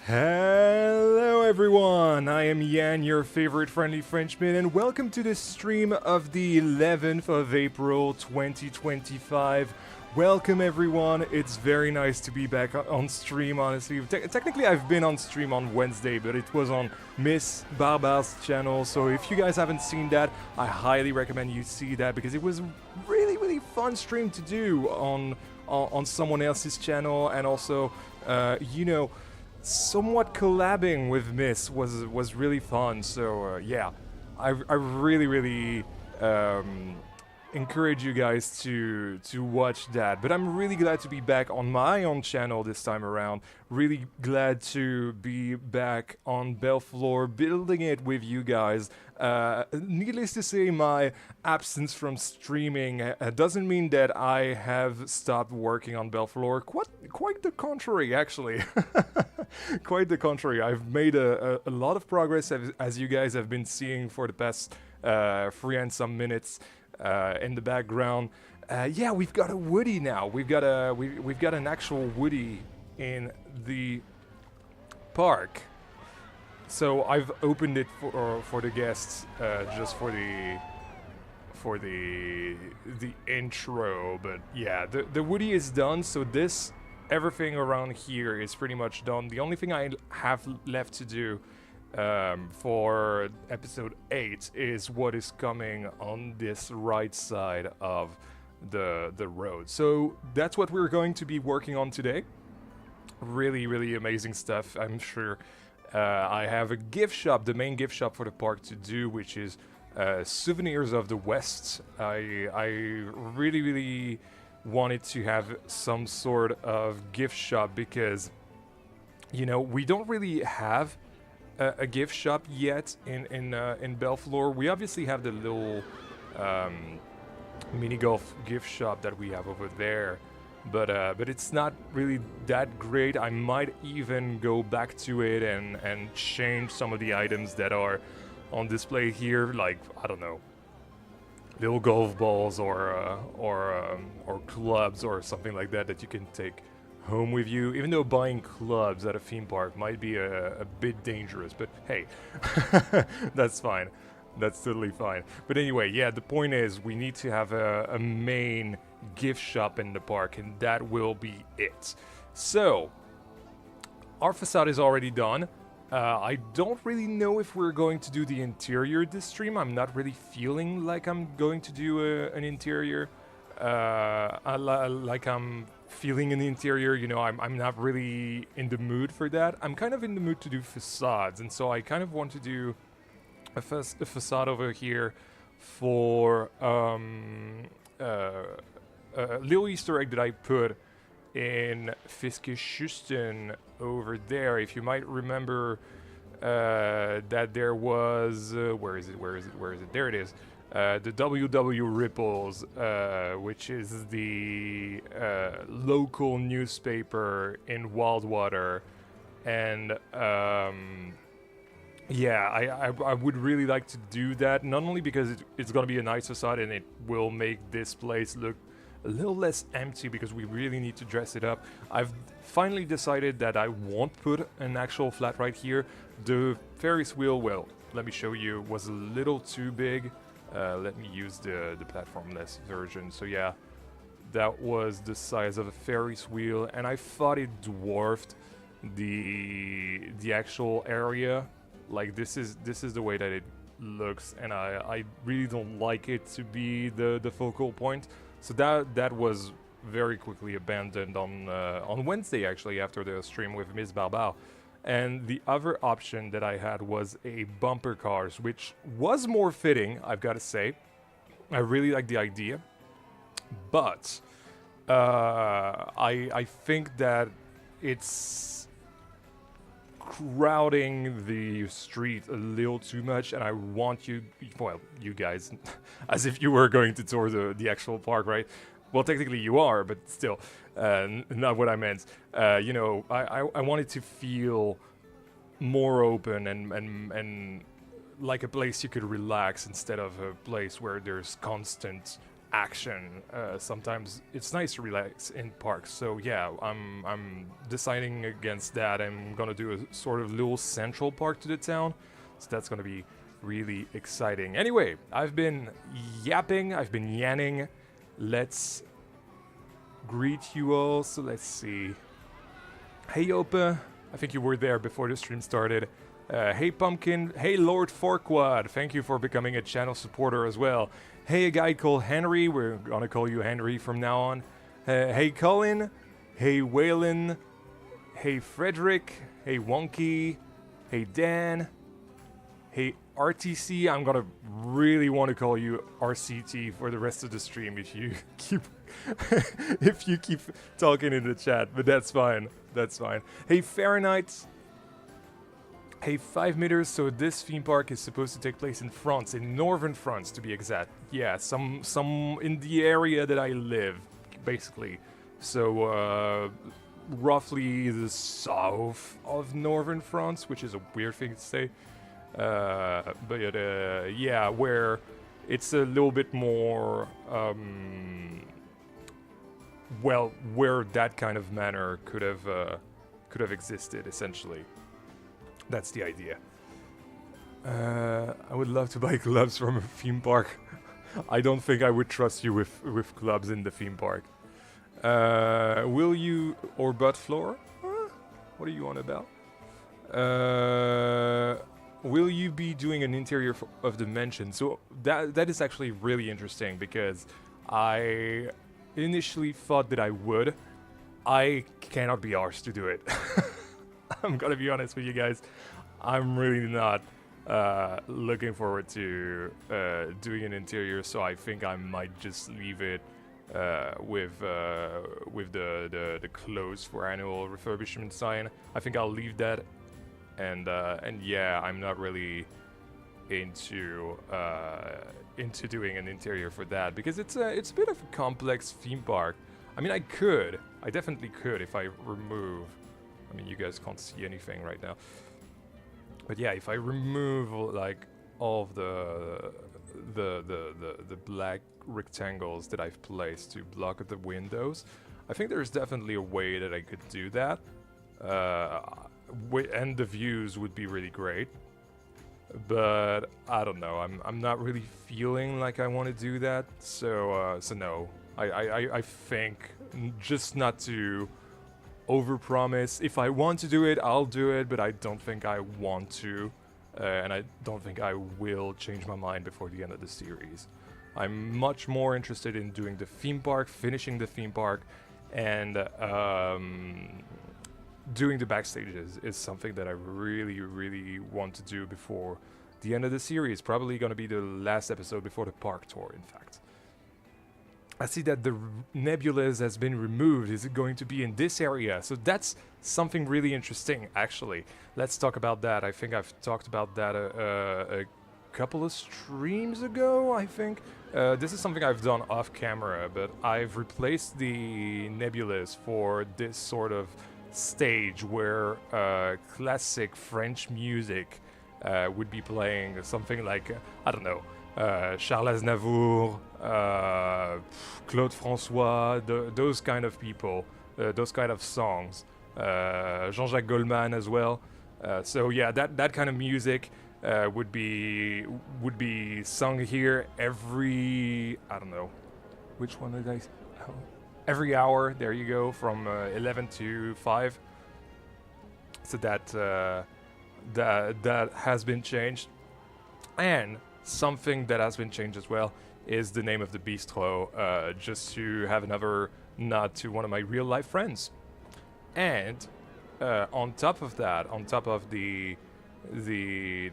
Hello everyone, I am Yan, your favorite friendly Frenchman, and welcome to the stream of the 11th of April 2025. Welcome everyone, it's very nice to be back on stream, honestly. Technically I've been on stream on Wednesday, but it was on Miss Barbar's channel, so if you guys haven't seen that, I highly recommend you see that, because it was a really fun stream to do on someone else's channel, and also, somewhat collabing with Miss was really fun. So yeah, I really encourage you guys to watch that. But I'm really glad to be back on my own channel this time around. Really glad to be back on Belleflore, building it with you guys. Needless to say, my absence from streaming doesn't mean that I have stopped working on Belleflore. Quite the contrary, actually. Quite the contrary. I've made a lot of progress, as you guys have been seeing for the past 3 and some minutes in the background. Yeah, we've got a Woody now. We've got an actual Woody in the park. So I've opened it for the guests, just for the intro. But yeah, the Woody is done. So everything around here is pretty much done. The only thing I have left to do for episode 8 is what is coming on this right side of the road. So that's what we're going to be working on today. Really amazing stuff, I'm sure. I have a gift shop, the main gift shop for the park to do, which is Souvenirs of the West. I really wanted to have some sort of gift shop because, you know, we don't really have a gift shop yet in Belleflore. We obviously have the little mini golf gift shop that we have over there, but it's not really that great. I might even go back to it and change some of the items that are on display here, like, I don't know, little golf balls or clubs or something like that you can take home with you, even though buying clubs at a theme park might be a bit dangerous, but hey, that's fine. That's totally fine. But anyway, yeah, the point is we need to have a main gift shop in the park, and that will be it. So, our facade is already done. I don't really know if we're going to do the interior this stream. I'm not really feeling like I'm going to do an interior. Like I'm feeling in the interior, you know, I'm not really in the mood for that. I'm kind of in the mood to do facades, and so I kind of want to do a facade over here for a little Easter egg that I put in Fiskeschusten over there. If you might remember that there was where is it? There it is. The WW Ripples, which is the local newspaper in Wildwater, and yeah, I would really like to do that, not only because it's going to be a nice facade and it will make this place look a little less empty, because we really need to dress it up. I've finally decided that I won't put an actual flat right here. The Ferris wheel, well, let me show you, was a little too big. Let me use the platform-less version. So yeah, that was the size of a Ferris wheel, and I thought it dwarfed the actual area. Like, this is the way that it looks, and I really don't like it to be the focal point. So that was very quickly abandoned on Wednesday, actually, after the stream with Miss Barbar. And the other option that I had was a bumper cars, which was more fitting, I've got to say. I really like the idea, but I think that it's crowding the street a little too much, and I want you guys, as if you were going to tour the actual park, right? Well, technically you are, but still, not what I meant. You know, I wanted to feel more open and like a place you could relax, instead of a place where there's constant action. Sometimes it's nice to relax in parks. So yeah, I'm deciding against that. I'm gonna do a sort of little central park to the town. So that's gonna be really exciting. Anyway, I've been yapping, I've been yanning. Let's greet you all. So let's see. Hey Opa, I think you were there before the stream started. Hey Pumpkin, hey Lord Forquad, thank you for becoming a channel supporter as well. Hey a guy called Henry, we're gonna call you Henry from now on. Hey Colin, hey Waylon, hey Frederick, hey Wonky, hey Dan, hey RTC, I'm gonna really want to call you RCT for the rest of the stream if you keep if you keep talking in the chat, but that's fine, that's fine. Hey Fahrenheit, hey 5 meters, so this theme park is supposed to take place in France, in northern France to be exact. Yeah, some in the area that I live, basically. So roughly the south of northern France, which is a weird thing to say. But yeah, where it's a little bit more, well, where that kind of manor could have existed, essentially. That's the idea. I would love to buy clubs from a theme park. I don't think I would trust you with clubs in the theme park. Will you, or Belleflore? What are you on about? Will you be doing an interior of the mansion? So that is actually really interesting because I initially thought that I would. I cannot be arsed to do it. I'm gonna be honest with you guys. I'm really not looking forward to doing an interior, so I think I might just leave it with the close for annual refurbishment sign. I think I'll leave that, and yeah, I'm not really into doing an interior for that because it's a bit of a complex theme park. I mean, I definitely could if I remove. I mean, you guys can't see anything right now. But yeah, if I remove like all of the black rectangles that I've placed to block the windows, I think there's definitely a way that I could do that. And the views would be really great. But I don't know. I'm not really feeling like I want to do that. So no. I think just not to overpromise. If I want to do it, I'll do it, but I don't think I want to, and I don't think I will change my mind before the end of the series. I'm much more interested in doing the theme park, finishing the theme park, and doing the backstages is something that I really, really want to do before the end of the series. Probably going to be the last episode before the park tour, in fact. I see that the nebulas has been removed. Is it going to be in this area? So that's something really interesting, actually. Let's talk about that. I think I've talked about that a couple of streams ago, I think. This is something I've done off camera, but I've replaced the nebulas for this sort of stage where classic French music would be playing. Something like, I don't know, Charles Aznavour, Claude François, those kind of people, those kind of songs, Jean-Jacques Goldman as well. So yeah, that kind of music would be sung here every, I don't know, which one did I? Every hour. There you go, from 11 to 5. So that has been changed, and something that has been changed as well is the name of the bistro, just to have another nod to one of my real life friends. And on top of that, on top of the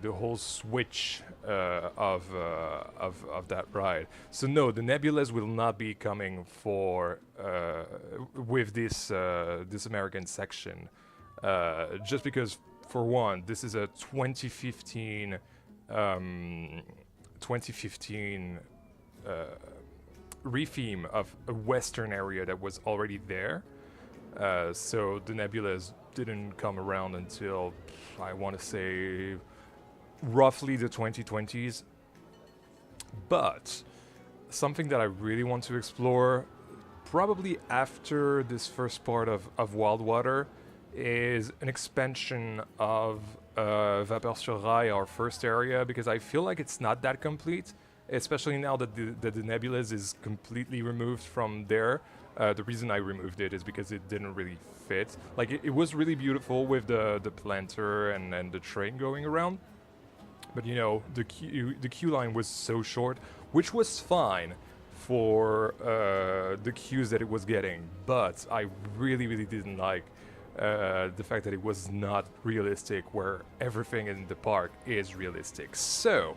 whole switch of that ride, so no, the nebulas will not be coming for with this American section, just because, for one, this is a 2015 retheme of a western area that was already there. So the nebulas didn't come around until, I want to say, roughly the 2020s. But something that I really want to explore, probably after this first part of Wild Water, is an expansion of Vapeur-sur-Rail, our first area, because I feel like it's not that complete, especially now that the Nebulas is completely removed from there. The reason I removed it is because it didn't really fit. Like, it was really beautiful with the planter and the train going around, but you know, the queue line was so short, which was fine for the queues that it was getting, but I really didn't like the fact that it was not realistic, where everything in the park is realistic. So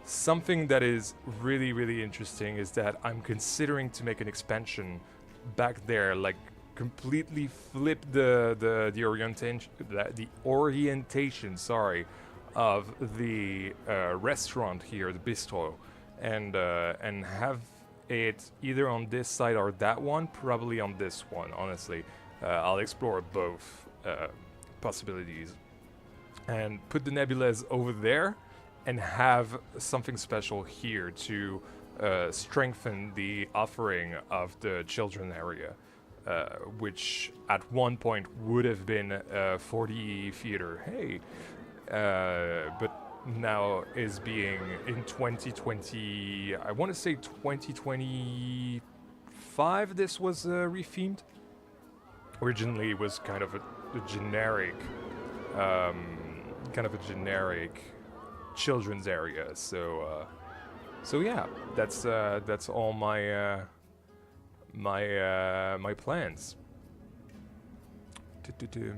something that is really interesting is that I'm considering to make an expansion back there, like completely flip the orientation, sorry, of the restaurant here, the bistro, and have it either on this side or that one. Probably on this one, honestly. I'll explore both possibilities and put the Nebulas over there and have something special here to strengthen the offering of the children area, which at one point would have been 40 theater. Hey, but now is being in 2020. I want to say 2025. This was rethemed. Originally, it was kind of a generic, children's area. So yeah, that's all my my plans.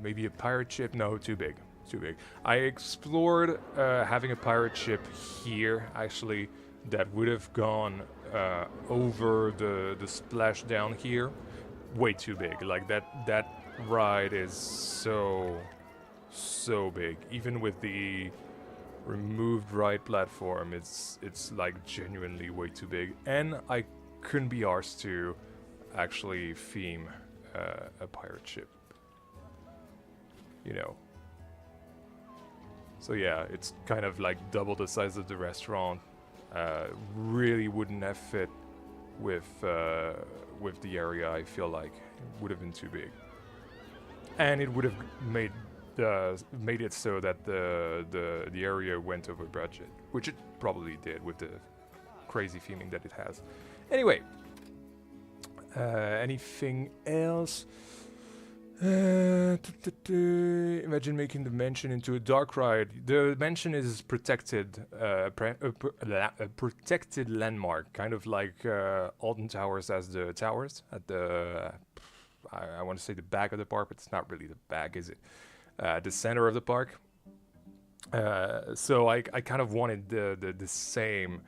Maybe a pirate ship? No, too big. I explored having a pirate ship here, actually, that would have gone over the splashdown here. Way too big. Like that ride is so big. Even with the removed ride platform, it's like genuinely way too big. And I couldn't be arsed to actually theme a pirate ship. You know. So yeah, it's kind of like double the size of the restaurant. Really wouldn't have fit with the area. I feel like it would have been too big, and it would have made it so that the area went over budget, which it probably did with the crazy theming that it has. Anyway, anything else? Imagine making the mansion into a dark ride. The mansion is protected, a protected landmark, kind of like Alton Towers as the towers at the, I want to say the back of the park, but it's not really the back, is it? The center of the park. So I kind of wanted the same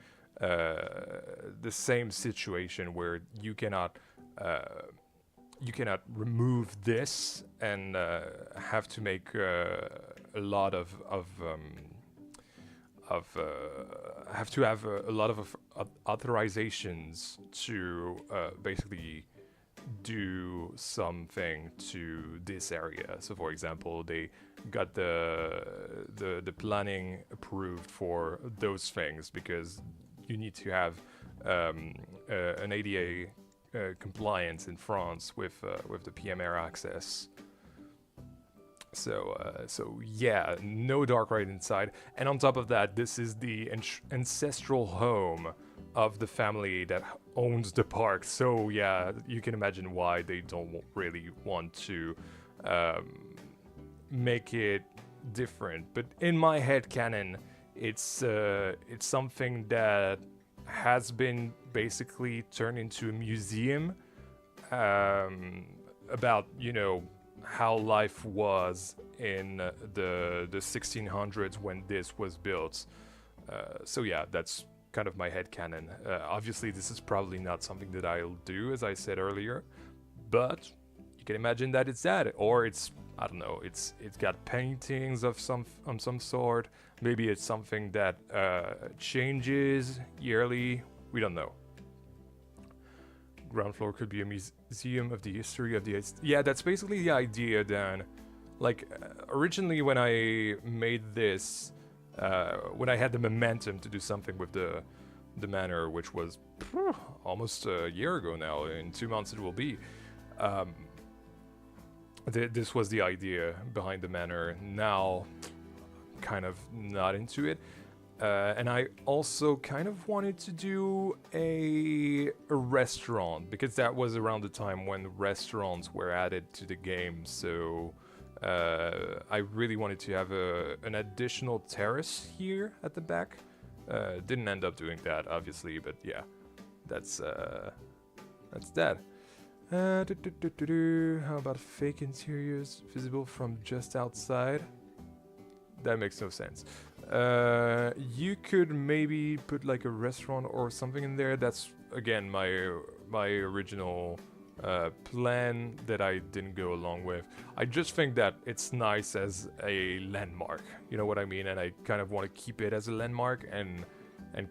situation where you cannot remove this and have to make a lot of have to have a lot of authorizations to basically do something to this area. So, for example, they got the planning approved for those things because you need to have an ADA compliance in France with the PMR access. So yeah, no dark ride inside. And on top of that, this is the ancestral home of the family that owns the park. So yeah, you can imagine why they don't really want to make it different. But in my head canon, it's something that has been basically turned into a museum about, you know, how life was in the 1600s when this was built. So yeah, that's kind of my headcanon. Obviously, this is probably not something that I'll do, as I said earlier, but you can imagine that it's that, or it's, I don't know, it's got paintings of some sort. Maybe it's something that changes yearly. We don't know. Ground floor could be a museum of the history of the... Yeah, that's basically the idea, Dan. Like, originally when I made this, when I had the momentum to do something with the the manor, which was almost a year ago now. In 2 months it will be. This was the idea behind the manor. Now, kind of not into it. And I also kind of wanted to do a restaurant, because that was around the time when restaurants were added to the game. So I really wanted to have an additional terrace here at the back. Didn't end up doing that, obviously, but yeah, that's that. How about fake interiors visible from just outside? That makes no sense. You could maybe put like a restaurant or something in there. That's again my original plan that I didn't go along with. I just think that it's nice as a landmark. You know what I mean? And I kind of want to keep it as a landmark and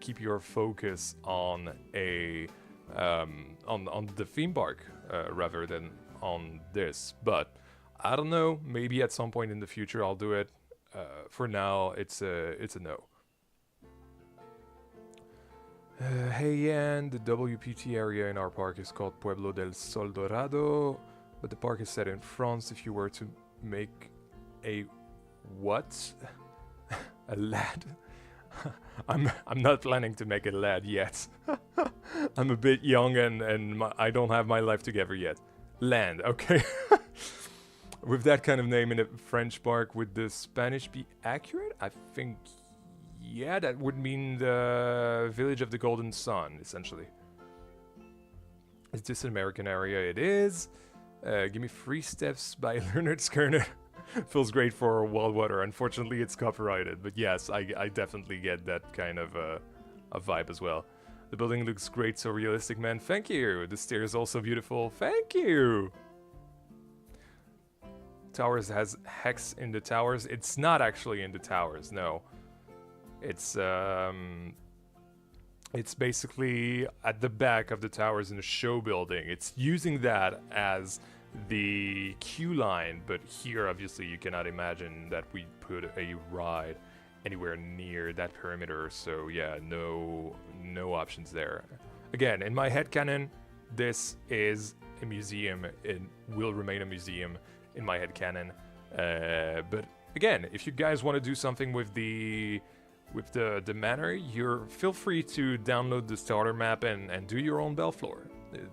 keep your focus on a on the theme park rather than on this. But I don't know. Maybe at some point in the future I'll do it. For now, it's a no. Hey Yan, the WPT area in our park is called Pueblo del Sol Dorado, but the park is set in France. If you were to make a what? A lad? I'm not planning to make a lad yet. I'm a bit young and I don't have my life together yet. Land, okay. With that kind of name in a French park, would the Spanish be accurate? I think, yeah, that would mean the Village of the Golden Sun, essentially. Is this an American area? It is. Give me 3 steps by Leonard Skerner. Feels great for Wild Water. Unfortunately, it's copyrighted, but yes, I definitely get that kind of a vibe as well. The building looks great, so realistic, man. Thank you. The stairs also beautiful. Thank you. Towers has hex in the towers. It's not actually in the towers, no. It's basically at the back of the towers in the show building. It's using that as the queue line, but here obviously you cannot imagine that we put a ride anywhere near that perimeter, so yeah, no options there. Again, in my headcanon, this is a museum. It will remain a museum in my headcanon. But again, if you guys want to do something with the manor, feel free to download the starter map and do your own Belleflore.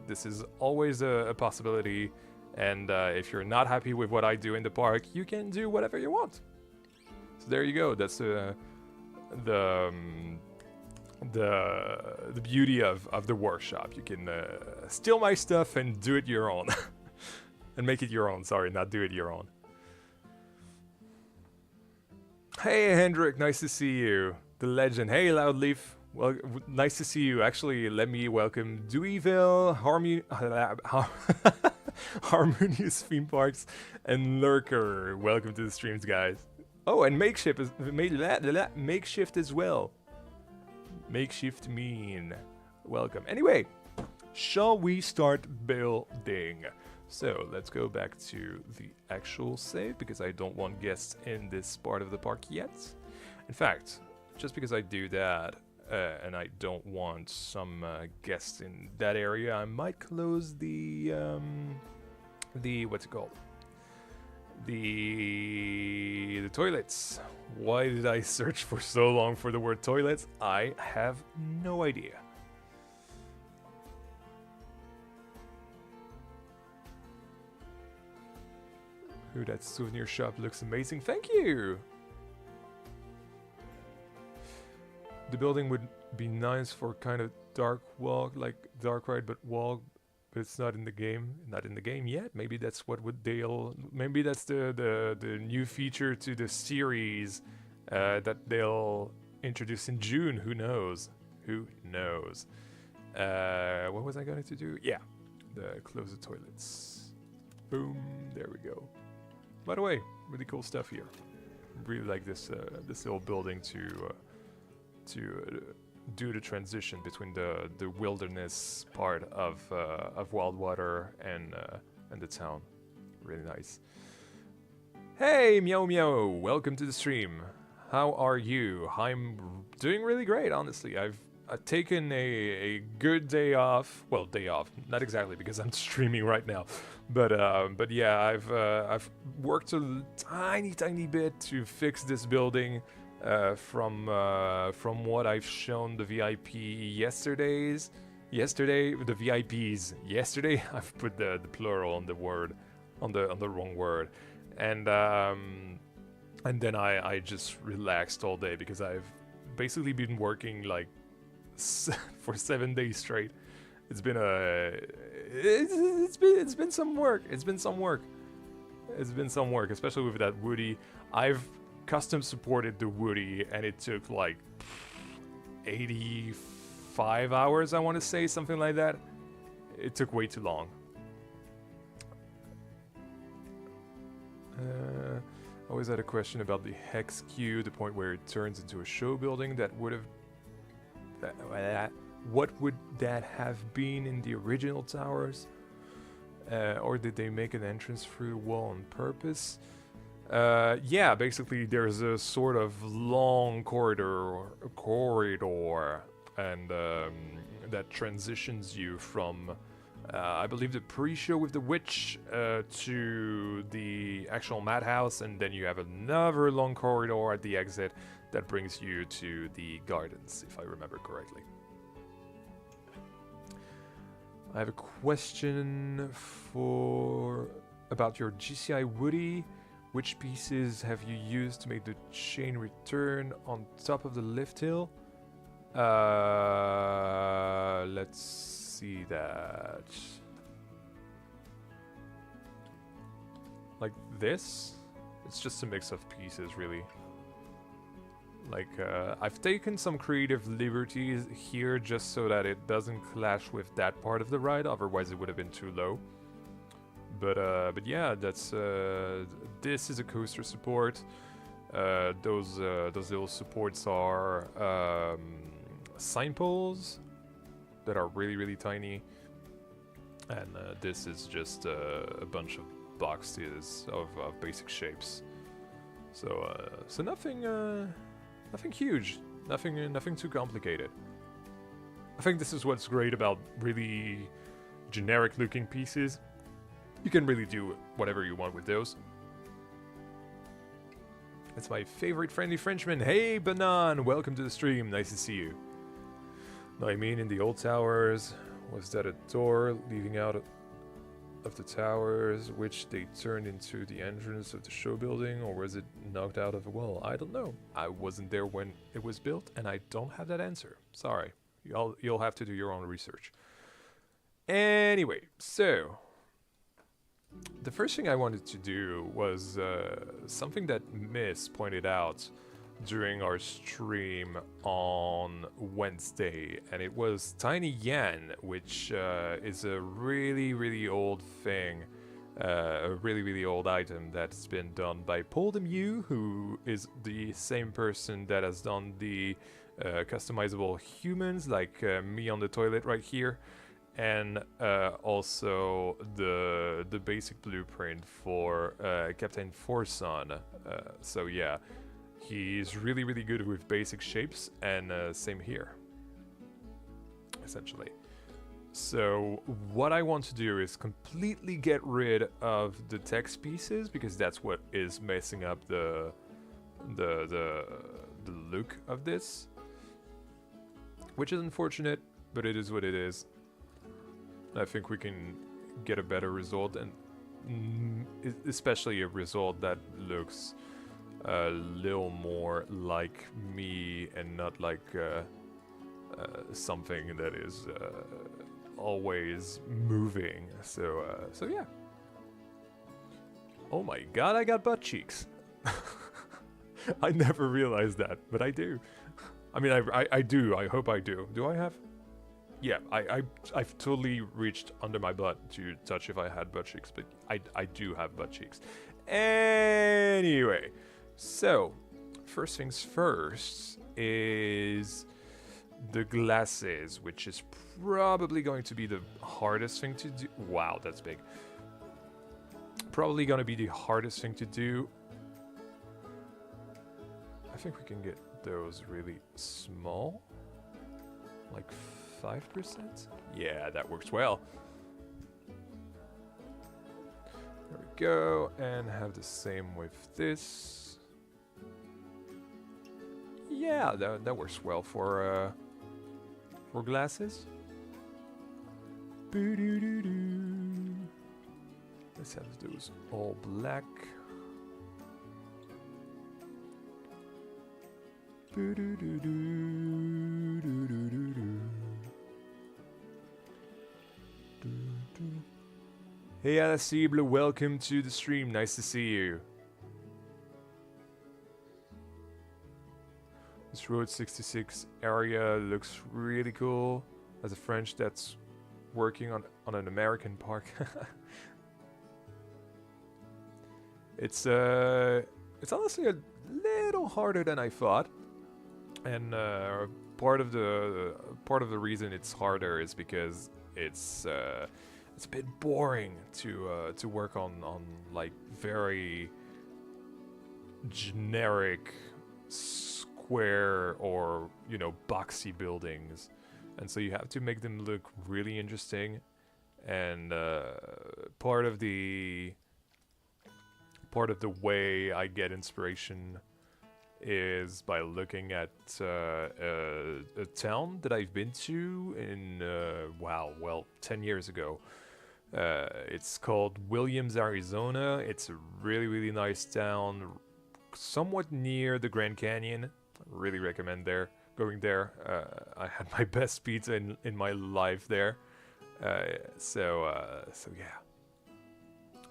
This is always a possibility, and if you're not happy with what I do in the park, you can do whatever you want. So there you go. That's the beauty of the workshop. You can steal my stuff and do it your own. And make it your own, sorry, not do it your own. Hey Hendrik, nice to see you. The legend. Hey Loudleaf, well, nice to see you. Actually, let me welcome Deweyville, Harmonious Theme Parks, and Lurker. Welcome to the streams, guys. Oh, and Makeshift as well. Makeshift mean. Welcome. Anyway, shall we start building? So let's go back to the actual save, because I don't want guests in this part of the park yet. In fact, just because I do that, and I don't want some guests in that area, I might close the what's it called? The toilets. Why did I search for so long for the word toilets? I have no idea. Ooh, that souvenir shop looks amazing. Thank you! The building would be nice for kind of dark walk, like dark ride, but walk, but it's not in the game. Not in the game yet. Maybe that's what maybe that's the new feature to the series that they'll introduce in June. Who knows? Who knows? What was I going to do? Yeah, close the toilets. Boom. There we go. By the way, really cool stuff here. Really like this this little building to do the transition between the wilderness part of Wild Water and the town. Really nice. Hey Meow Meow, welcome to the stream. How are you? I'm doing really great, honestly. taken a good day off. Well, day off, not exactly because I'm streaming right now, but yeah, I've worked a tiny bit to fix this building from what I've shown the VIP yesterday, the VIPs yesterday. I've put the plural on the word, on the wrong word, and then I just relaxed all day because I've basically been working like for 7 days straight. It's been some work. It's been some work, especially with that Woody. I've custom supported the Woody, and it took like 85 hours, I want to say, something like that. It took way too long. I always had a question about the hex queue, the point where it turns into a show building. That would have... what would that have been in the original towers? Or did they make an entrance through the wall on purpose? Yeah, basically there's a sort of long corridor, and that transitions you from... I believe the pre-show with the witch to the actual madhouse, and then you have another long corridor at the exit that brings you to the gardens, if I remember correctly. I have a question about your GCI Woody. Which pieces have you used to make the chain return on top of the lift hill? Let's see that. Like this? It's just a mix of pieces, really. Like, I've taken some creative liberties here just so that it doesn't clash with that part of the ride, otherwise it would have been too low. But yeah, that's this is a coaster support. Those little supports are sign poles that are really tiny, and this is just a bunch of boxes of basic shapes. So nothing huge, nothing too complicated. I think this is what's great about really generic looking pieces. You can really do whatever you want with those. It's my favorite friendly Frenchman. Hey, Banan, welcome to the stream. Nice to see you. No, I mean, in the old towers, was that a door leading out of the towers, which they turned into the entrance of the show building, or was it knocked out of a wall? I don't know. I wasn't there when it was built, and I don't have that answer. Sorry. You'll have to do your own research. Anyway, so... the first thing I wanted to do was something that Miss pointed out during our stream on Wednesday, and it was Tiny Yan, which is a really old thing, a really old item that's been done by Paul Demew, who is the same person that has done the customizable humans, like me on the toilet right here. And also the basic blueprint for Captain Forson. So yeah, he's really good with basic shapes, and same here, essentially. So what I want to do is completely get rid of the text pieces, because that's what is messing up the look of this, which is unfortunate, but it is what it is. I think we can get a better result, and especially a result that looks a little more like me and not like something that is always moving. So yeah. Oh my god, I got butt cheeks. I never realized that, but I do. I mean, I do. I hope I do. Do I have? Yeah, I've totally reached under my butt to touch if I had butt cheeks, but I do have butt cheeks. Anyway, so first things first is the glasses, which is probably going to be the hardest thing to do. Wow, that's big. Probably going to be the hardest thing to do. I think we can get those really small. Like 5%? Yeah, that works well. There we go, and have the same with this. Yeah, that works well for glasses. Let's have those all black. Hey Alessible, welcome to the stream, nice to see you. This Road 66 area looks really cool. As a French that's working on an American park. It's honestly a little harder than I thought. And part of the reason it's harder is because it's a bit boring to work on like very generic square or, you know, boxy buildings, and so you have to make them look really interesting. And part of the way I get inspiration is by looking at a town that I've been to in, 10 years ago. It's called Williams, Arizona. It's a really, really nice town, somewhat near the Grand Canyon. I really recommend going there. I had my best pizza in my life there. So yeah.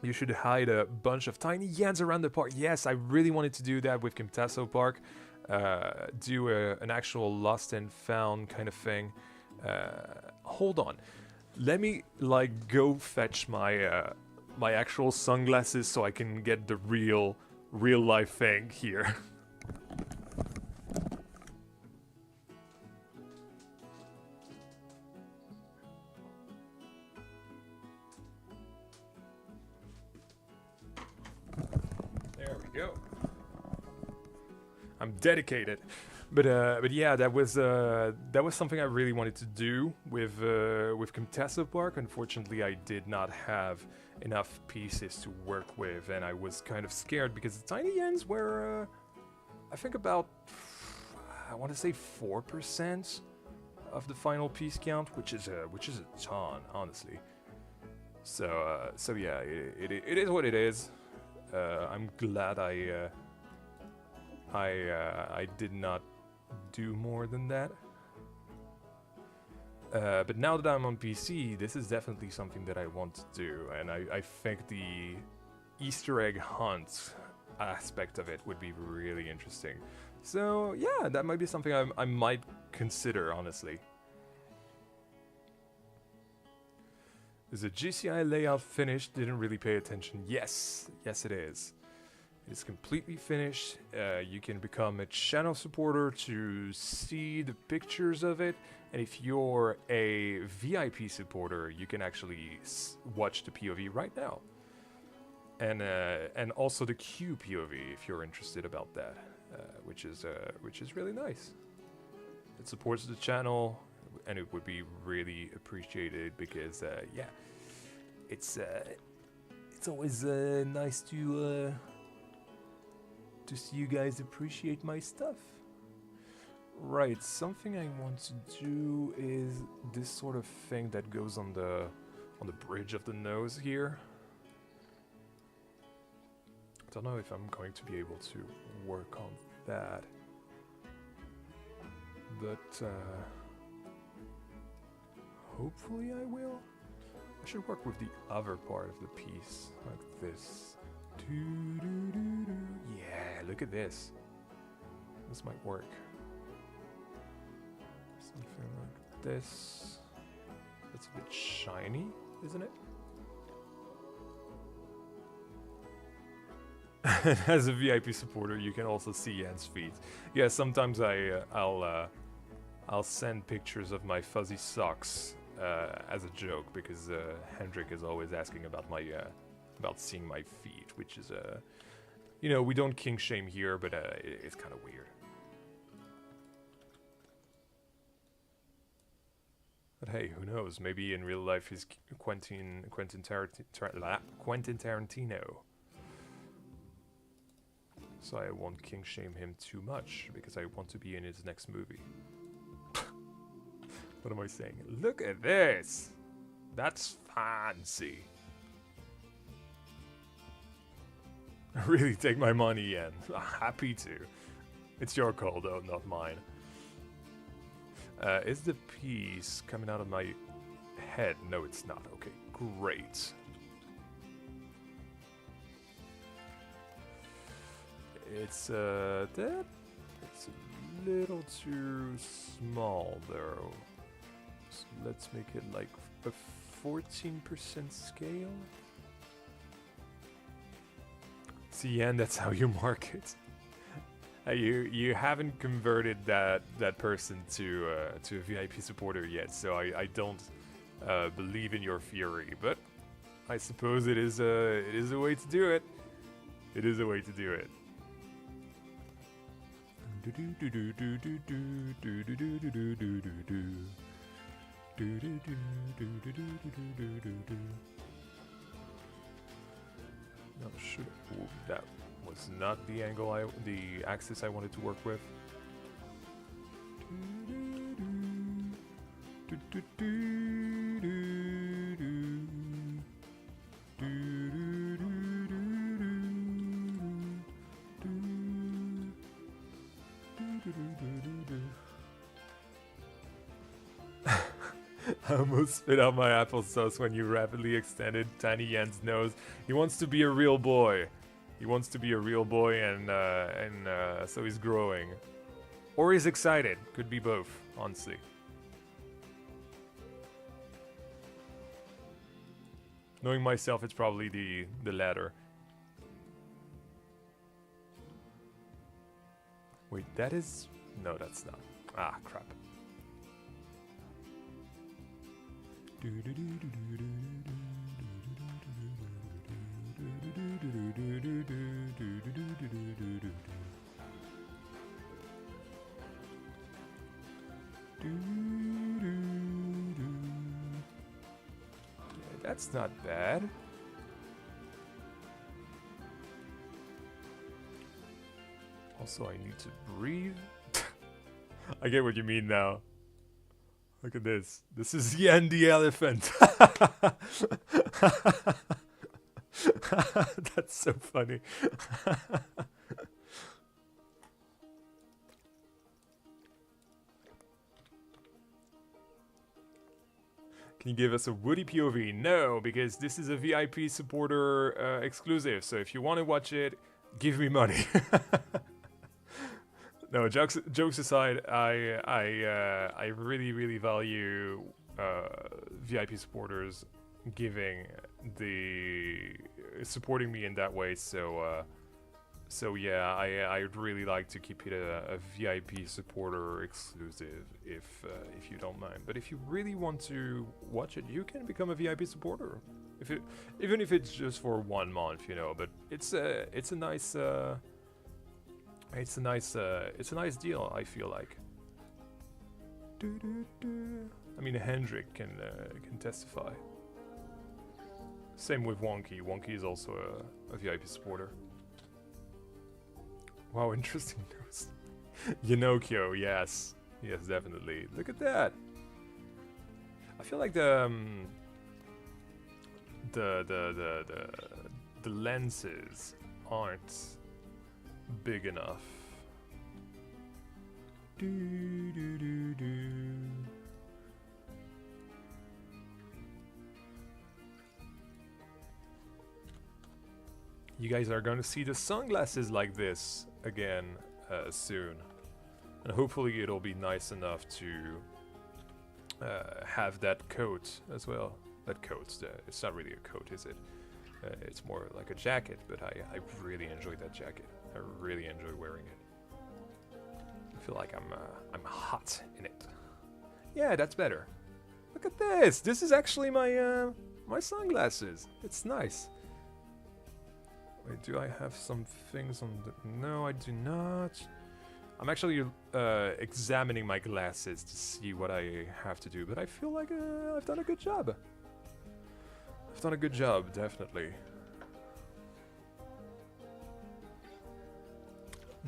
You should hide a bunch of tiny yans around the park. Yes, I really wanted to do that with Kimtasso Park. Do an actual lost and found kind of thing. Hold on. Let me, like, go fetch my my actual sunglasses so I can get the real life thing here. I'm dedicated, but yeah, that was something I really wanted to do with Kimtasso Park. Unfortunately, I did not have enough pieces to work with, and I was kind of scared because the tiny yens were, I think about, I want to say 4% of the final piece count, which is a ton, honestly. So yeah, it is what it is. I'm glad I did not do more than that. But now that I'm on PC, this is definitely something that I want to do, and I think the Easter egg hunt aspect of it would be really interesting. So yeah, that might be something I might consider, honestly. Is the GCI layout finished? Didn't really pay attention. Yes, it is. It's completely finished. You can become a channel supporter to see the pictures of it, and if you're a VIP supporter, you can actually watch the POV right now, and also the Q POV if you're interested about that, which is really nice. It supports the channel, and it would be really appreciated because yeah, it's always nice to see you guys appreciate my stuff. Right, something I want to do is this sort of thing that goes on the bridge of the nose here. I don't know if I'm going to be able to work on that, but hopefully I will. I should work with the other part of the piece, like this. Yeah, look at this. This might work. Something like this. It's a bit shiny, isn't it? As a VIP supporter, you can also see Jan's feet. Yeah, sometimes I'll send pictures of my fuzzy socks as a joke because Hendrik is always asking about my about seeing my feet, which is you know, we don't kink shame here, but it's kind of weird. But hey, who knows? Maybe in real life he's Quentin Tarantino. So I won't king shame him too much because I want to be in his next movie. What am I saying? Look at this! That's fancy. Really take my money, Yan. Happy to. It's your call though, not mine. Is the piece coming out of my head? No, it's not. Okay, great. It's it's a little too small though. So let's make it like a 14% scale. See, Yan, that's how you market. You haven't converted that person to a VIP supporter yet, so I don't believe in your theory. But I suppose it is a way to do it. It is a way to do it. No, should that was not the angle the axis I wanted to work with. I almost spit out my applesauce when you rapidly extended Tiny Yan's nose. He wants to be a real boy. He wants to be a real boy, and so he's growing. Or he's excited. Could be both, honestly. Knowing myself, it's probably the latter. Wait, that is... No, that's not. Ah, crap. That's not bad. Also, I need to breathe. I get what you mean now. Look at this. This is Yan the elephant. That's so funny. Can you give us a Woody POV? No, because this is a VIP supporter exclusive. So if you want to watch it, give me money. No, jokes aside, I really value VIP supporters supporting me in that way. So yeah, I'd really like to keep it a VIP supporter exclusive if you don't mind. But if you really want to watch it, you can become a VIP supporter. Even if it's just for 1 month, you know. But it's a nice. It's a nice deal, I feel like. I mean, Hendrik can testify. Same with Wonky. Wonky is also a VIP supporter. Wow, interesting news. Yinokyo, yes, definitely. Look at that. I feel like the lenses aren't big enough. You guys are going to see the sunglasses like this again soon, and hopefully it'll be nice enough to have that coat as well. That coat, it's not really a coat, is it? It's more like a jacket, but I really enjoy that jacket. I really enjoy wearing it. I feel like I'm hot in it. Yeah, that's better. Look at this. This is actually my my sunglasses. It's nice. Wait, do I have some things on the... No, I do not. I'm actually examining my glasses to see what I have to do, but I feel like I've done a good job. I've done a good job, definitely.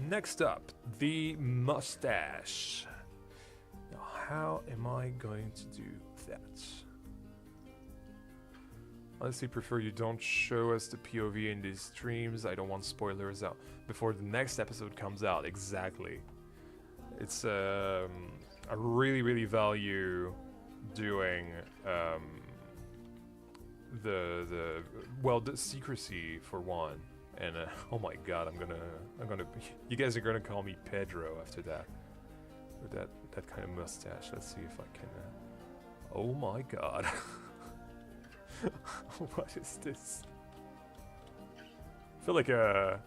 Next up, the mustache. Now, how am I going to do that? Honestly, prefer you don't show us the POV in these streams. I don't want spoilers out before the next episode comes out. Exactly. It's I really value doing the secrecy for one, and oh my god, I'm gonna you guys are gonna call me Pedro after that with that kind of mustache. Let's see if I can. Oh my god. What is this? I feel like a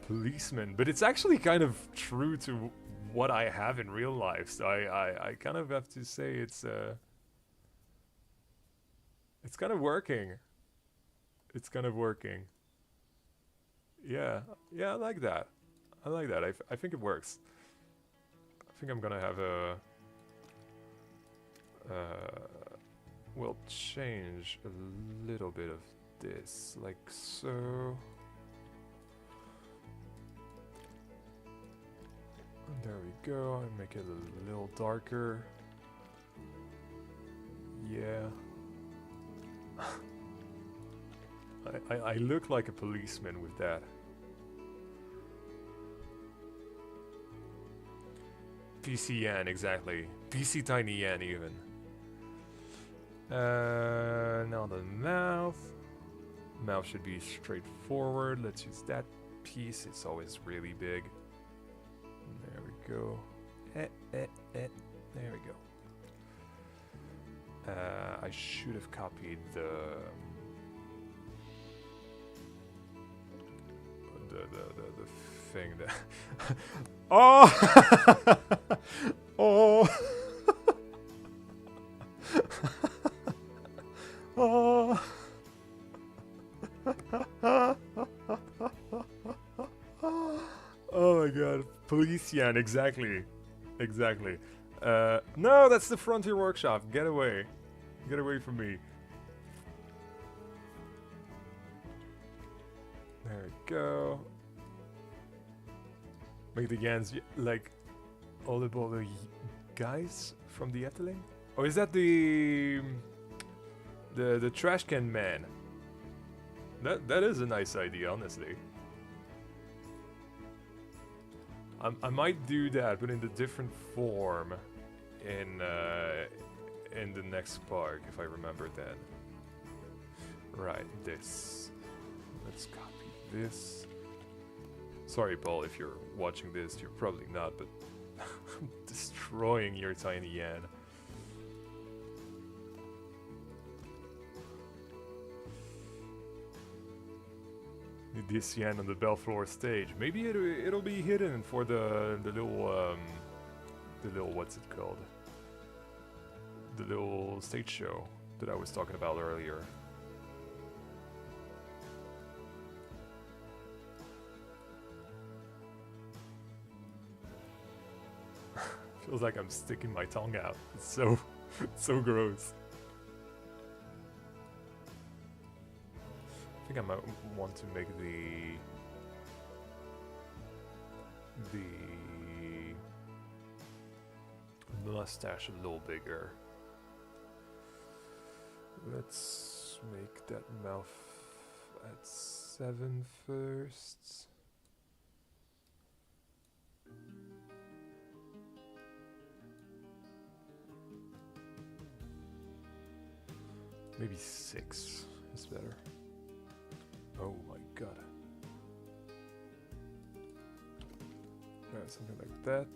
policeman, but it's actually kind of true to what I have in real life, so I kind of have to say it's kind of working. It's kind of working. Yeah, I like that. I like that. I think it works. I think I'm gonna have a we'll change a little bit of this, like so. And there we go. I make it a little darker. Yeah. I look like a policeman with that. PC Yan, exactly. PC Tiny Yan, even. Now the mouth. Mouth should be straightforward. Let's use that piece. It's always really big. There we go. There we go. I should have copied the thing that. Oh! Oh! Oh! Oh my god. Police Yan, exactly. Exactly. No, that's the Frontier Workshop. Get away. Get away from me. There we go. Make the Yans like all the guys from the Etteling? Oh, is that the trash can man? That is a nice idea, honestly. I might do that, but in the different form in the next park, if I remember then. Right, this. Let's copy this. Sorry, Paul, if you're watching this, you're probably not, but I'm destroying your Tiny Yan. This Yan on the Belleflore stage. Maybe it'll be hidden for the little what's it called? The little stage show that I was talking about earlier. Feels like I'm sticking my tongue out. It's so so gross. I think I might want to make the mustache a little bigger. Let's make that mouth at 7 first. Maybe 6 is better. Oh my god. Yeah, something like that.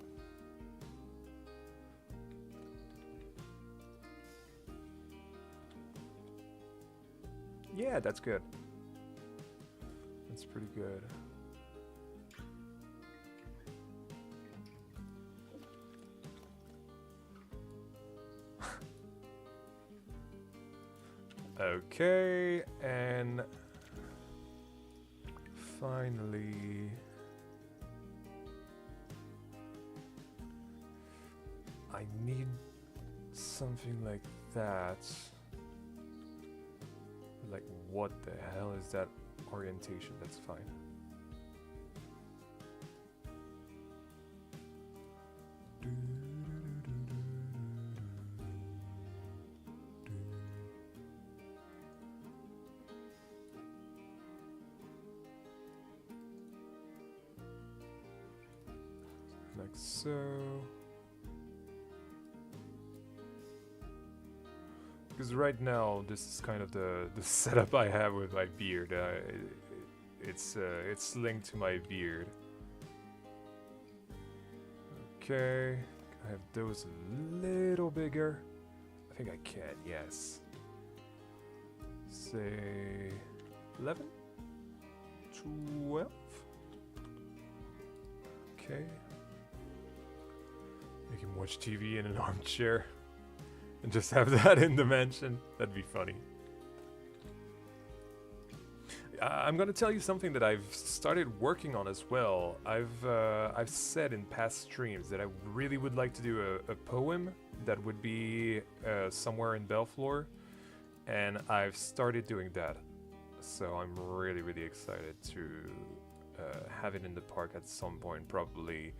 Yeah, that's good. That's pretty good. Okay, and finally I need something like that. Like, what the hell is that orientation? That's fine. Like so. Because right now this is kind of the setup I have with my beard. It's linked to my beard. Okay, I have those a little bigger. I think I can, yes. Say 11, 12. Okay. You can watch TV in an armchair and just have that in dimension. That'd be funny. I'm gonna tell you something that I've started working on as well. I've said in past streams that I really would like to do a poem that would be somewhere in Belleflore, and I've started doing that. So I'm really excited to have it in the park at some point, probably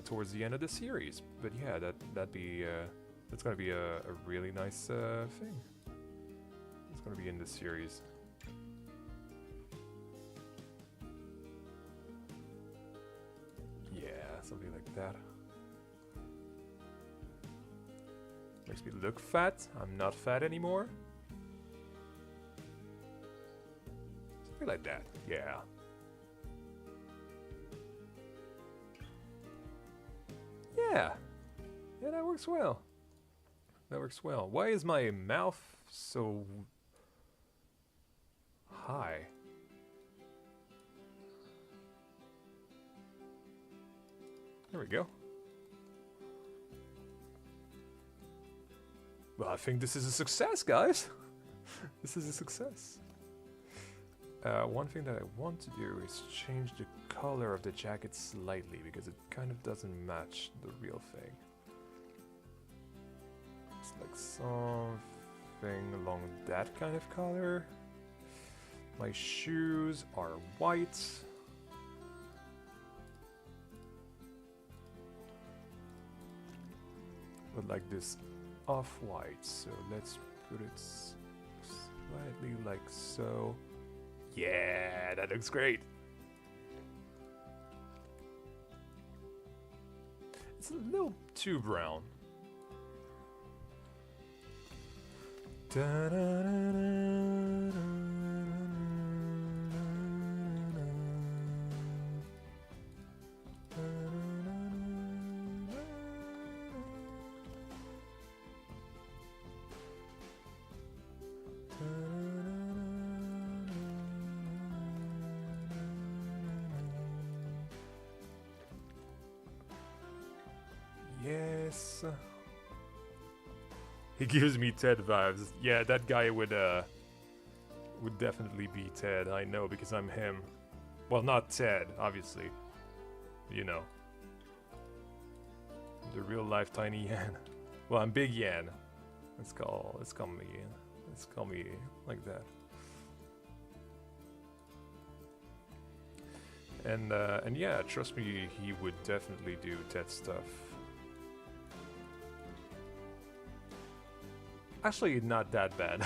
towards the end of the series. But yeah, that's gonna be a really nice thing. It's gonna be in the series. Yeah, something like that. Makes me look fat. I'm not fat anymore. Something like that. Yeah. Yeah. Yeah, that works well. That works well. Why is my mouth so high? There we go. Well, I think this is a success, guys. This is a success. One thing that I want to do is change the color of the jacket slightly, because it kind of doesn't match the real thing. It's like something along that kind of color. My shoes are white. But like this off-white, so let's put it slightly like so. Yeah, that looks great. It's a little too brown. Yes. He gives me Ted vibes. Yeah, that guy would definitely be Ted. I know, because I'm him. Well, not Ted, obviously. You know. The real life Tiny Yan. Well, I'm Big Yan. Let's call me Yan. Let's call me like that. And yeah, trust me, he would definitely do Ted stuff. Actually, not that bad,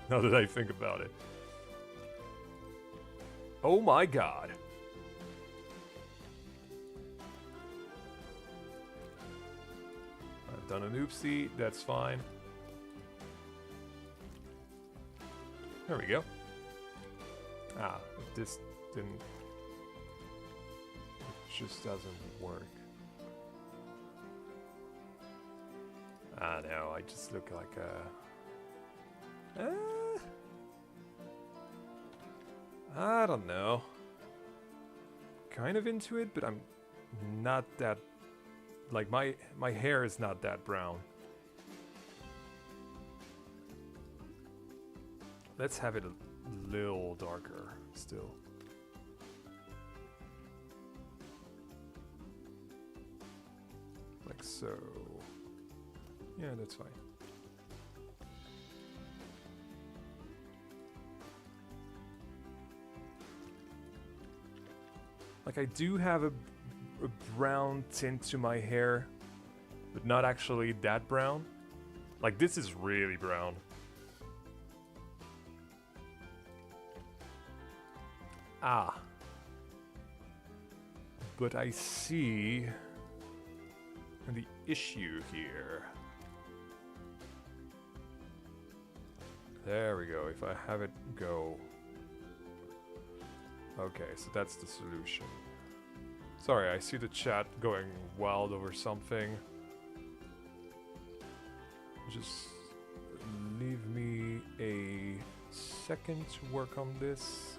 now that I think about it. Oh my god. I've done an oopsie, that's fine. There we go. Ah, this didn't... It just doesn't work. I know, I just look like a... I don't know. Kind of into it, but I'm not that... Like, my hair is not that brown. Let's have it a little darker still. Like so. Yeah, that's fine. Like, I do have a brown tint to my hair, but not actually that brown. Like, this is really brown. Ah. But I see the issue here. There we go, if I have it go. Okay, so that's the solution. Sorry, I see the chat going wild over something. Just leave me a second to work on this.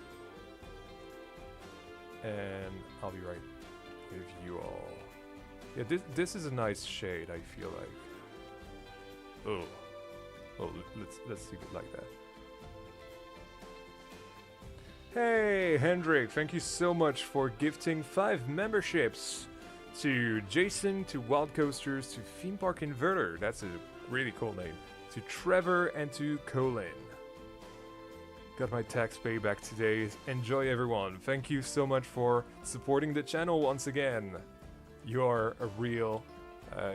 And I'll be right with you all. Yeah, this is a nice shade, I feel like. Oh, let's leave it like that. Hey, Hendrik, thank you so much for gifting 5 memberships to Jason, to Wild Coasters, to Theme Park Inverter. That's a really cool name. To Trevor and to Colin. Got my tax payback today. Enjoy, everyone. Thank you so much for supporting the channel once again. You are a real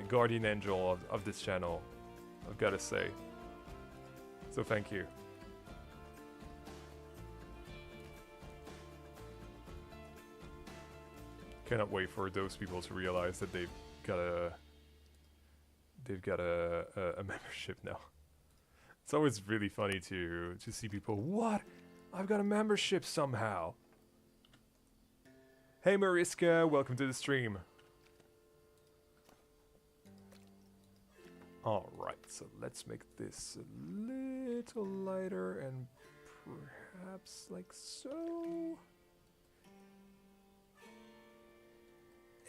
guardian angel of this channel, I've got to say. So thank you. Cannot wait for those people to realize that they've got a membership now. It's always really funny to see people, what? I've got a membership somehow. Hey Mariska, welcome to the stream. Alright, so let's make this a little lighter and perhaps like so.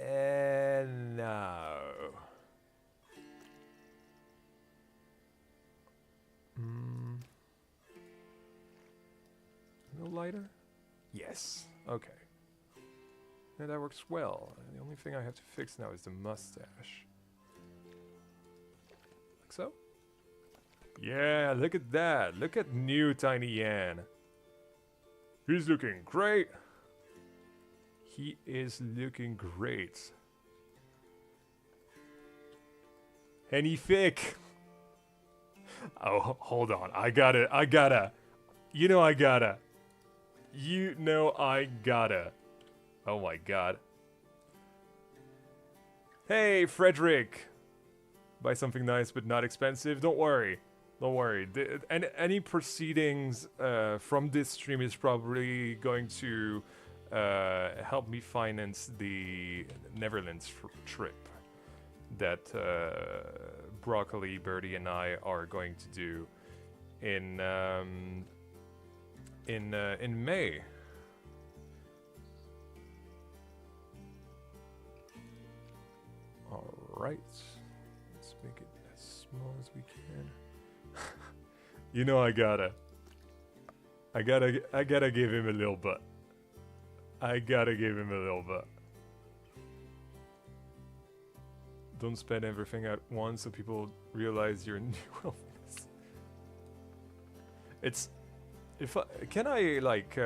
And now. A little lighter? Yes. Okay. Yeah, that works well. The only thing I have to fix now is the mustache. Like so? Yeah, look at that. Look at new Tiny Yan. He's looking great. He is looking great. Henny Fick. Oh, hold on. I gotta. You know I gotta. Oh my god. Hey, Frederick. Buy something nice but not expensive. Don't worry. Don't worry. Any proceedings from this stream is probably going to help me finance the Netherlands trip that Broccoli, Birdie, and I are going to do in May. All right, let's make it as small as we can. You know I gotta give him a little butt. I gotta give him a little butt. Don't spend everything at once so people realize you're new. It's can I like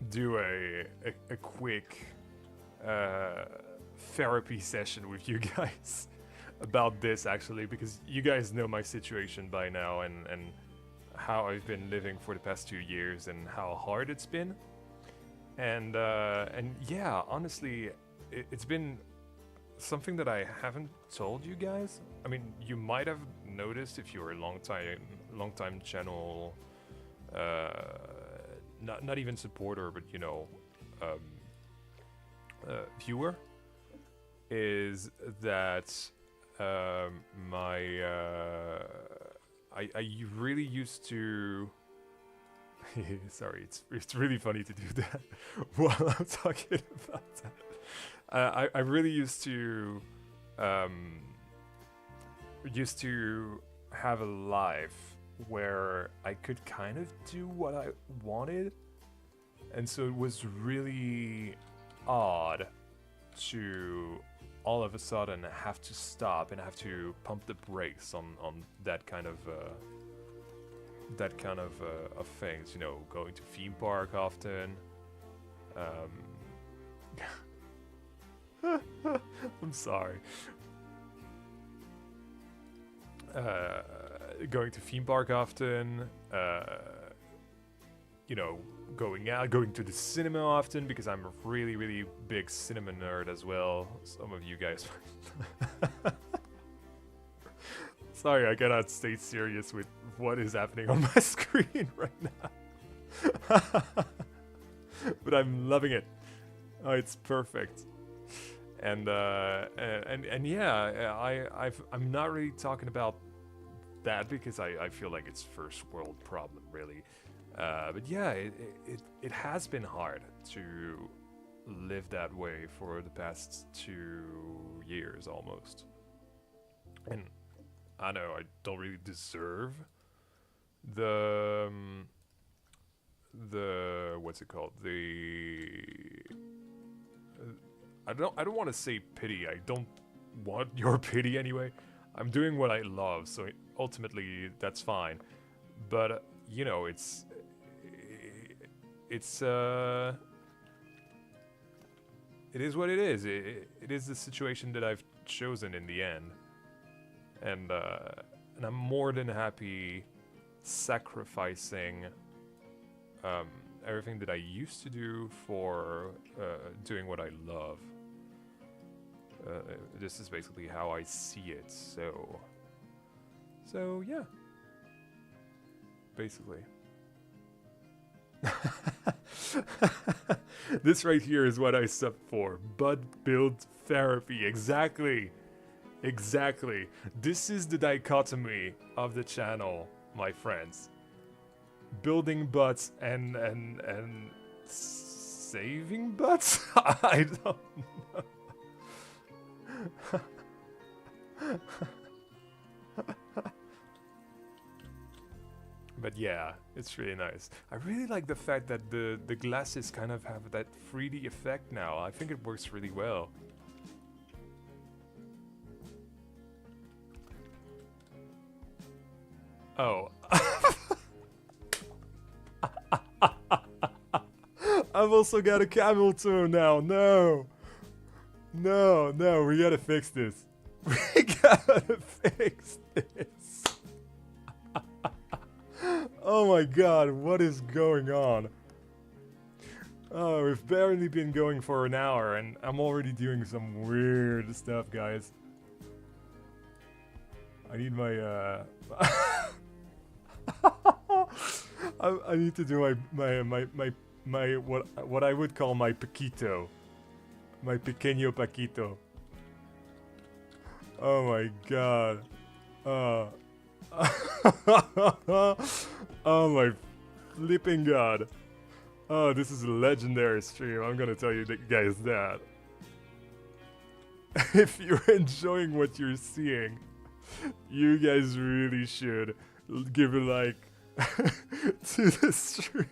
do a quick therapy session with you guys about this actually, because you guys know my situation by now and how I've been living for the past 2 years and how hard it's been. And yeah, honestly, it's been something that I haven't told you guys. I mean, you might have noticed if you're a long time channel, not even supporter, but you know, viewer, is that I really used to. Sorry, it's really funny to do that while I'm talking about that. I really used to have a life where I could kind of do what I wanted, and so it was really odd to all of a sudden have to stop and have to pump the brakes on that kind of things. You know, going to theme park often. I'm sorry. Going to theme park often. You know, going to the cinema often, because I'm a really, really big cinema nerd as well. Some of you guys. Sorry, I cannot stay serious with what is happening on my screen right now. But I'm loving it. Oh, it's perfect. And yeah, I'm not really talking about that because I feel like it's first world problem, really. But yeah, it has been hard to live that way for the past 2 years almost. And I know I don't really deserve the what's it called? I don't want to say pity. I don't want your pity anyway. I'm doing what I love, so ultimately that's fine. But you know, it is what it is. It is the situation that I've chosen in the end, and I'm more than happy sacrificing everything that I used to do for doing what I love. This is basically how I see it. So yeah, basically. This right here is what I sub for. Bud build therapy. Exactly. This is the dichotomy of the channel, my friends. Building butts and saving butts? I don't know. But yeah, it's really nice. I really like the fact that the glasses kind of have that 3D effect now. I think it works really well. Oh. I've also got a camel toe now. No, we gotta fix this. We gotta fix this. Oh my god, what is going on? Oh, we've barely been going for an hour and I'm already doing some weird stuff, guys. I need my I need to do my what I would call my Paquito. My pequeño Paquito. Oh my god. Oh my flipping god. Oh, this is a legendary stream. I'm gonna tell you guys that. If you're enjoying what you're seeing, you guys really should give a like to the stream.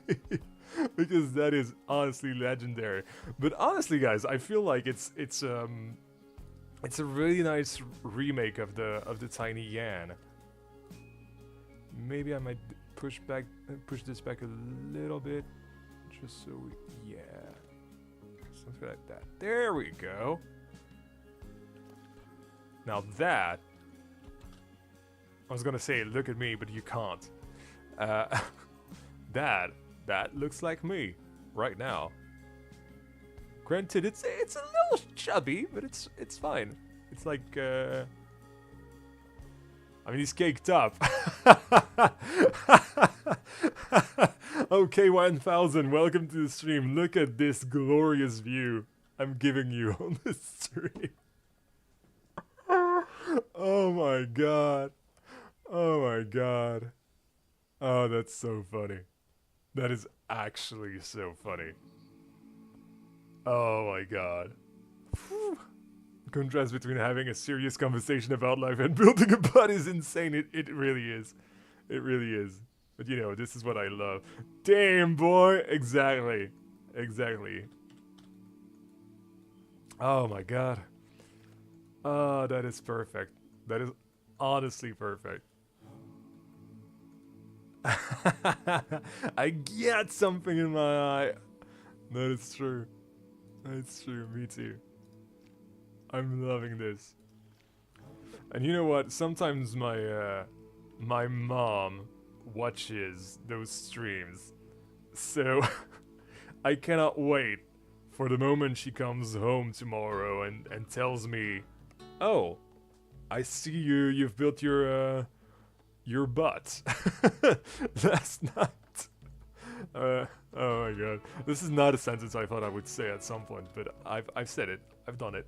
Because that is honestly legendary. But honestly, guys, I feel like it's a really nice remake of the Tiny Yan. Maybe I might push this back a little bit, just so yeah, something like that. There we go. Now that I was gonna say, look at me, but you can't. That looks like me right now. Granted, it's a little chubby, but it's fine. It's like I mean, he's caked up. Okay, 1000, welcome to the stream. Look at this glorious view I'm giving you on the stream. Oh my god. Oh my god. Oh, that's so funny. That is actually so funny. Oh my god. Whew. Contrast between having a serious conversation about life and building a butt is insane. It really is. It really is. But you know, this is what I love. Damn, boy. Exactly. Oh my god. Oh, that is perfect. That is honestly perfect. I get something in my eye. That is true. That's true. Me too. I'm loving this. And you know what? Sometimes my mom watches those streams, so I cannot wait for the moment she comes home tomorrow and tells me, "Oh, I see you've built your butt last night." Oh my god, this is not a sentence I thought I would say at some point, but I've said it, I've done it,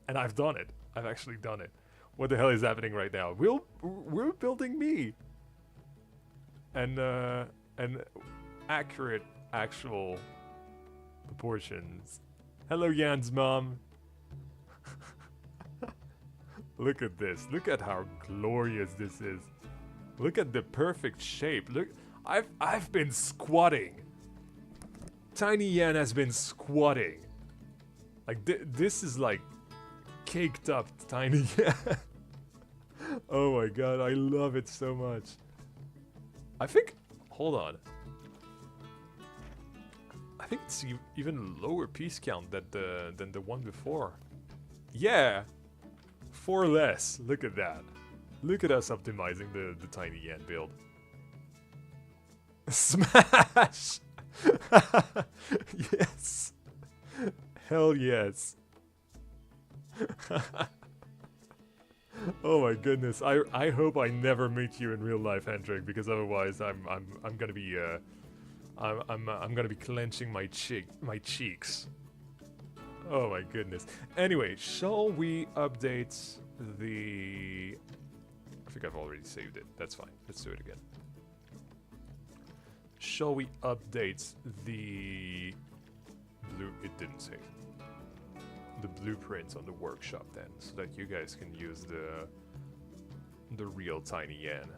and I've done it. I've actually done it. What the hell is happening right now? We're building me, and accurate actual proportions. Hello, Yan's mom. Look at this. Look at how glorious this is. Look at the perfect shape. Look, I've been squatting. Tiny Yan has been squatting. Like this is like caked up Tiny Yan. Oh my god, I love it so much. I think, hold on. I think it's even lower piece count than the one before. Yeah, 4 less. Look at that. Look at us optimizing the Tiny Yan build. Smash! Yes. Hell yes. Oh my goodness. I hope I never meet you in real life, Hendrik, because otherwise I'm gonna be I'm gonna be clenching my cheeks. Oh my goodness. Anyway, shall we update the... I think I've already saved it. That's fine. Let's do it again. Shall we update the blue... It didn't save. The blueprints on the workshop then, so that you guys can use the real Tiny Yan.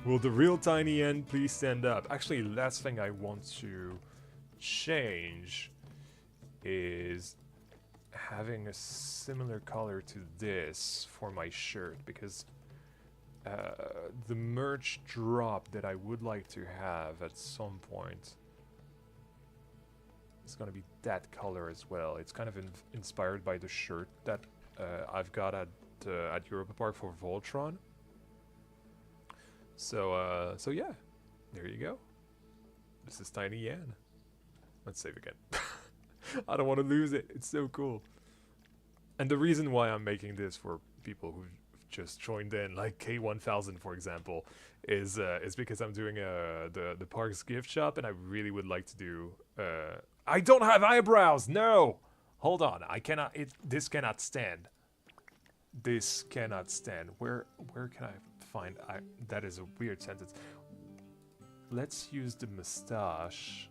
Will the real Tiny Yan please stand up? Actually, last thing I want to change is having a similar color to this for my shirt, because the merch drop that I would like to have at some point is gonna be that color as well. It's kind of inspired by the shirt that I've got at Europa Park for Voltron. So yeah, there you go. This is Tiny Yan. Let's save again. I don't want to lose it. It's so cool. And the reason why I'm making this for people who've just joined in, like K1000 for example, is because I'm doing the park's gift shop, and I really would like to do. I don't have eyebrows. No, hold on. I cannot. This cannot stand. This cannot stand. Where can I find? That is a weird sentence. Let's use the mustache.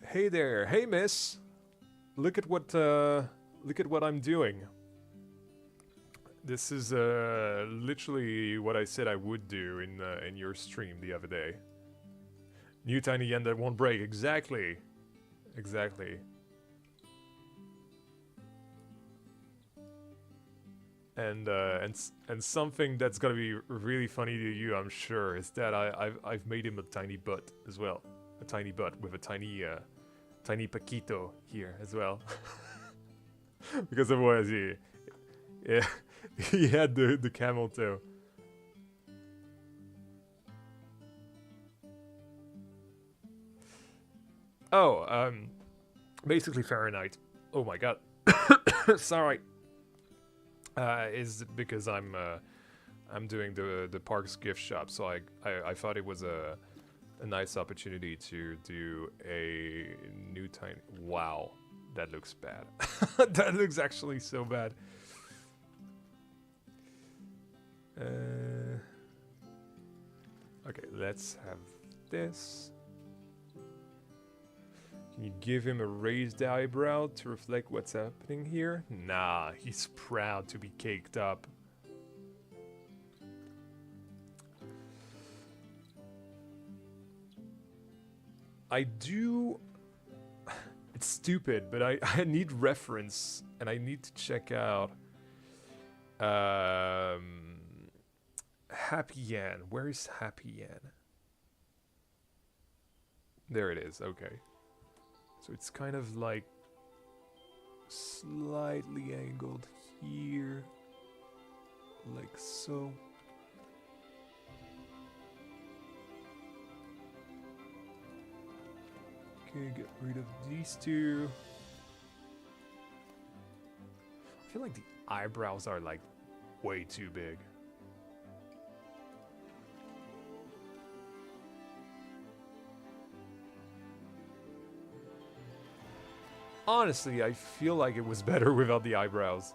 Hey there, hey miss. Look at what I'm doing. This is literally what I said I would do in your stream the other day. New Tiny Yan that won't break. Exactly. Exactly. And something that's gonna be really funny to you, I'm sure, is that I've made him a tiny butt as well, a tiny butt with a tiny paquito here as well, because otherwise he had the camel toe. Oh, basically Fahrenheit. Oh my god, sorry. Is because I'm doing the park's gift shop, so I thought it was a nice opportunity to do a new tiny. Wow, that looks bad. That looks actually so bad. Okay, let's have this. Can you give him a raised eyebrow to reflect what's happening here? Nah, he's proud to be caked up. I do... It's stupid, but I need reference, and I need to check out... Happy Yan. Where is Happy Yan? There it is, okay. So it's kind of like... slightly angled here. Like so. Okay, get rid of these two. I feel like the eyebrows are like way too big. Honestly, I feel like it was better without the eyebrows.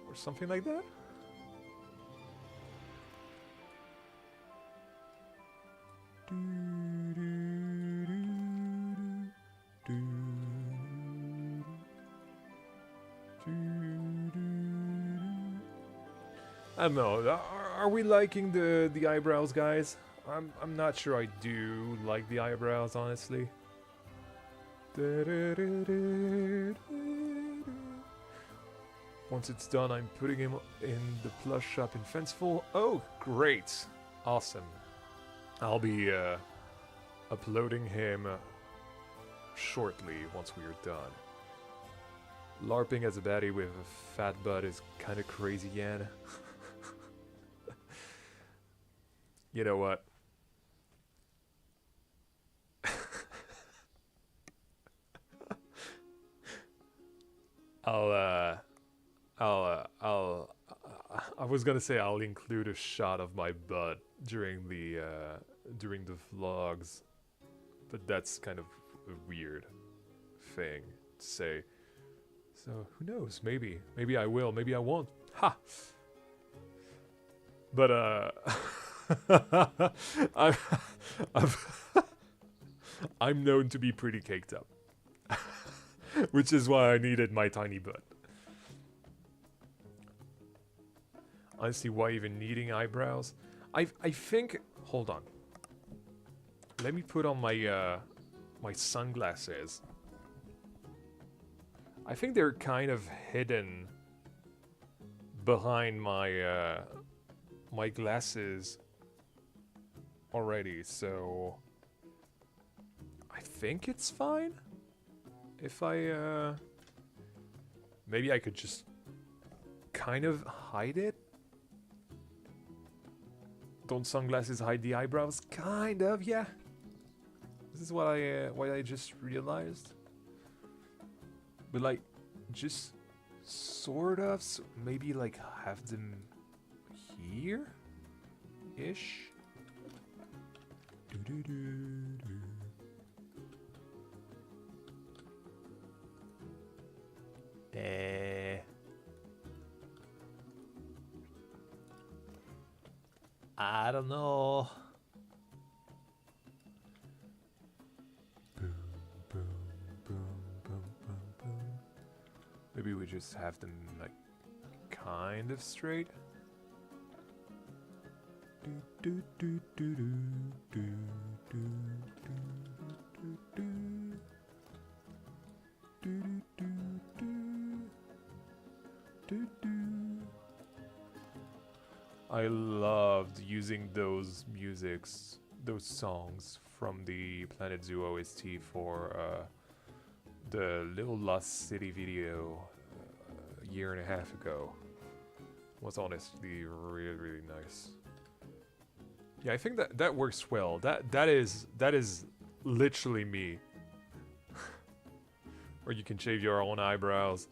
Or something like that? I don't know. Are we liking the eyebrows, guys? I'm not sure I do like the eyebrows, honestly. Once it's done, I'm putting him in the plush shop in Fenceful. Oh, great! Awesome. I'll be uploading him shortly once we are done. LARPing as a baddie with a fat butt is kind of crazy, Yan. You know what? I was gonna say I'll include a shot of my butt during the vlogs, but that's kind of a weird thing to say. So who knows? Maybe I will. Maybe I won't. Ha! But I'm known to be pretty caked up, which is why I needed my tiny butt. Honestly, why even needing eyebrows? I think. Hold on. Let me put on my my sunglasses. I think they're kind of hidden behind my my glasses already, so I think it's fine if I maybe I could just kind of hide it. Don't sunglasses hide the eyebrows? Kind of, yeah. This is what I just realized. But like, just sort of, so maybe like have them here-ish. I don't know. Boom, boom, boom, boom, boom, boom. Maybe we just have them like kind of straight. Do do do do do do do do do do do do. I loved using those those songs from the Planet Zoo OST for the Little Lost City video a year and a half ago. It was honestly really, really nice. Yeah, I think that works well. That is literally me. Or you can shave your own eyebrows.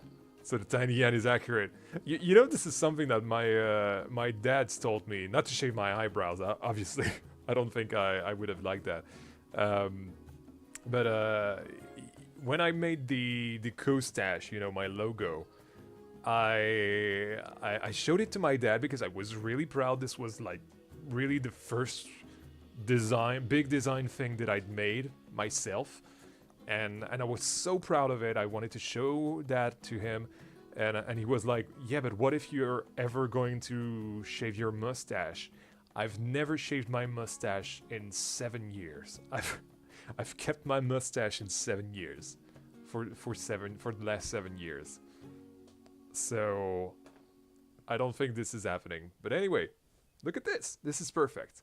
So the Tiny Yan is accurate. You know, this is something that my dad's told me, not to shave my eyebrows, obviously. I don't think I would have liked that. But when I made the co-stash, you know, my logo, I showed it to my dad because I was really proud. This was like really the first big design thing that I'd made myself. And I was so proud of it. I wanted to show that to him. And he was like, yeah, but what if you're ever going to shave your mustache? I've never shaved my mustache in 7 years. I've kept my mustache in 7 years. For the last 7 years. So I don't think this is happening. But anyway, look at this. This is perfect.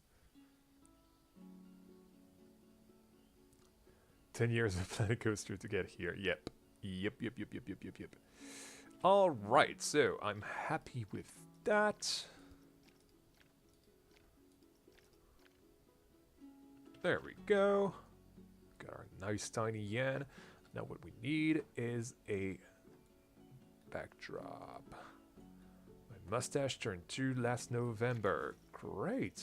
10 years of Planet Coaster to get here. Yep. Yep. Alright, so I'm happy with that. There we go. Got our nice tiny yan. Now what we need is a backdrop. My mustache turned 2 last November. Great.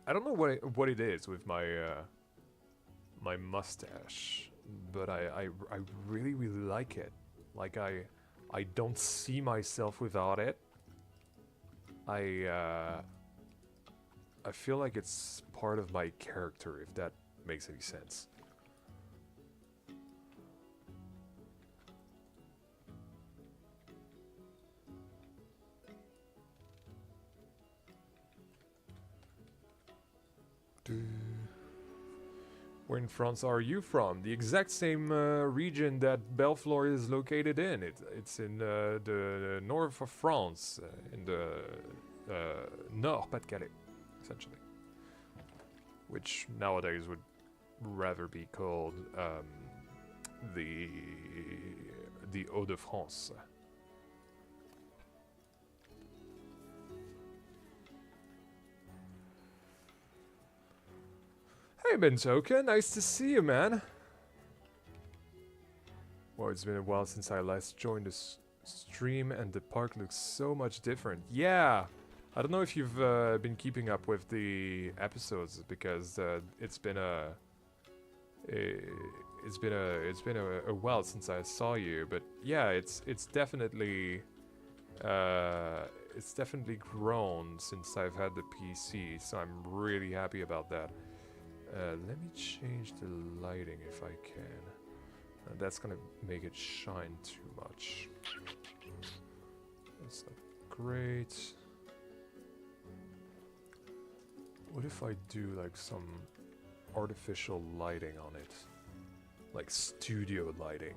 I don't know what it is with my my mustache, but I really like it. Like I don't see myself without it. I feel like it's part of my character, if that makes any sense. Where in France are you from? The exact same region that Belleflore is located in. It's in the north of France, in the Nord-Pas-de-Calais, essentially. Which nowadays would rather be called the Hauts-de-France. Hey Bentoka, nice to see you, man. Well, it's been a while since I last joined the stream and the park looks so much different. Yeah, I don't know if you've been keeping up with the episodes because it's been a while since I saw you, but yeah, it's definitely grown since I've had the PC, so I'm really happy about that. Let me change the lighting if I can. That's gonna make it shine too much. That's not great. What if I do like some artificial lighting on it? Like studio lighting.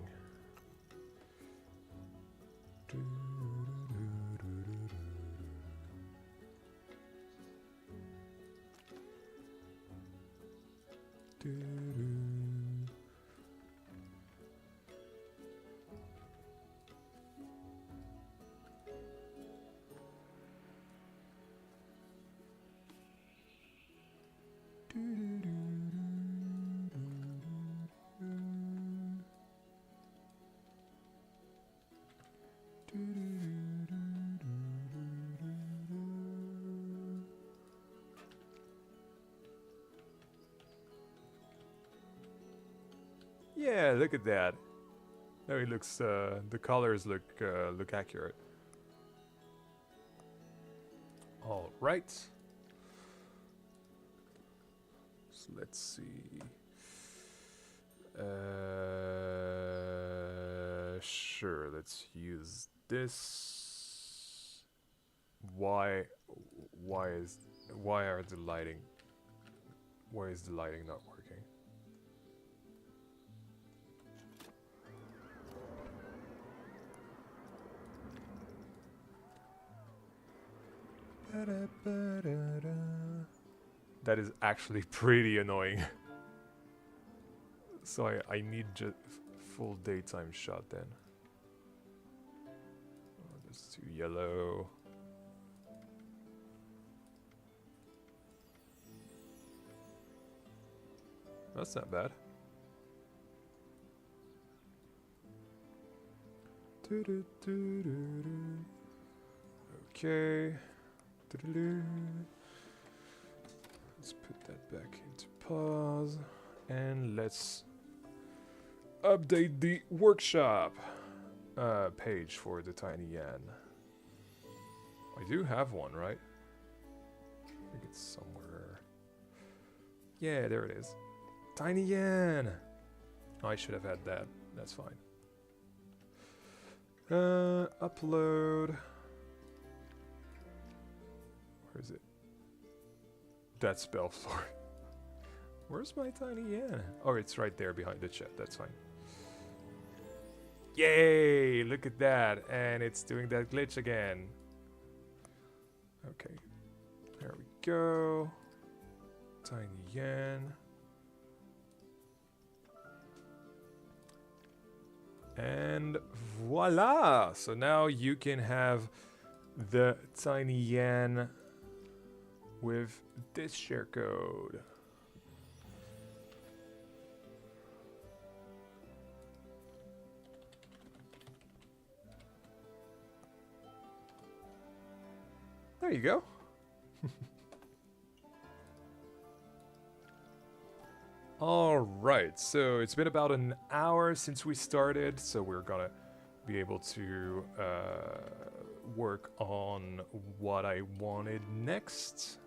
Yeah, look at that. Now it looks, the colors look accurate. All right. So let's see. Sure, let's use this. Why is the lighting not working? That is actually pretty annoying. So I need just full daytime shot then. Oh, that's too yellow. That's not bad. Okay. Let's put that back into pause and let's update the workshop page for the Tiny Yan. I do have one, right? I think it's somewhere. Yeah, there it is. Tiny Yan! Oh, I should have had that. That's fine. Upload. Where is it? That's Belleflore. Where's my Tiny Yan? Oh, it's right there behind the chat. That's fine. Yay! Look at that. And it's doing that glitch again. Okay. There we go. Tiny Yan. And voila! So now you can have the Tiny Yan with this share code. There you go. Alright, so it's been about an hour since we started, so we're gonna be able to work on what I wanted next.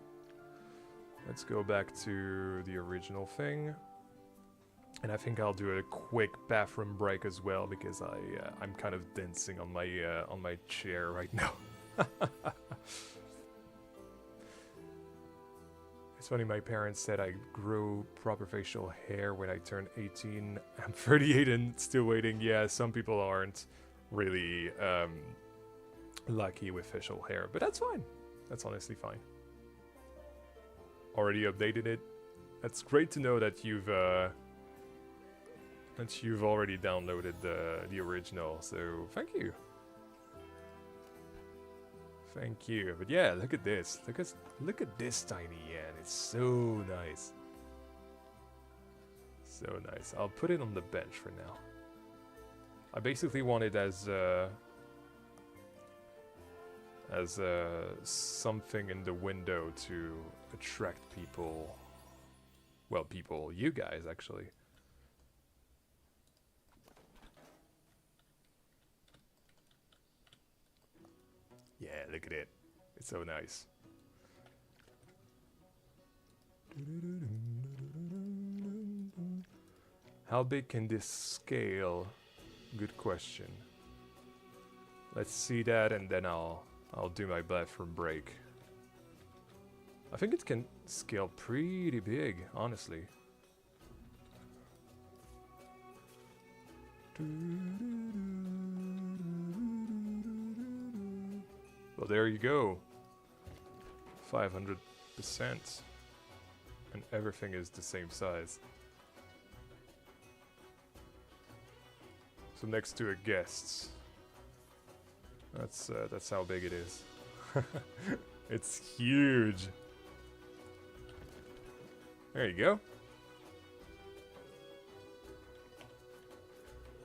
Let's go back to the original thing. And I think I'll do a quick bathroom break as well, because I'm kind of dancing on my chair right now. It's funny, my parents said I grew proper facial hair when I turned 18. I'm 38 and still waiting. Yeah, some people aren't really lucky with facial hair, but that's fine. That's honestly fine. Already updated it. That's great to know that you've already downloaded the original. So thank you. Thank you. But yeah, look at this. Look at this Tiny Yan. It's so nice. So nice. I'll put it on the bench for now. I basically want it as something in the window to attract people. Well, people, you guys actually. Yeah, look at it. It's so nice. How big can this scale? Good question. Let's see that, and then I'll do my bathroom break. I think it can scale pretty big, honestly. Well, there you go. 500%. And everything is the same size. So next to a guest. That's how big it is. It's huge. There you go.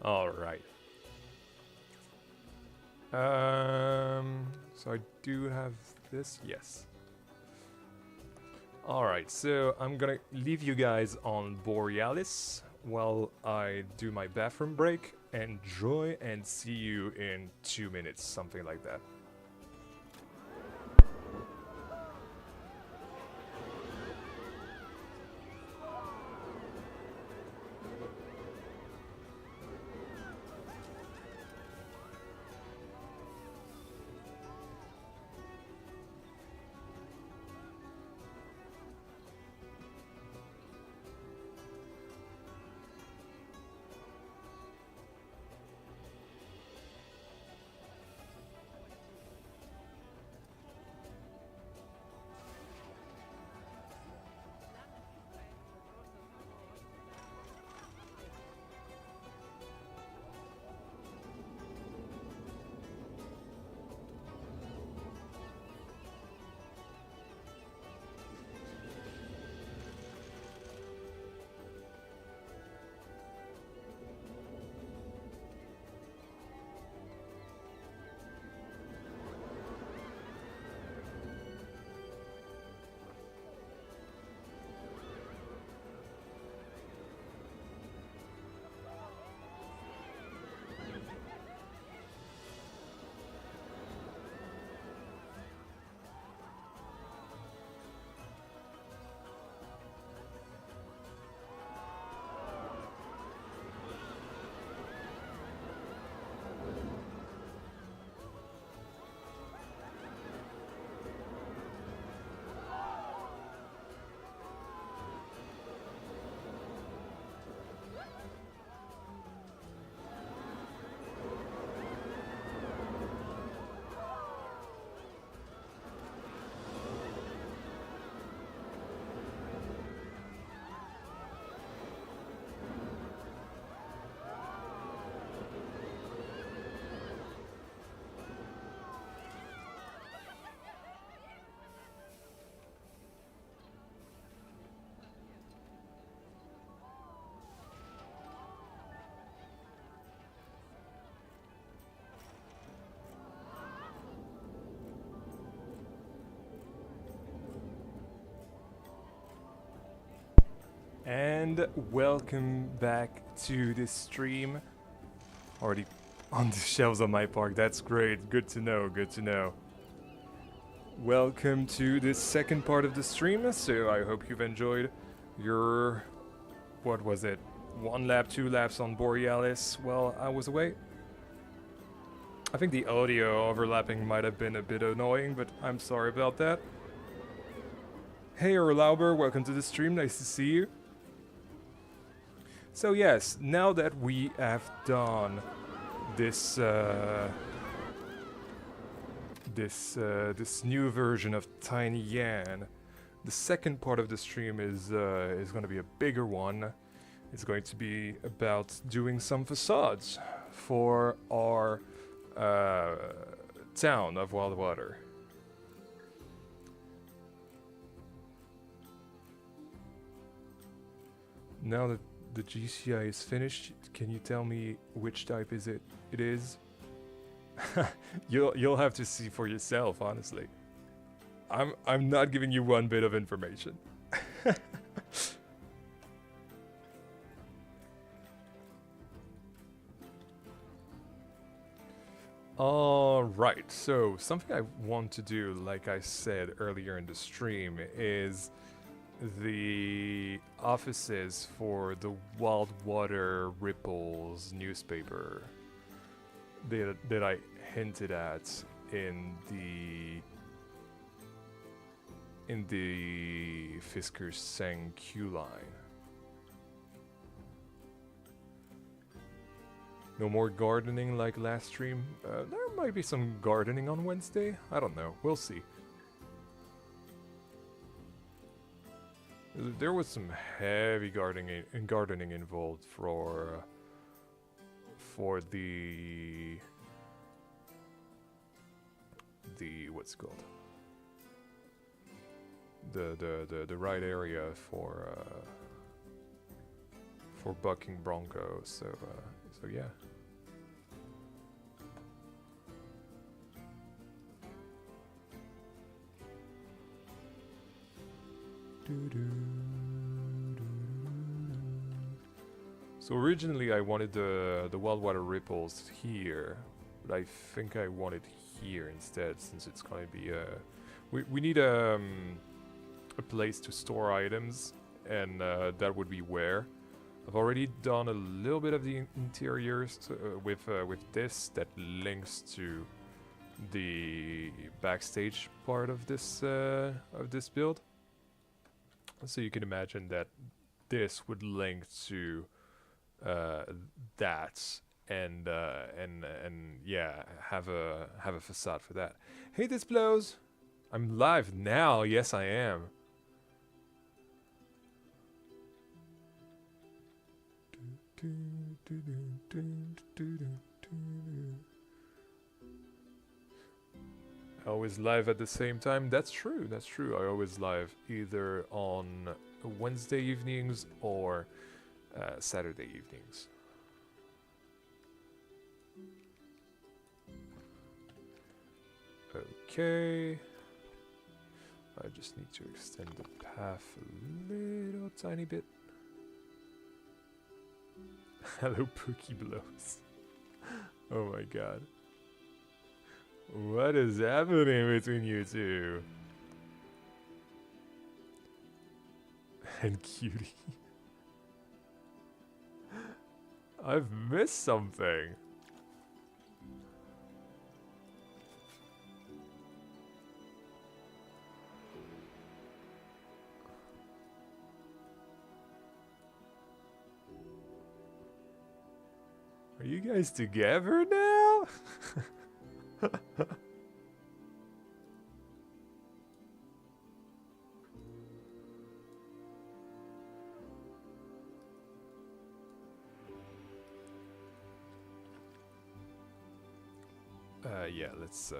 All right. So I do have this, yes. Alright, so I'm gonna leave you guys on Borealis while I do my bathroom break. Enjoy and see you in 2 minutes, something like that. And welcome back to this stream. Already on the shelves on my park, that's great, good to know, good to know. Welcome to this second part of the stream, so I hope you've enjoyed your, what was it, 1 lap, 2 laps on Borealis while I was away. I think the audio overlapping might have been a bit annoying, but I'm sorry about that. Hey Erlauber, welcome to the stream, nice to see you. So yes, now that we have done this this new version of Tiny Yan, the second part of the stream is going to be a bigger one. It's going to be about doing some facades for our town of Wildwater. Now that the GCI is finished, can you tell me which type it is? You'll have to see for yourself, honestly. I'm not giving you one bit of information. Alright, so something I want to do, like I said earlier in the stream, is the offices for the Wildwater Ripples newspaper that I hinted at in the Fisker Seng Q line. No more gardening like last stream. There might be some gardening on Wednesday. I don't know. We'll see. There was some heavy gardening involved for the what's it called, the right area for bucking broncos. So yeah. So originally I wanted the Wildwater Ripples here, but I think I want it here instead, since it's going to be we need a place to store items, and that would be where. I've already done a little bit of the interiors with this that links to the backstage part of this build. So you can imagine that this would link to that, and yeah, have a facade for that. Hey, this blows. I'm live now. Yes, I am. I always live at the same time. That's true. That's true. I always live either on Wednesday evenings or Saturday evenings. Okay. I just need to extend the path a little tiny bit. Hello, Pookie Blows. Oh my god. What is happening between you two? And Cutie. I've missed something. Are you guys together now? Yeah, let's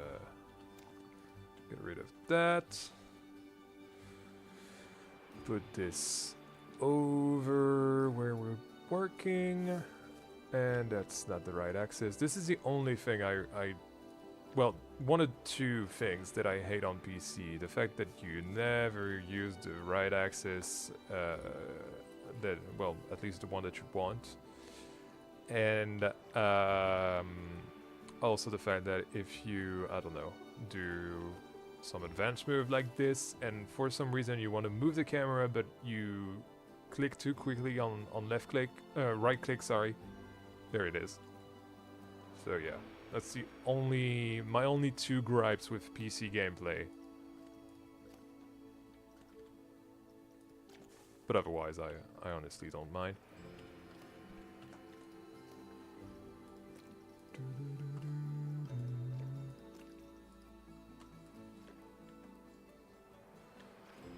get rid of that. Put this over where we're working. And that's not the right axis. This is the only thing well, one of two things that I hate on PC. The fact that you never use the right axis well, at least the one that you want. And also the fact that if you, I don't know, do some advanced move like this, and for some reason you want to move the camera, but you click too quickly on left click, right click, sorry, there it is. So yeah, that's my only two gripes with PC gameplay. But otherwise, I honestly don't mind.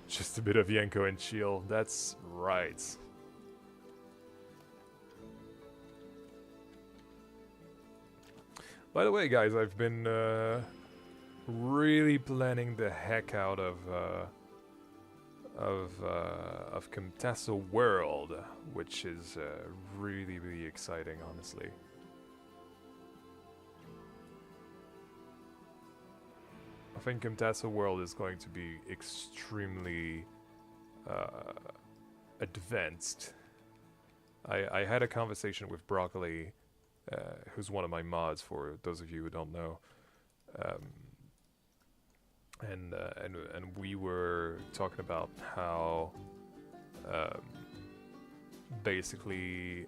Just a bit of Yenko and chill, that's right. By the way, guys, I've been really planning the heck out of Camtasia World, which is really, really exciting, honestly. I think Camtasia World is going to be extremely advanced. I had a conversation with Broccoli, who's one of my mods, for those of you who don't know, and we were talking about how basically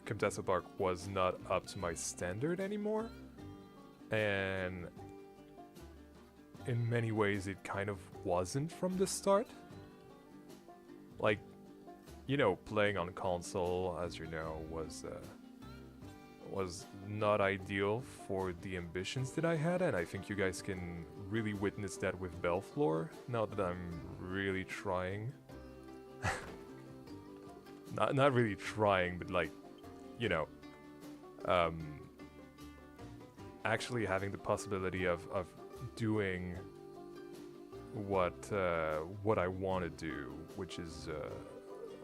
Camtasia Park was not up to my standard anymore, and in many ways it kind of wasn't from the start. Like, you know, playing on console, as you know, was not ideal for the ambitions that I had, and I think you guys can really witness that with Belleflore, now that I'm really trying. not really trying, but like, you know, actually having the possibility of doing what I want to do, which is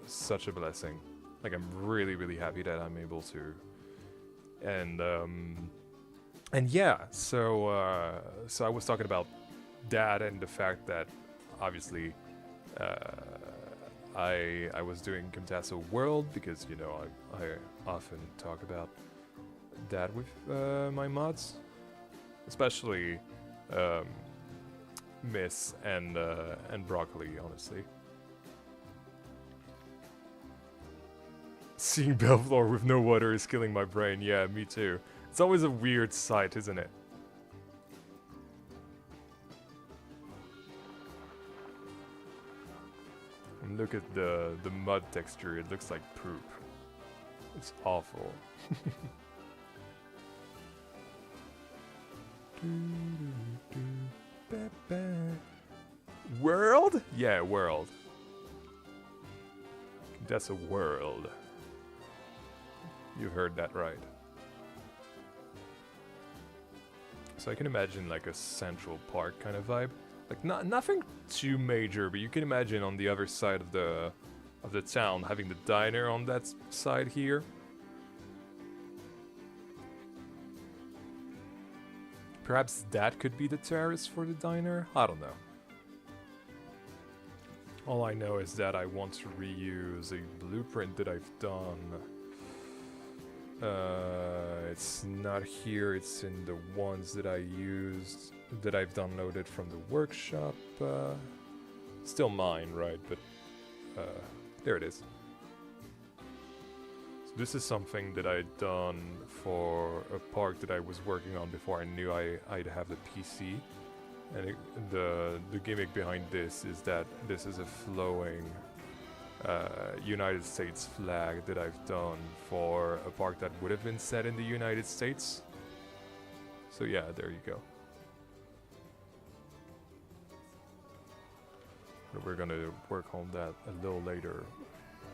such a blessing. Like, I'm really, really happy that I'm able to. And yeah, so I was talking about that and the fact that obviously I was doing Camtasia World because, you know, I often talk about that with my mods, especially Miss and Broccoli, honestly. Seeing Belleflore with no water is killing my brain. Yeah, me too. It's always a weird sight, isn't it? And look at the mud texture. It looks like poop. It's awful. World? Yeah, world. That's a world. You heard that right. So I can imagine like a Central Park kind of vibe. Like nothing too major, but you can imagine on the other side of the town having the diner on that side here. Perhaps that could be the terrace for the diner? I don't know. All I know is that I want to reuse a blueprint that I've done. It's not here, it's in the ones that I used, that I've downloaded from the workshop. Still mine, right? But there it is. So this is something that I'd done for a park that I was working on before I knew I'd have the PC. And the gimmick behind this is that this is a flowing United States flag that I've done for a park that would have been set in the United States. So yeah, there you go. But we're gonna work on that a little later.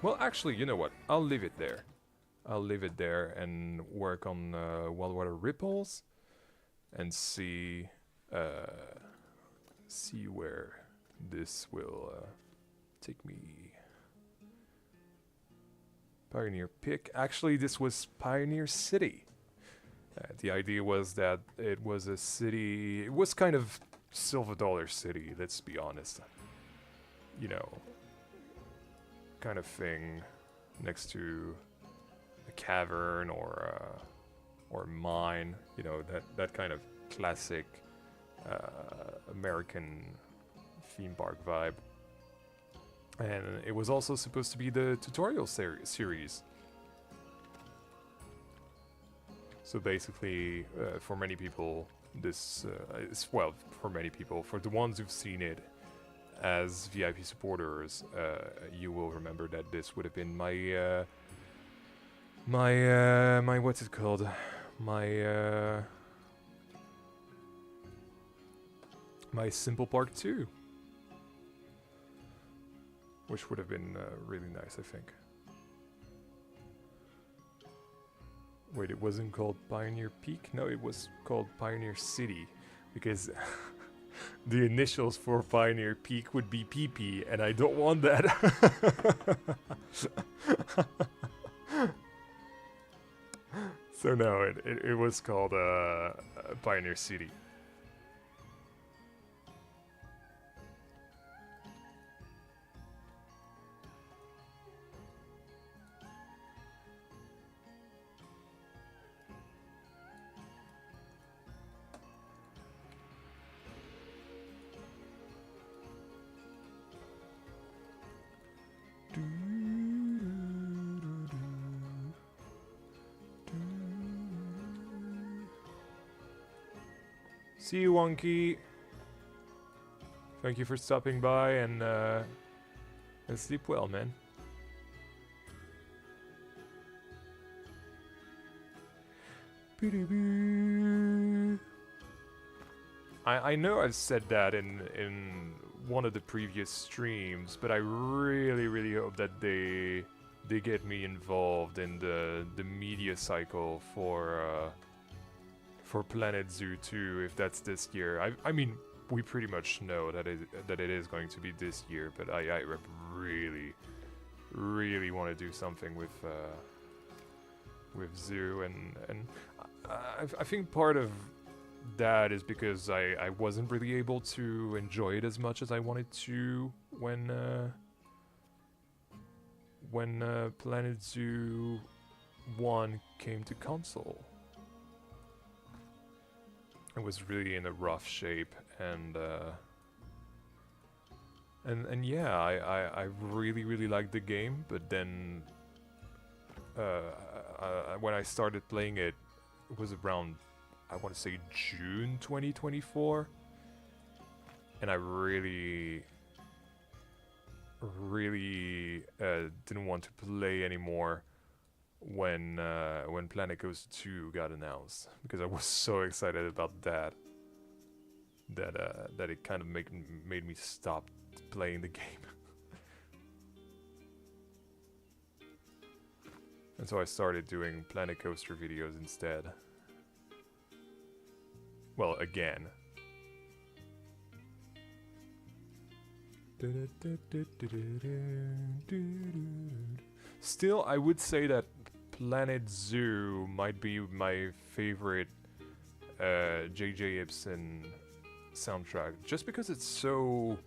Well, actually, you know what? I'll leave it there. I'll leave it there and work on wild water ripples and see where this will take me. Pioneer Pick. Actually, this was Pioneer City. The idea was that it was a city. It was kind of Silver Dollar City. Let's be honest. You know, kind of thing next to a cavern or a mine. You know, that kind of classic American theme park vibe. And it was also supposed to be the tutorial series. So basically, for many people, this is, well, for many people, for the ones who've seen it as VIP supporters, you will remember that this would have been my my what's it called? My my Simple Park 2. Which would have been really nice, I think. Wait, it wasn't called Pioneer Peak? No, it was called Pioneer City. Because the initials for Pioneer Peak would be PP, and I don't want that. So no, it was called Pioneer City. See you, Wonky. Thank you for stopping by, and sleep well, man. I know I've said that in one of the previous streams, but I really hope that they get me involved in the media cycle for Planet Zoo 2, if that's this year. I mean, we pretty much know that it is going to be this year, but I really want to do something with Zoo, and I think part of that is because I wasn't really able to enjoy it as much as I wanted to when Planet Zoo 1 came to console. It was really in a rough shape, and yeah, I really liked the game, but then when I started playing it, it was around, I want to say, June 2024, and I really didn't want to play anymore when Planet Coaster 2 got announced, because I was so excited about that it kind of made me stop playing the game. And so I started doing Planet Coaster videos instead. Well, again. Still, I would say that Planet Zoo might be my favorite J.J. Ibsen soundtrack, just because it's so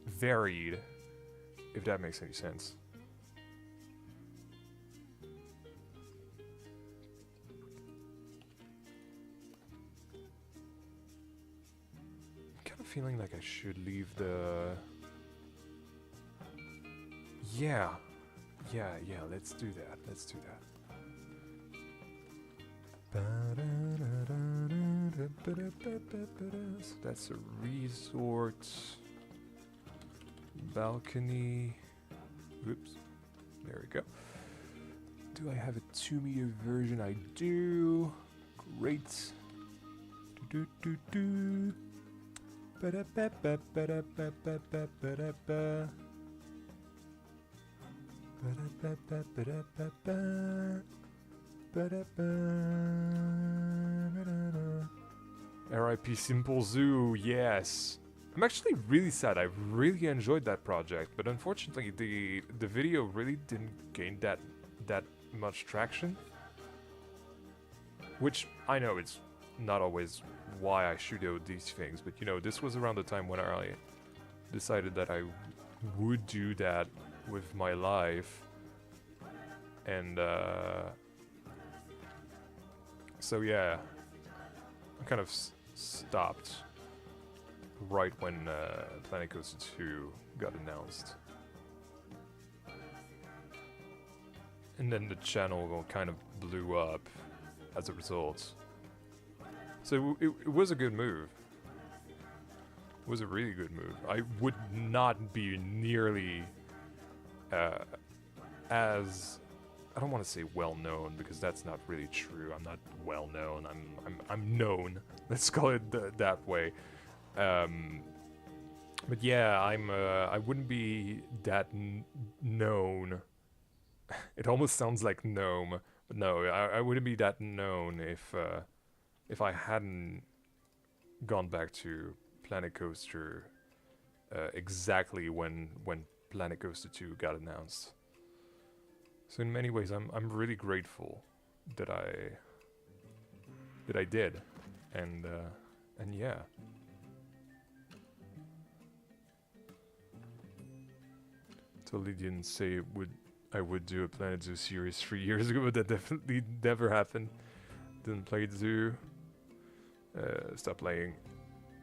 varied, if that makes any sense. I'm kind of feeling like I should leave the... Yeah, let's do that. So that's a resort balcony. Oops, there we go. Do I have a 2-meter version? I do. Great. R.I.P. Simple Zoo, yes. I'm actually really sad. I really enjoyed that project, but unfortunately the video really didn't gain that much traction. Which I know it's not always why I should do these things, but you know, this was around the time when I decided that I would do that with my life, and so yeah, I kind of stopped right when Planet Coaster 2 got announced. And then the channel kind of blew up as a result. So it was a good move. It was a really good move. I would not be nearly as, I don't want to say well known because that's not really true. I'm not well known. I'm known. Let's call it that way. But yeah, I wouldn't be that known. It almost sounds like gnome, but no, I wouldn't be that known if I hadn't gone back to Planet Coaster exactly when Planet Coaster 2 got announced. So in many ways, I'm really grateful that I did, and yeah. Totally didn't say I would do a Planet Zoo series 3 years ago, but that definitely never happened. Didn't play Zoo. Stopped playing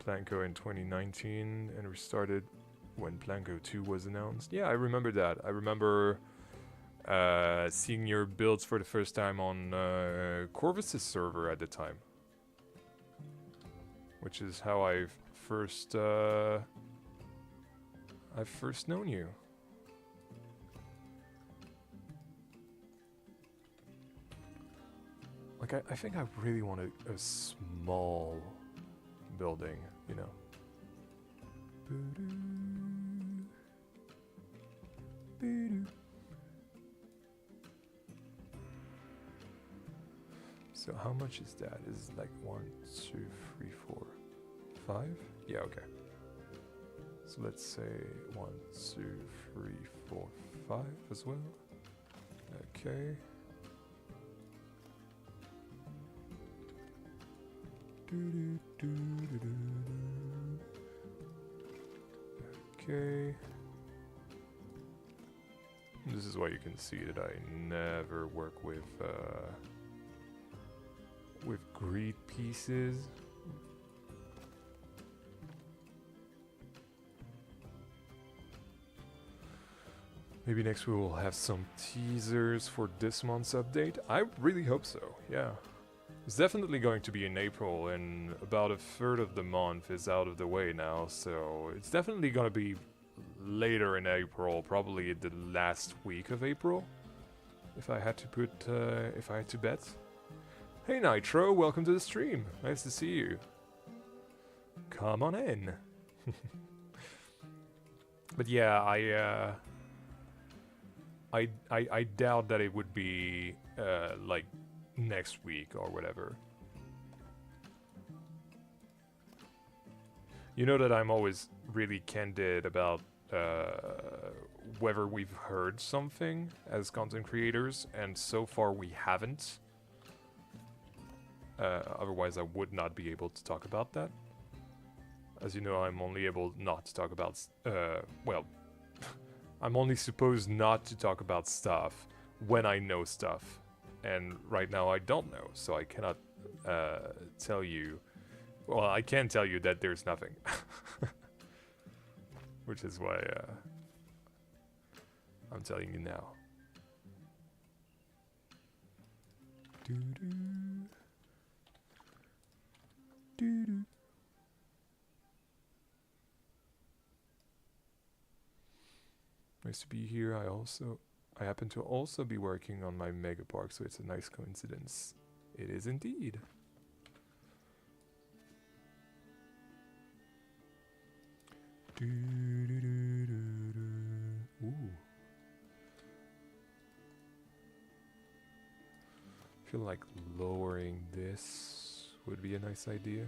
Planco in 2019 and restarted when Planco 2 was announced. Yeah, I remember that. I remember seeing your builds for the first time on Corvus's server at the time, which is how I've first known you. Like, I think I really want a small building, you know. So how much is that? Is it like 1, 2, 3, 4, 5? Yeah, okay. So let's say 1, 2, 3, 4, 5 as well. Okay. Okay. This is why you can see that I never work with grid pieces. Maybe next we will have some teasers for this month's update. I really hope so, yeah. It's definitely going to be in April, and about a third of the month is out of the way now, so it's definitely going to be later in April, probably the last week of April, if I had to bet. Hey Nitro, welcome to the stream. Nice to see you. Come on in. But yeah, I doubt that it would be like next week or whatever. You know that I'm always really candid about whether we've heard something as content creators, and so far we haven't. Otherwise I would not be able to talk about that. As you know, I'm only able not to talk about, well, I'm only supposed not to talk about stuff when I know stuff. And right now I don't know, so I cannot tell you. Well, I can tell you that there's nothing. Which is why I'm telling you now. Nice to be here. I happen to also be working on my mega park, so it's a nice coincidence. It is indeed. Ooh. I feel like lowering this would be a nice idea.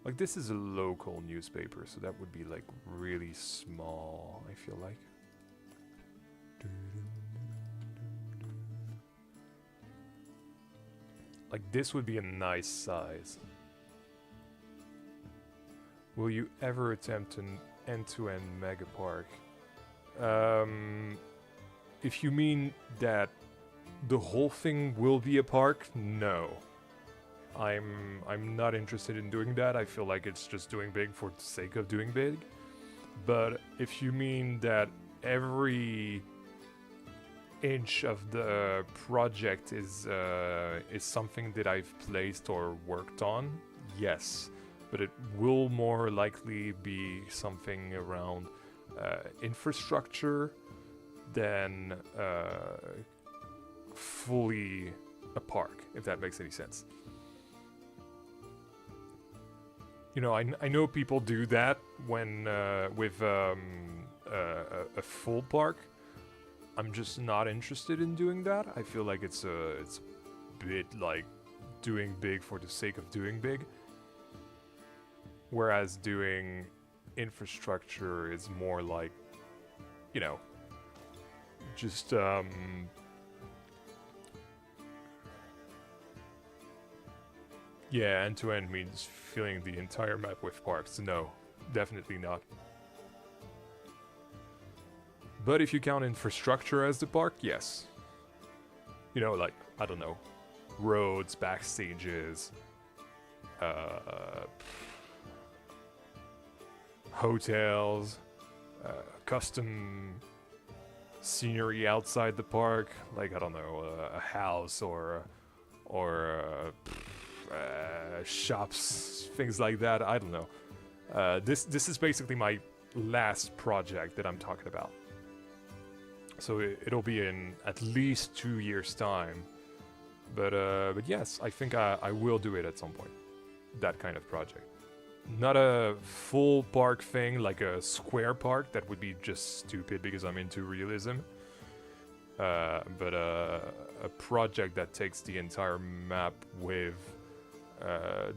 Like, this is a local newspaper, so that would be like really small, I feel like. Like, this would be a nice size. Will you ever attempt an end-to-end mega park? If you mean that the whole thing will be a park, no. I'm not interested in doing that. I feel like it's just doing big for the sake of doing big. But if you mean that every inch of the project is something that I've placed or worked on, yes. But it will more likely be something around infrastructure than fully a park, if that makes any sense. You know, I know people do that when with a full park. I'm just not interested in doing that. I feel like it's a bit like doing big for the sake of doing big. Whereas doing infrastructure is more like, you know, just yeah, end-to-end means filling the entire map with parks. No, definitely not. But if you count infrastructure as the park, yes. You know, like, I don't know, roads, backstages, hotels, custom scenery outside the park, like, I don't know, a house or shops, things like that. I don't know. This is basically my last project that I'm talking about. So it'll be in at least 2 years' time. But yes, I think I will do it at some point. That kind of project. Not a full park thing, like a square park. That would be just stupid because I'm into realism. But a project that takes the entire map with...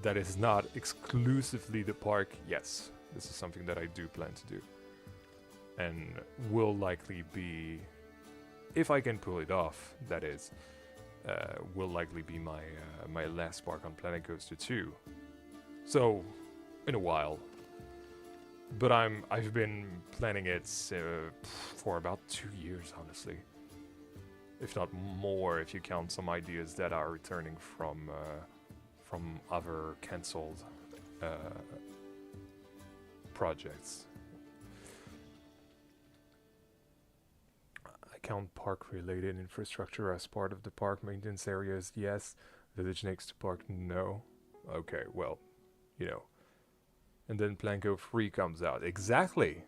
that is not exclusively the park, yes. This is something that I do plan to do. And will likely be, if I can pull it off, that is, will likely be my my last park on Planet Coaster 2. So, in a while. But I've been planning it for about 2 years, honestly. If not more, if you count some ideas that are returning from other cancelled projects. I count park-related infrastructure as part of the park maintenance areas, yes. Village next to park, no. Okay, well, you know. And then Planko 3 comes out. Exactly!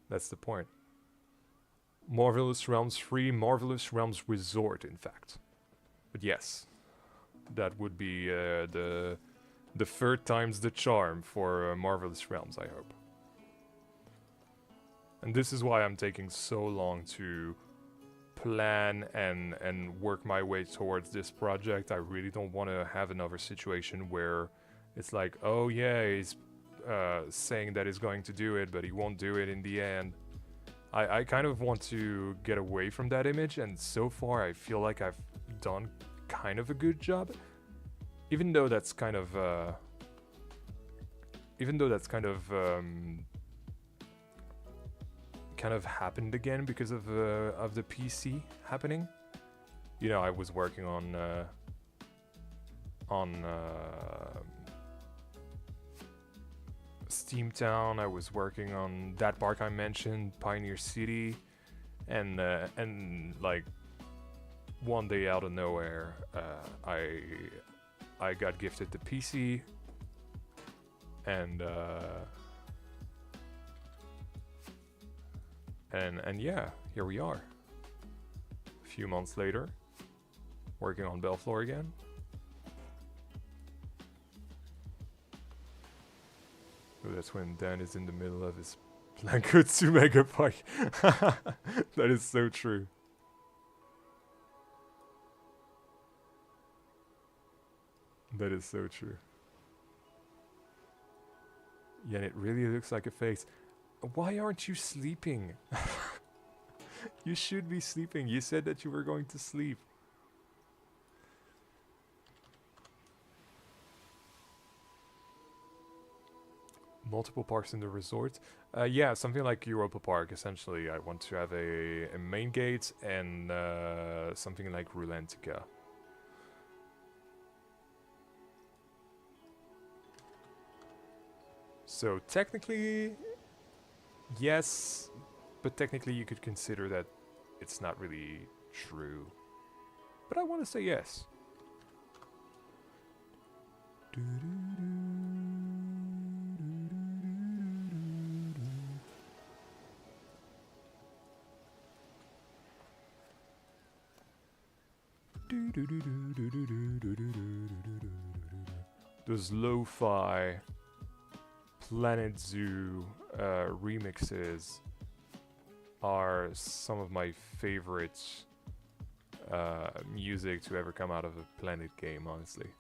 That's the point. Marvelous Realms 3, Marvelous Realms Resort, in fact. But yes, that would be the third time's the charm for Marvelous Realms, I hope. And this is why I'm taking so long to plan and work my way towards this project. I really don't want to have another situation where it's like, oh yeah, he's saying that he's going to do it, but he won't do it in the end. I kind of want to get away from that image, and so far I feel like I've done kind of a good job. Even though that's kind of happened again because of the PC happening. You know, I was working on Steamtown. I was working on that park I mentioned, Pioneer City, and like one day out of nowhere, I got gifted the PC, and yeah, here we are. A few months later, working on Belleflore again. So that's when Dan is in the middle of his Planko 2 Mega Park. That is so true. That is so true. Yeah, and it really looks like a face. Why aren't you sleeping? You should be sleeping. You said that you were going to sleep. multiple parks in the resort. Yeah, something like Europa Park, essentially. I want to have a main gate and something like Rulantica. So technically, yes, but technically you could consider that it's not really true. But I want to say yes. Those lo-fi Planet Zoo remixes are some of my favorite music to ever come out of a Planet game, honestly.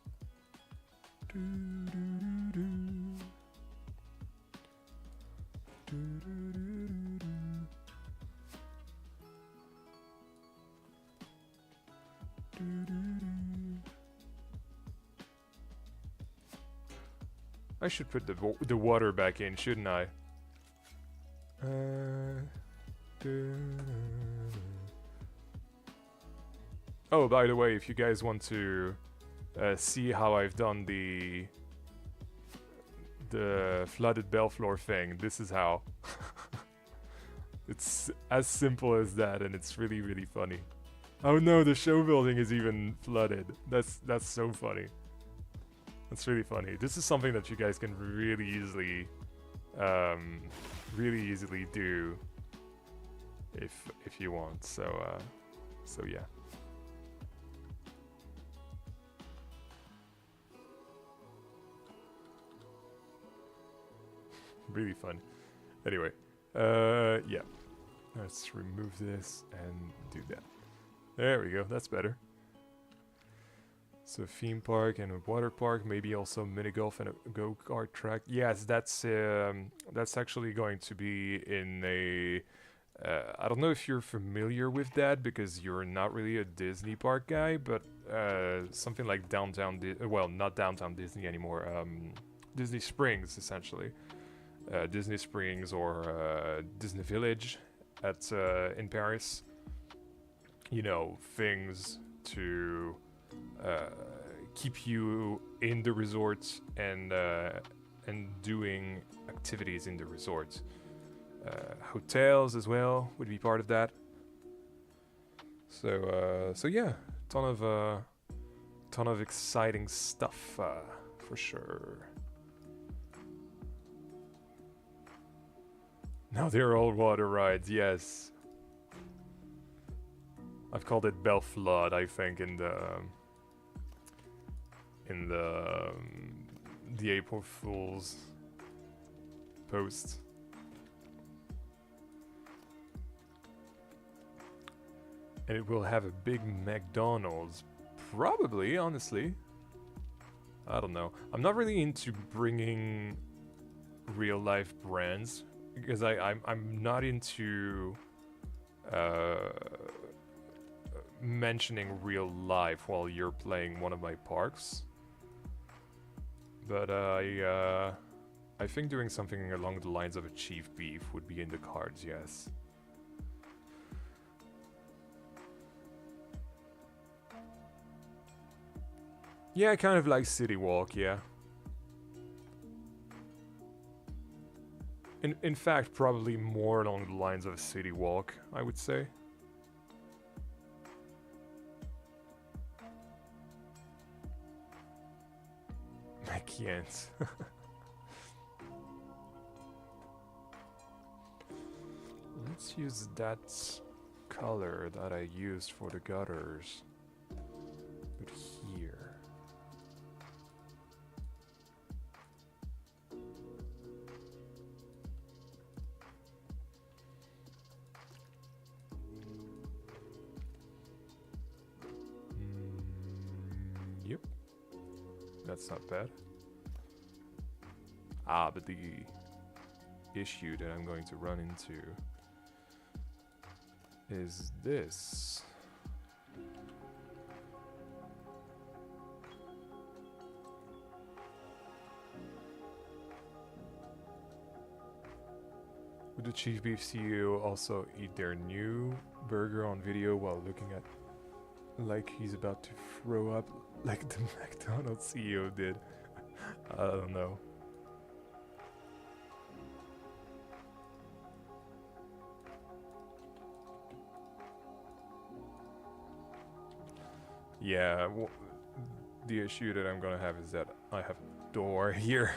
I should put the water back in, shouldn't I? Oh, by the way, if you guys want to see how I've done the flooded Belleflore thing, this is how. It's as simple as that, and it's really, really funny. Oh no, the show building is even flooded. That's so funny. That's really funny. This is something that you guys can really easily do if you want. So yeah. Really fun. Anyway, yeah. Let's remove this and do that. There we go. That's better. So theme park and a water park, maybe also mini golf and a go-kart track. Yes, that's actually going to be in a. I don't know if you're familiar with that because you're not really a Disney park guy, but something like downtown. Well, not downtown Disney anymore. Disney Springs, essentially. Disney Springs or Disney Village at in Paris. You know, things to keep you in the resort and doing activities in the resort. Hotels as well would be part of that. So yeah, ton of exciting stuff for sure. Now they're all water rides, yes. I've called it Belleflore, I think, in the April Fool's post. And it will have a big McDonald's, probably, honestly. I don't know. I'm not really into bringing real life brands because I'm not into mentioning real life while you're playing one of my parks. But I think doing something along the lines of a Chief Beef would be in the cards, yes. Yeah, kind of like City Walk, yeah. In fact, probably more along the lines of a City Walk, I would say. I can't. Let's use that color that I used for the gutters, but here. Yep. That's not bad. Ah, but the issue that I'm going to run into is this. Would the Chief Beef CEO also eat their new burger on video while looking at like he's about to throw up like the McDonald's CEO did? I don't know. Yeah, the issue that I'm gonna have is that I have a door here.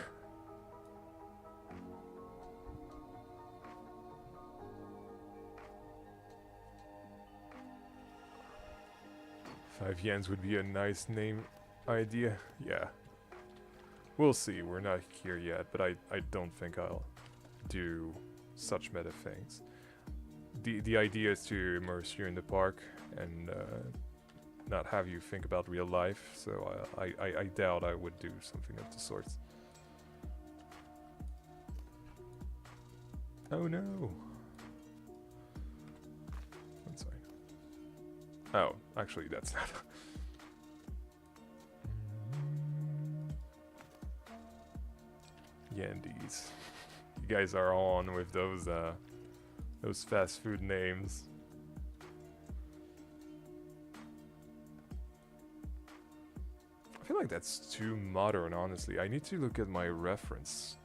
$5 would be a nice name idea. Yeah. We'll see. We're not here yet, but I don't think I'll do such meta things. The idea is to immerse you in the park and not have you think about real life, so I doubt I would do something of the sorts. Oh no! That's fine. Oh, actually that's not... Yandees. You guys are on with those fast food names. I feel like that's too modern, honestly. I need to look at my reference.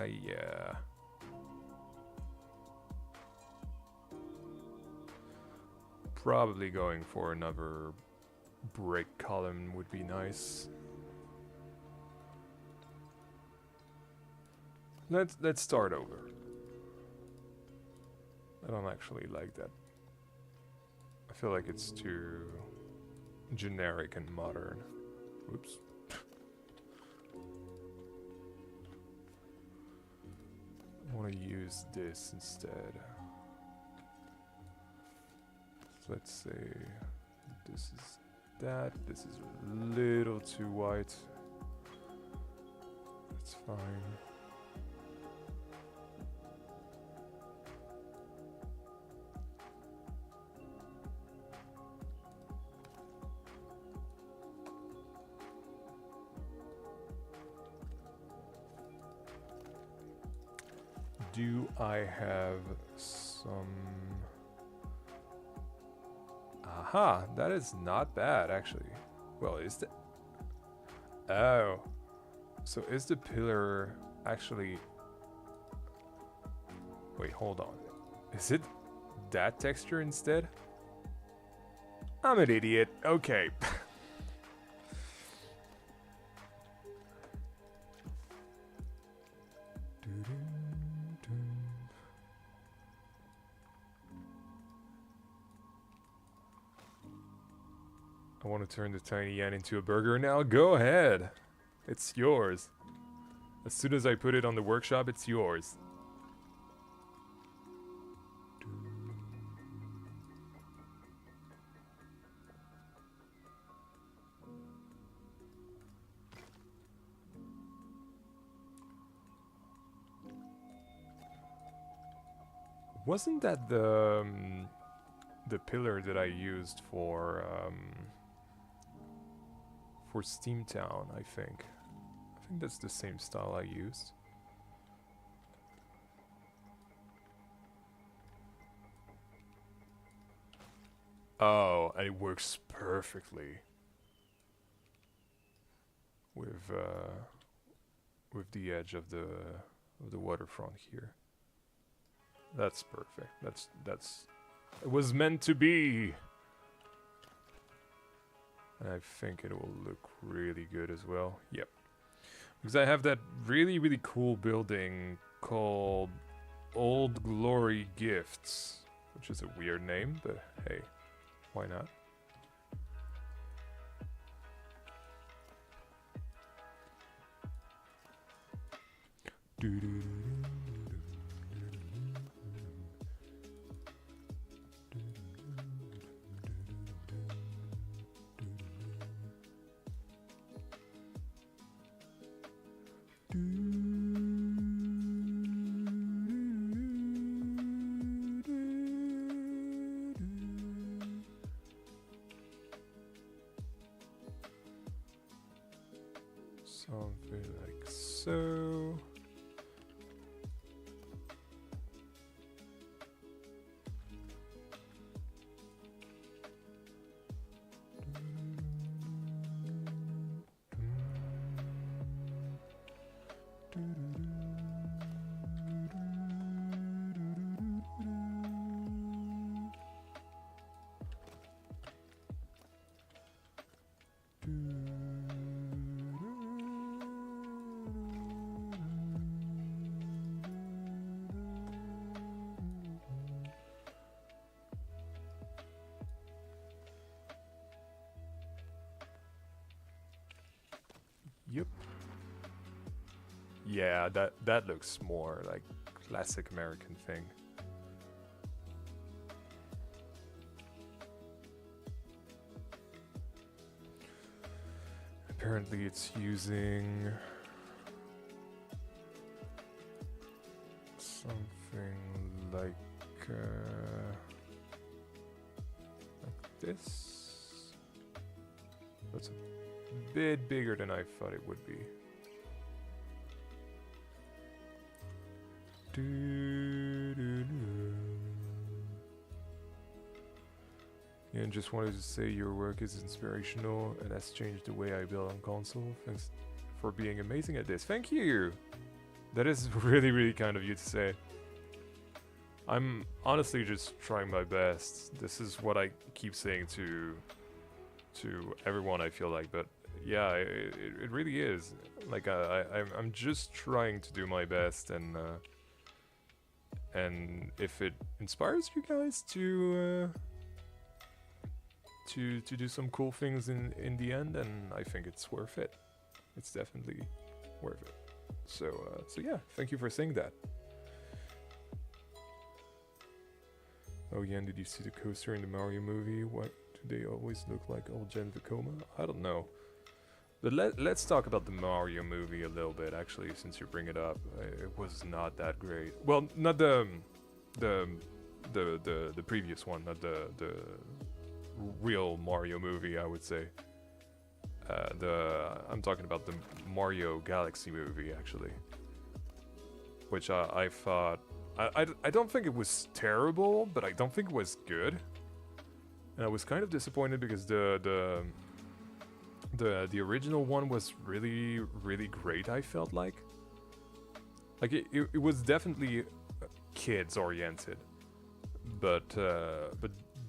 Yeah. Probably going for another break column would be nice. Let's start over. I don't actually like that. I feel like it's too generic and modern. Oops. I want to use this instead. So let's say this is that. This is a little too white. That's fine. Do I have some... Aha, that is not bad, actually. Well, is the... Oh. So is the pillar actually... Wait, hold on. Is it that texture instead? I'm an idiot. Okay. I want to turn the Tiny Yan into a burger now. Go ahead. It's yours. As soon as I put it on the workshop, it's yours. Wasn't that the pillar that I used for Steamtown, I think. I think that's the same style I used. Oh, and it works perfectly with the edge of the waterfront here. That's perfect. That's it was meant to be. And I think it will look really good as well. Yep. Because I have that really, really cool building called Old Glory Gifts, which is a weird name, but hey, why not? Something like so. Yep. Yeah, that looks more like classic American thing. Apparently it's using something like this. That's a bit bigger than I thought it would be. Yeah, and just wanted to say your work is inspirational and has changed the way I build on console. Thanks for being amazing at this. Thank you! That is really, really kind of you to say. I'm honestly just trying my best. This is what I keep saying to everyone, I feel like, but yeah, it really is. Like, I'm just trying to do my best, and if it inspires you guys to do some cool things in the end, then I think it's worth it. It's definitely worth it. So yeah, thank you for saying that. Oh Yan, did you see the coaster in the Mario movie? What do they always look like old Gen Vekoma? I don't know. But let's talk about the Mario movie a little bit, actually, since you bring it up. It was not that great. Well, not the previous one, not the real Mario movie, I would say. I'm talking about the Mario Galaxy movie, actually, which I thought I don't think it was terrible, but I don't think it was good, and I was kind of disappointed because the original one was really, really great. I felt like it was definitely kids oriented, but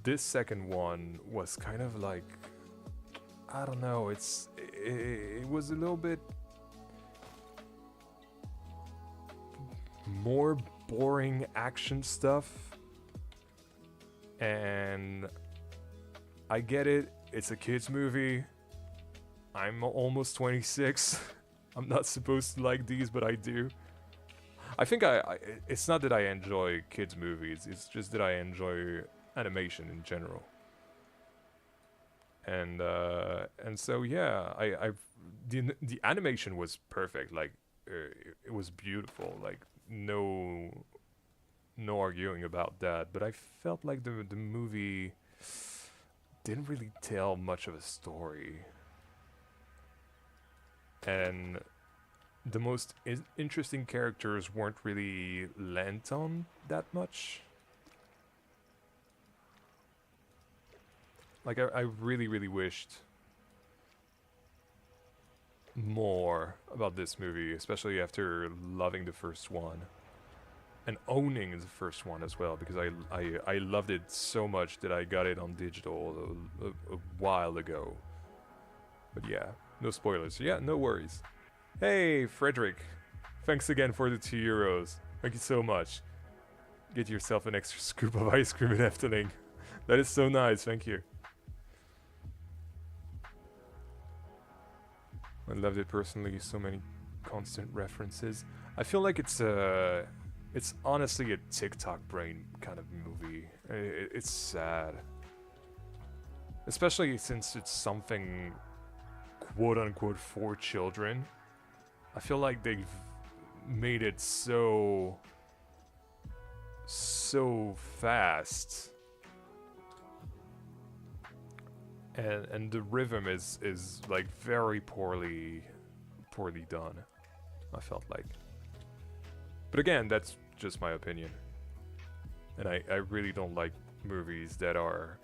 this second one was kind of like, I don't know, it was a little bit more boring action stuff, and I get it, it's a kids movie. I'm almost 26. I'm not supposed to like these, but I do. I think it's not that I enjoy kids movies, it's just that I enjoy animation in general. And so yeah, the animation was perfect. Like it was beautiful. Like no arguing about that. But I felt like the movie didn't really tell much of a story, and the most interesting characters weren't really lent on that much. Like, I really, really wished more about this movie, especially after loving the first one. And owning the first one as well, because I loved it so much that I got it on digital a while ago. But yeah, no spoilers. Yeah, no worries. Hey, Frederick. Thanks again for the €2. Thank you so much. Get yourself an extra scoop of ice cream at Efteling. That is so nice, thank you. I loved it personally, so many constant references. I feel like it's honestly a TikTok brain kind of movie. It's sad. Especially since it's something quote-unquote for children. I feel like they've made it so fast. And the rhythm is like very poorly poorly done, I felt like. But again, that's just my opinion. And I really don't like movies that are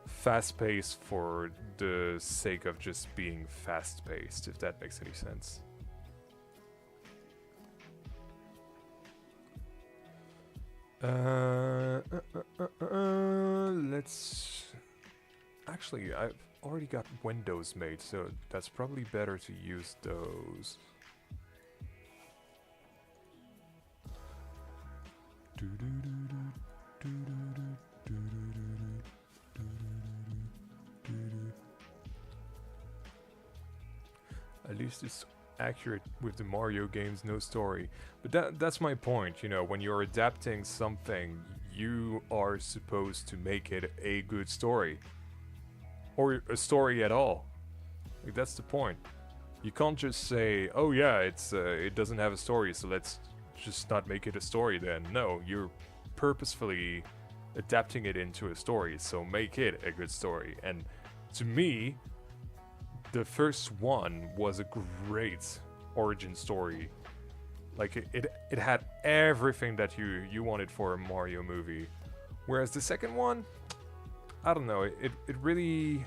fast-paced for the sake of just being fast-paced, if that makes any sense. Let's... Actually, I've already got windows made, so that's probably better to use those. At least it's accurate with the Mario games, no story. But that's my point, you know, when you're adapting something, you are supposed to make it a good story. Or a story at all. Like, that's the point. You can't just say, oh yeah, it doesn't have a story, so let's just not make it a story then. No, you're purposefully adapting it into a story, so make it a good story. And to me, the first one was a great origin story. Like, it had everything that you wanted for a Mario movie. Whereas the second one, I don't know, it really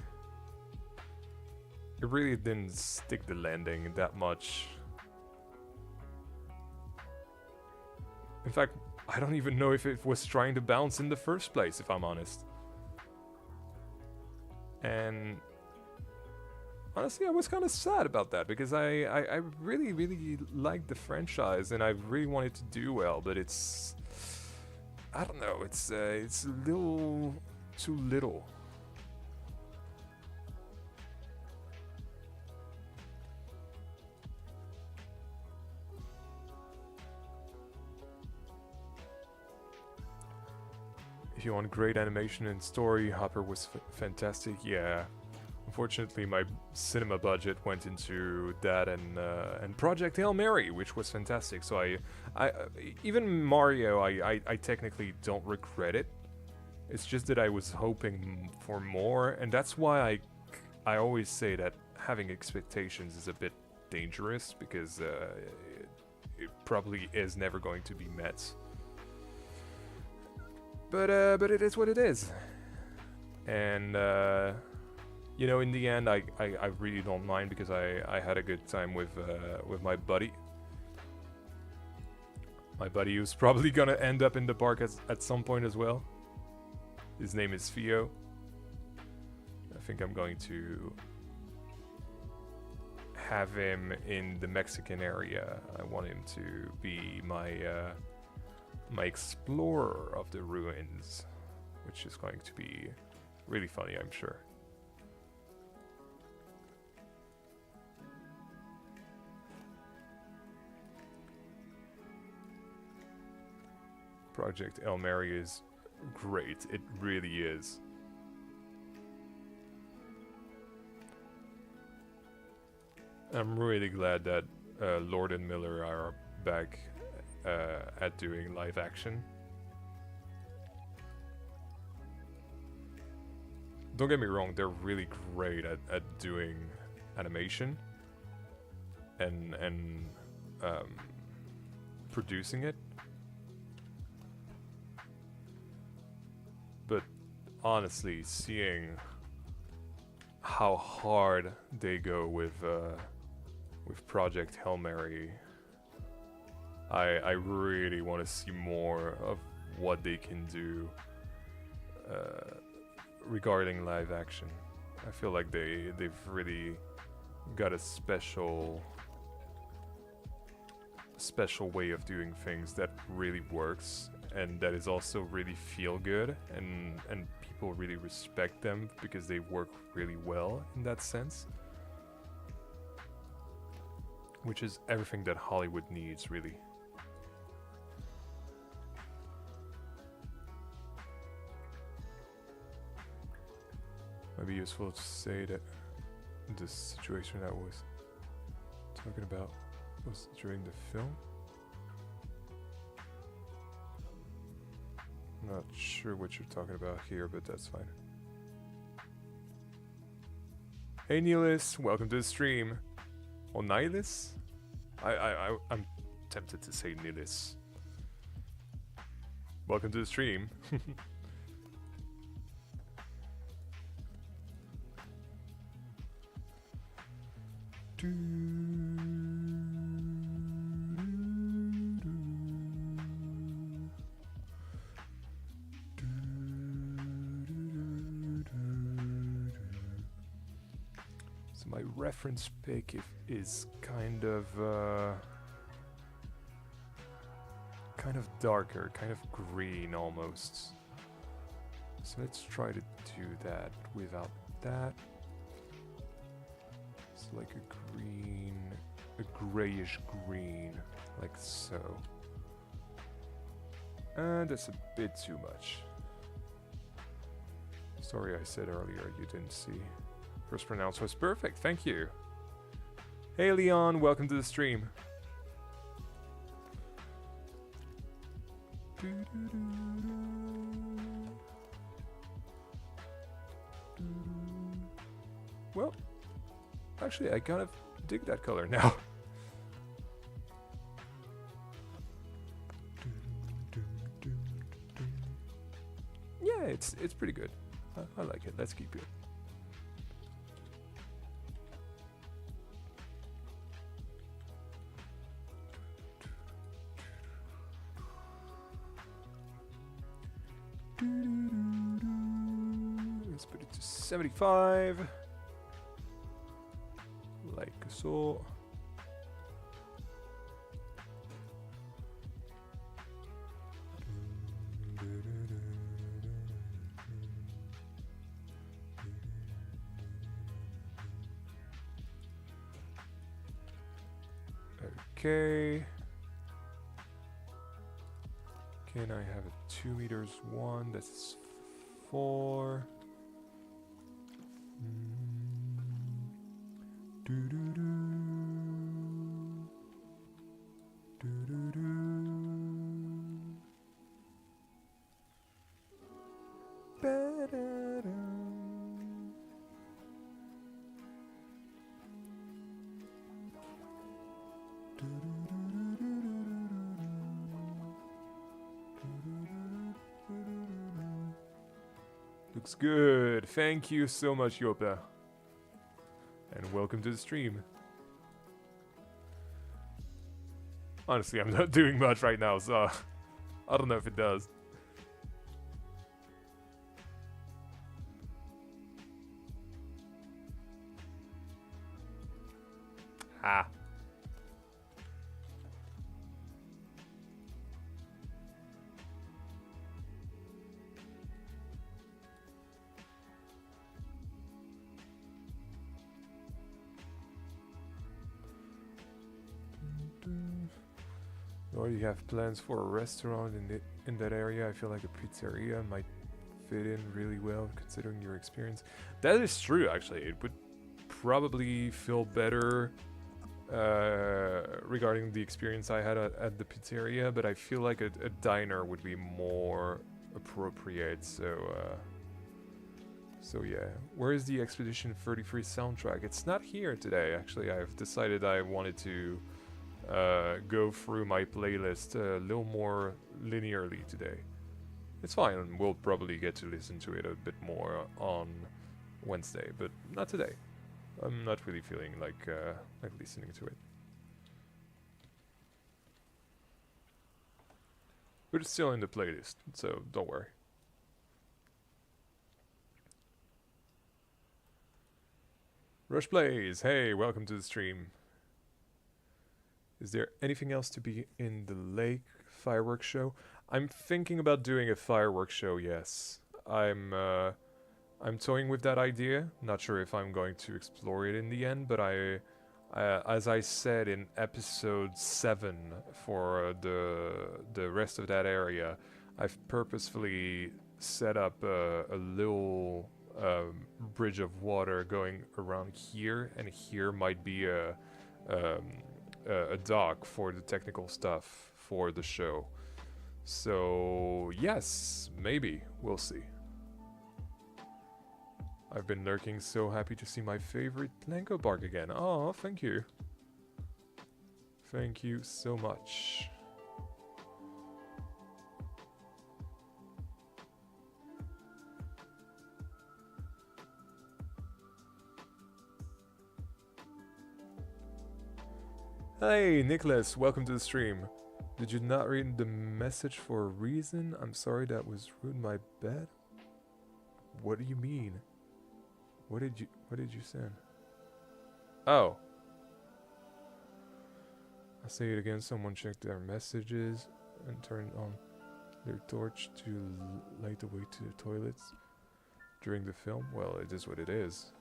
didn't stick the landing that much. In fact, I don't even know if it was trying to bounce in the first place, if I'm honest. And honestly, I was kind of sad about that, because I really liked the franchise and I really wanted to do well, but it's... I don't know, it's a little too little. If you want great animation and story, Hopper was fantastic, yeah. Unfortunately, my cinema budget went into that and Project Hail Mary, which was fantastic. So I even Mario, I technically don't regret it. It's just that I was hoping for more, and that's why I always say that having expectations is a bit dangerous, because it probably is never going to be met. But it is what it is, and you know, in the end, I really don't mind, because I had a good time with my buddy. My buddy who's probably gonna end up in the park at some point as well. His name is Theo. I think I'm going to have him in the Mexican area. I want him to be my explorer of the ruins, which is going to be really funny, I'm sure. Project Hail Mary is great, it really is. I'm really glad that Lord and Miller are back at doing live action. Don't get me wrong, they're really great at doing animation and producing it. But honestly, seeing how hard they go with Project Hail Mary, I really want to see more of what they can do regarding live action. I feel like they've really got a special way of doing things that really works, and that is also really feel good, and people really respect them because they work really well in that sense. Which is everything that Hollywood needs, really. Might be useful to say that the situation I was talking about was during the film. Not sure what you're talking about here, but that's fine. Hey Neelis, welcome to the stream. Or Nihilus? I'm tempted to say Nihilus. Welcome to the stream. So my reference pick is kind of darker, kind of green almost. So let's try to do that without that. It's like a green, a grayish green, like so. And that's a bit too much. Sorry, I said earlier you didn't see. First pronounce was perfect, thank you. Hey Leon, welcome to the stream. Well, actually, I kind of dig that color now. Yeah, it's pretty good. I like it. Let's keep it. Let's put it to 75. Like so. Okay. Can I have a 2 meters one? That's 4. Do do do. Do do do. Ba-da-da. Looks good. Thank you so much, Yopa. And welcome to the stream. Honestly, I'm not doing much right now, so I don't know if it does. Ah. Or you have plans for a restaurant in that area? I feel like a pizzeria might fit in really well considering your experience. That is true, actually. It would probably feel better regarding the experience I had at the pizzeria, but I feel like a diner would be more appropriate. So yeah. Where is the Expedition 33 soundtrack? It's not here today, actually. I've decided I wanted to go through my playlist a little more linearly today. It's fine, and we'll probably get to listen to it a bit more on Wednesday, but not today. I'm not really feeling like listening to it. But it's still in the playlist, so don't worry. Rush Plays, hey, welcome to the stream. Is there anything else to be in the lake fireworks show? I'm thinking about doing a fireworks show, yes. I'm toying with that idea. Not sure if I'm going to explore it in the end, but as I said in episode 7 for the rest of that area, I've purposefully set up a little bridge of water going around here, and here might be a dock for the technical stuff for the show. So yes, maybe, we'll see. I've been lurking, so happy to see my favorite Planko bark again. Oh, thank you. Thank you so much. Hey, Nicholas, welcome to the stream. Did you not read the message for a reason? I'm sorry that was rude, my bad. What do you mean? What did you send? Oh. I'll say it again, someone checked their messages and turned on their torch to light the way to the toilets during the film. Well, it is what it is.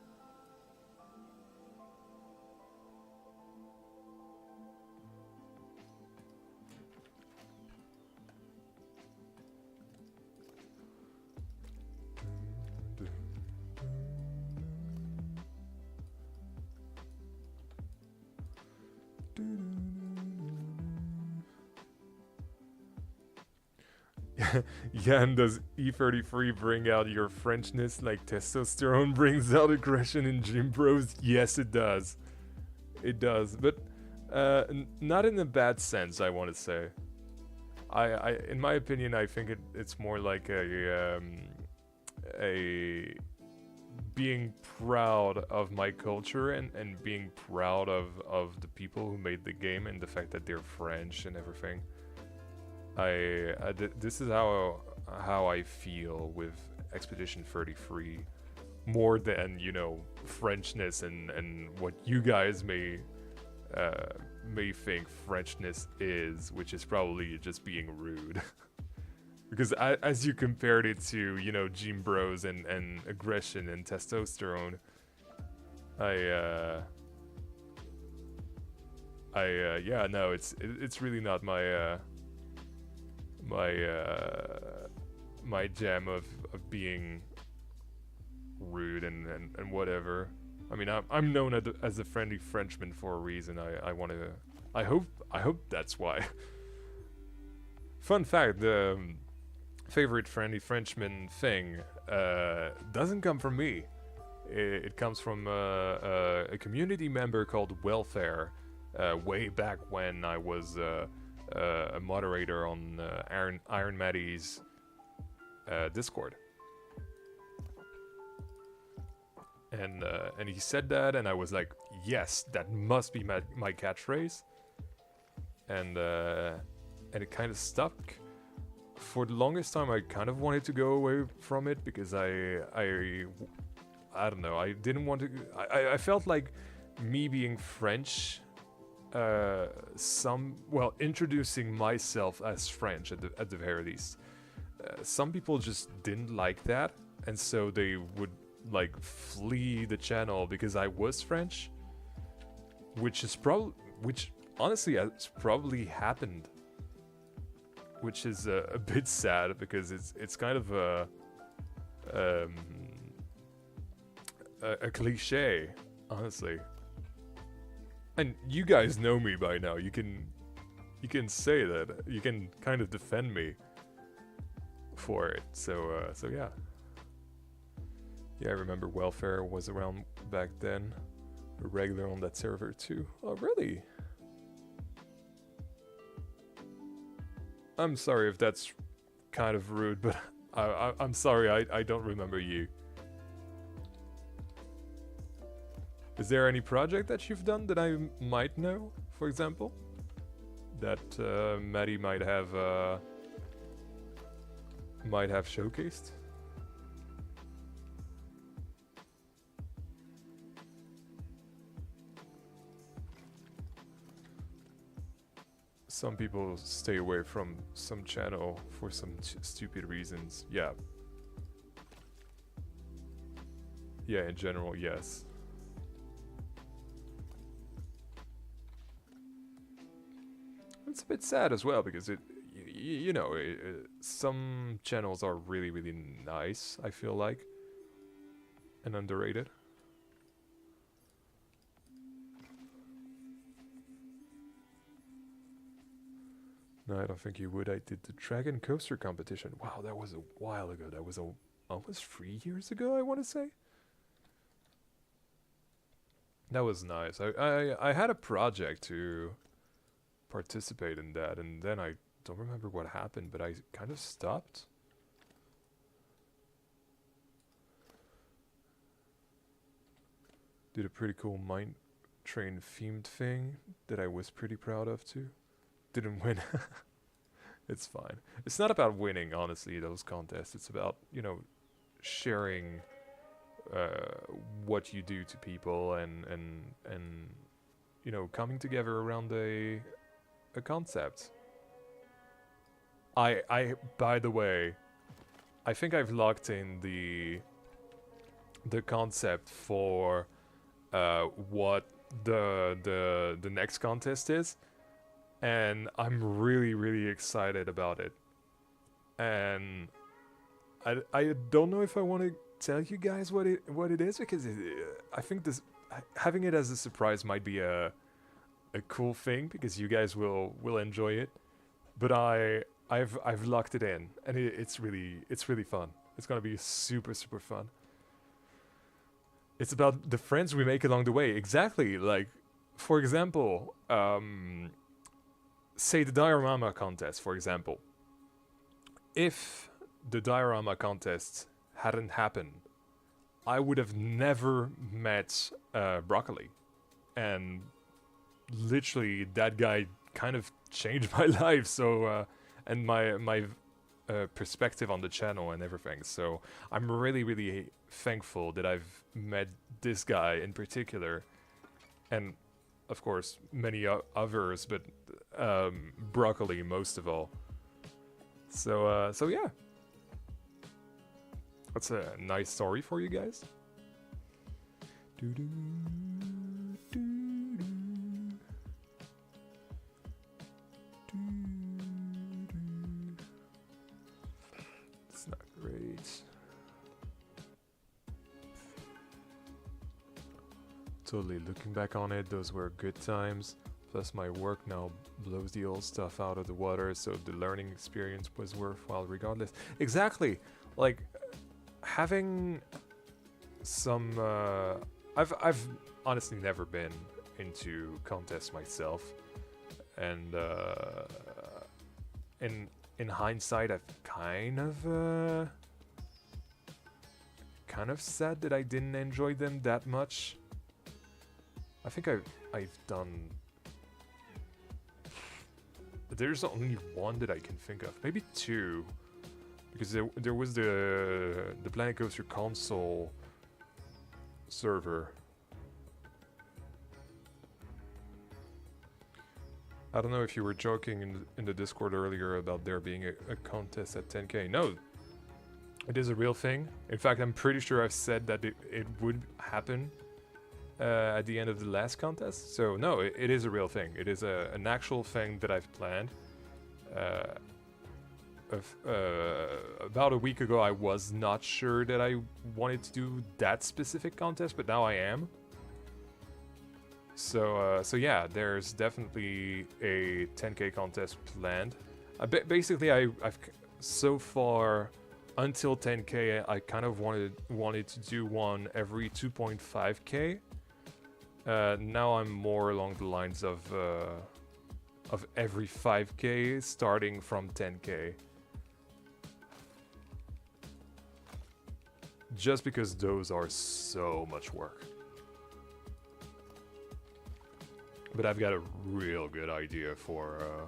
Yan, does E33 bring out your Frenchness like testosterone brings out aggression in gym bros? Yes, it does. It does, but not in a bad sense, I want to say. In my opinion, I think it's more like a being proud of my culture and being proud of the people who made the game and the fact that they're French and everything. This is how I feel with Expedition 33, more than, you know, Frenchness and what you guys may think Frenchness is, which is probably just being rude. Because as you compared it to, you know, gym bros and aggression and testosterone, yeah, no, it's really not my my jam of being rude and whatever. I mean, I'm known as a friendly Frenchman for a reason. I hope that's why. Fun fact: the favorite friendly Frenchman thing doesn't come from me. It comes from a community member called Welfare, way back when I was a moderator on Iron Maddie's Discord. And he said that, and I was like, yes, that must be my catchphrase. And it kind of stuck. For the longest time, I kind of wanted to go away from it because I don't know. I didn't want to. I felt like me being French, introducing myself as French at the very least. Some people just didn't like that, and so they would like flee the channel because I was French, which honestly has probably happened, which is a bit sad because it's kind of a cliche, honestly. And you guys know me by now. You can say that. You can kind of defend me for it. So yeah. Yeah, I remember Welfare was around back then. A regular on that server too. Oh, really? I'm sorry if that's kind of rude, but I'm sorry, I don't remember you. Is there any project that you've done that I might know, for example? That Maddie might have showcased? Some people stay away from some channel for some stupid reasons. Yeah. Yeah, in general, yes. It's a bit sad as well because you know, some channels are really, really nice, I feel like, and underrated. No, I don't think you would. I did the Dragon Coaster competition. Wow, that was a while ago. That was almost 3 years ago, I want to say. That was nice. I had a project to participate in that, and then I don't remember what happened, but I kind of stopped. Did a pretty cool mine train themed thing that I was pretty proud of too. Didn't win. It's fine. It's not about winning, honestly, those contests. It's about, you know, sharing what you do to people and you know, coming together around a concept. I by the way, I think I've locked in the concept for what the next contest is, and I'm really excited about it. And I don't know if I want to tell you guys what it is, because I think this having it as a surprise might be a cool thing, because you guys will enjoy it. But I've locked it in, and it's really fun. It's gonna be super fun. It's about the friends we make along the way. Exactly. Like, for example, say the diorama contest, for example. If the diorama contest hadn't happened, I would have never met Broccoli. And literally, that guy kind of changed my life. So, and my perspective on the channel and everything. So I'm really thankful that I've met this guy in particular, and of course many others, but Broccoli most of all. So yeah, that's a nice story for you guys. It's not great. Totally, looking back on it, those were good times. Plus my work now blows the old stuff out of the water, so the learning experience was worthwhile regardless. Exactly! Like, having some... I've honestly never been into contests myself. And in hindsight, I've kind of sad that I didn't enjoy them that much. I think I've done... There's only one that I can think of, maybe two, because there was the Planet Coaster console server. I don't know if you were joking in the Discord earlier about there being a contest at 10k. No, it is a real thing. In fact, I'm pretty sure I've said that it would happen at the end of the last contest. So no, it is a real thing. It is an actual thing that I've planned. About a week ago, I was not sure that I wanted to do that specific contest, but now I am. So yeah, there's definitely a 10k contest planned. Basically, I've so far until 10k, I kind of wanted to do one every 2.5k. Now I'm more along the lines of every 5k, starting from 10k. Just because those are so much work. But I've got a real good idea for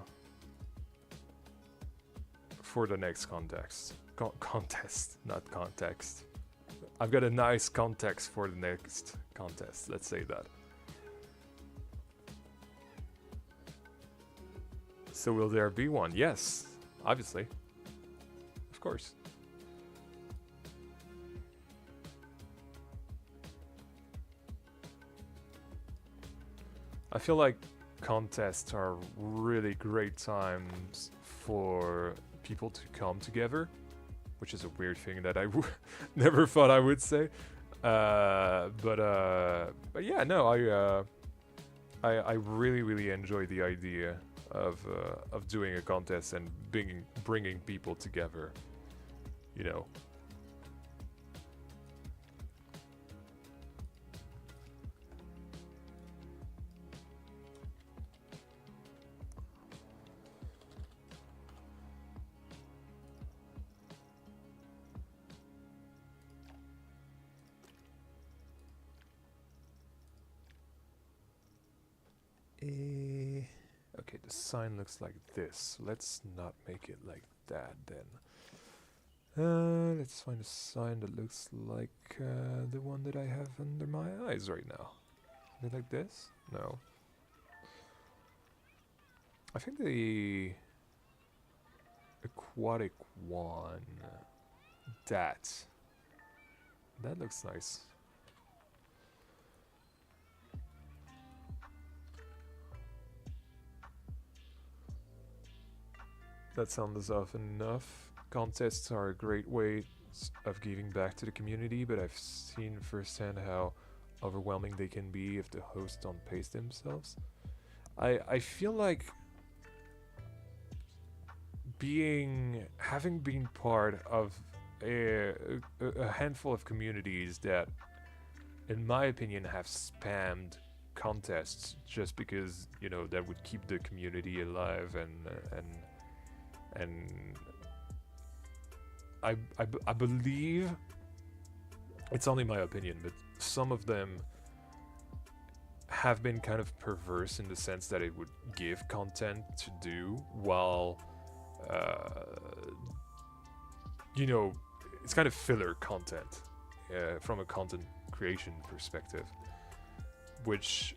the next contest. Contest, not context. I've got a nice context for the next contest, let's say that. So will there be one? Yes, obviously. Of course. I feel like contests are really great times for people to come together, which is a weird thing that I never thought I would say. But yeah, no, I really enjoy the idea of doing a contest and bringing people together, you know. Okay, the sign looks like this. Let's not make it like that then. Let's find a sign that looks like the one that I have under my eyes right now. Is it like this? No. I think the aquatic one. That looks nice. That sounds often enough. Contests are a great way of giving back to the community, but I've seen firsthand how overwhelming they can be if the hosts don't pace themselves. I feel like having been part of a handful of communities that, in my opinion, have spammed contests just because, you know, that would keep the community alive, and I believe, it's only my opinion, but some of them have been kind of perverse in the sense that it would give content to do while, you know, it's kind of filler content from a content creation perspective, which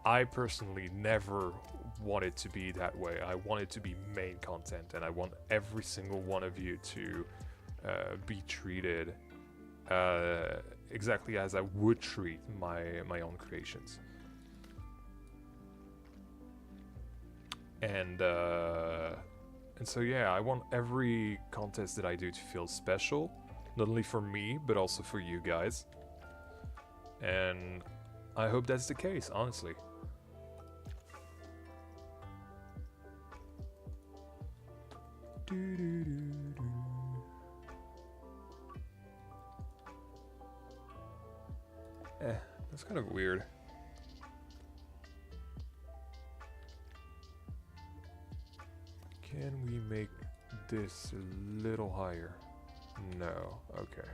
I personally never want it to be that way. I want it to be main content, and I want every single one of you to be treated exactly as I would treat my own creations. And so yeah, I want every contest that I do to feel special, not only for me, but also for you guys. And I hope that's the case, honestly. That's kind of weird. Can we make this a little higher? No. Okay.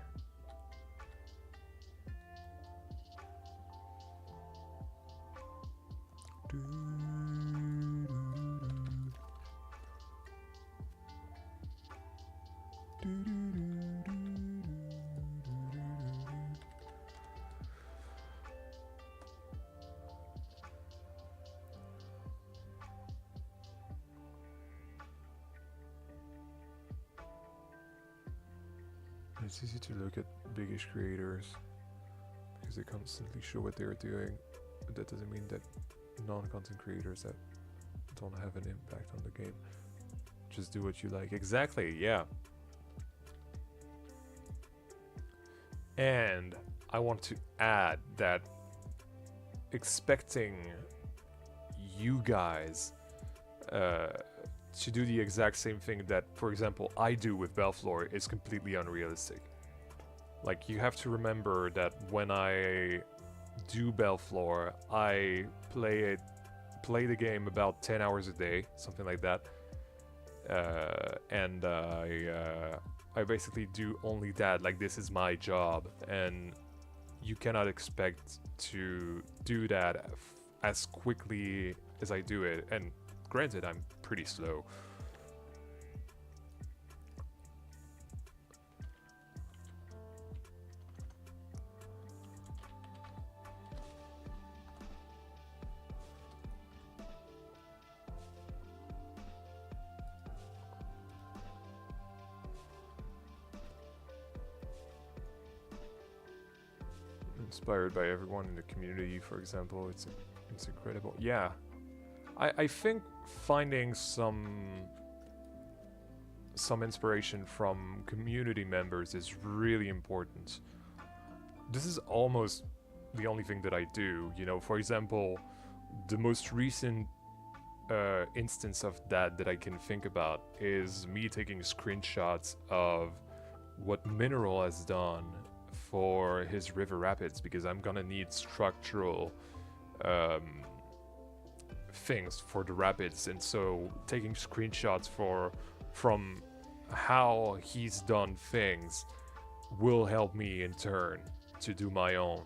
It's easy to look at biggish creators because they constantly show what they're doing, but that doesn't mean that non-content creators that don't have an impact on the game just do what you like. Exactly, yeah. And I want to add that expecting you guys to do the exact same thing that, for example, I do with Belleflore is completely unrealistic. Like, you have to remember that when I do Belleflore, I play the game about 10 hours a day, something like that. And I basically do only that. Like, this is my job, and you cannot expect to do that as quickly as I do it. And granted, I'm pretty slow. Inspired by everyone in the community, for example, it's incredible. Yeah, I think finding some inspiration from community members is really important. This is almost the only thing that I do, you know. For example, the most recent instance of that I can think about is me taking screenshots of what Mineral has done for his river rapids, because I'm gonna need structural things for the rapids, and so taking screenshots from how he's done things will help me in turn to do my own.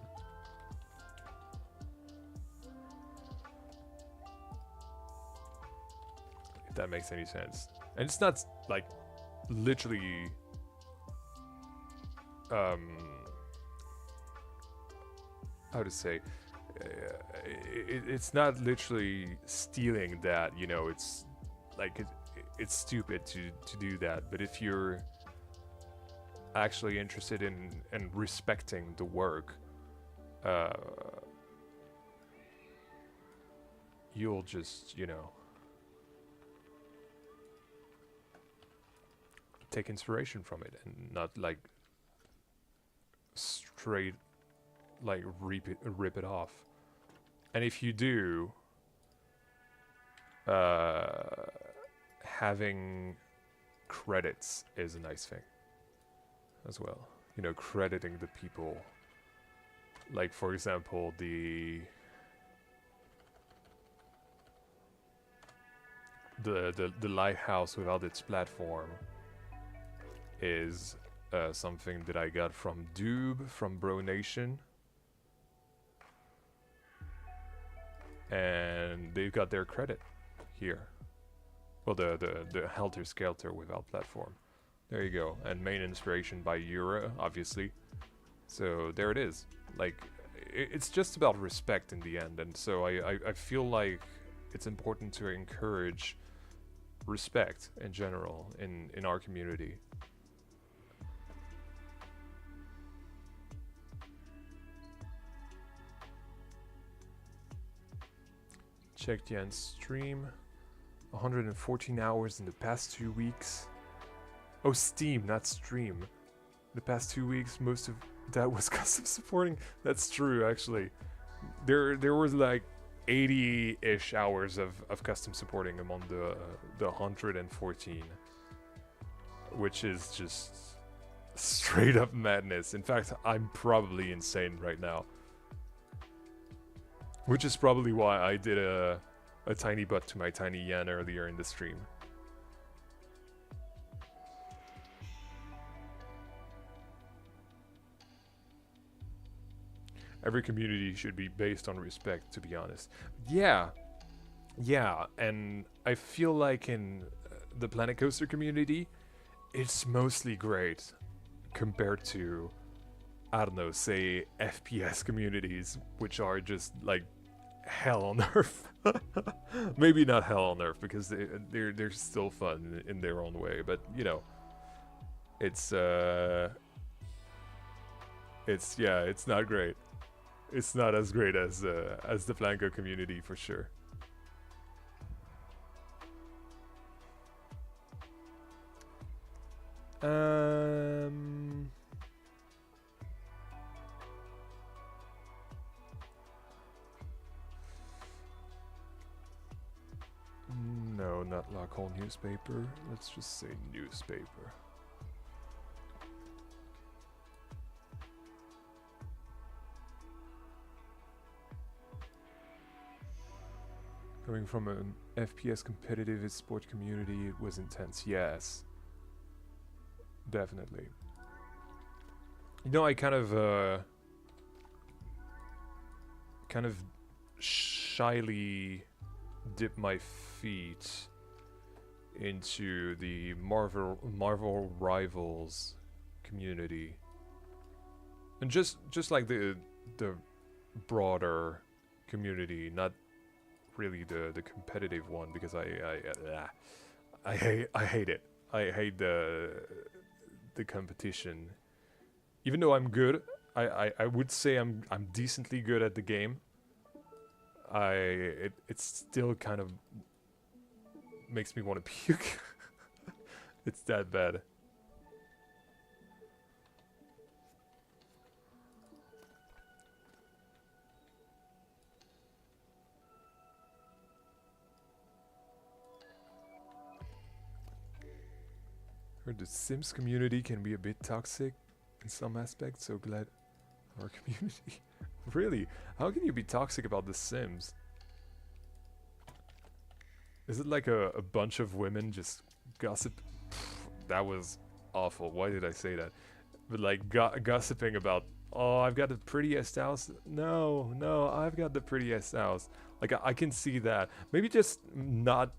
that makes any sense. And it's not like literally how to say, it's not literally stealing that, you know. It's like it's stupid to do that, but if you're actually interested in and respecting the work, you'll just, you know, take inspiration from it and not like straight like rip it off. And if you do, having credits is a nice thing as well. You know, crediting the people. Like, for example, the lighthouse without its platform is something that I got from Doob, from Bro Nation. And they've got their credit here. Well, the Helter Skelter without platform. There you go. And main inspiration by Yura, obviously. So there it is. Like, it's just about respect in the end. And so I feel like it's important to encourage respect in general in our community. Checked Yan's stream. 114 hours in the past 2 weeks. Oh, Steam, not stream. The past 2 weeks, most of that was custom supporting. That's true, actually. There was like 80-ish hours of custom supporting among the 114, which is just straight up madness. In fact, I'm probably insane right now, which is probably why I did a tiny butt to my Tiny Yan earlier in the stream. Every community should be based on respect, to be honest. Yeah, and I feel like in the Planet Coaster community, it's mostly great compared to, I don't know, say FPS communities, which are just like hell on earth. Maybe not hell on earth, because they're still fun in their own way, but you know, it's not great. It's not as great as the Flanco community, for sure. No, not local newspaper. Let's just say newspaper. Coming from an FPS competitive sport community, it was intense. Yes, definitely. You know, I kind of shyly dip my feet into the Marvel Rivals community, and just like the broader community, not really the competitive one, because I hate it. I hate the competition. Even though I'm good, I would say I'm decently good at the game. It still kind of makes me want to puke. It's that bad. Heard the Sims community can be a bit toxic in some aspects, so glad our community. Really? How can you be toxic about The Sims? Is it like a bunch of women just gossip? That was awful. Why did I say that? But like gossiping about, oh, I've got the prettiest house. No, I've got the prettiest house. Like I can see that. Maybe just not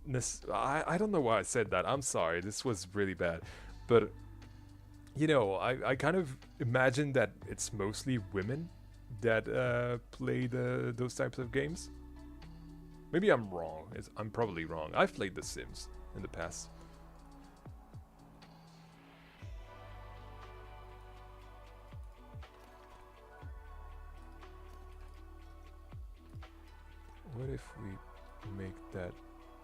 I don't know why I said that. I'm sorry. This was really bad. But you know, I kind of imagine that it's mostly women that play those types of games. Maybe I'm wrong. I'm probably wrong. I've played The Sims in the past. What if we make that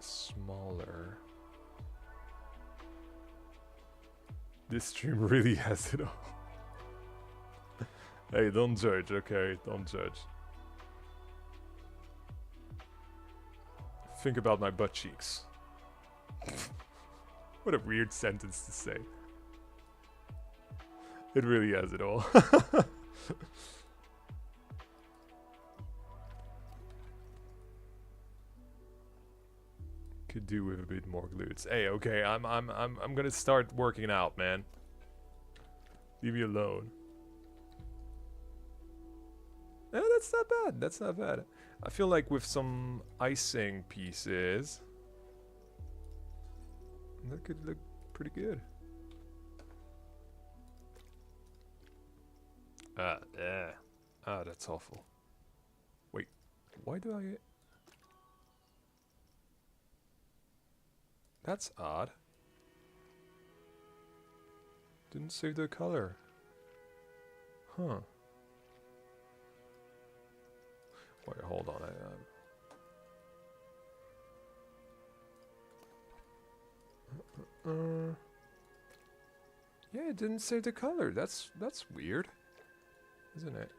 smaller? This stream really has it all. Hey, don't judge, okay? Don't judge. Think about my butt cheeks. What a weird sentence to say. It really has it all. Could do with a bit more glutes. Hey, okay, I'm gonna start working out, man. Leave me alone. Eh, that's not bad. That's not bad. I feel like with some icing pieces, that could look pretty good. Yeah. Ah, that's awful. Wait, why do I... That's odd. Didn't save the color. Huh. Wait, hold on. Yeah, it didn't save the color. That's weird, isn't it?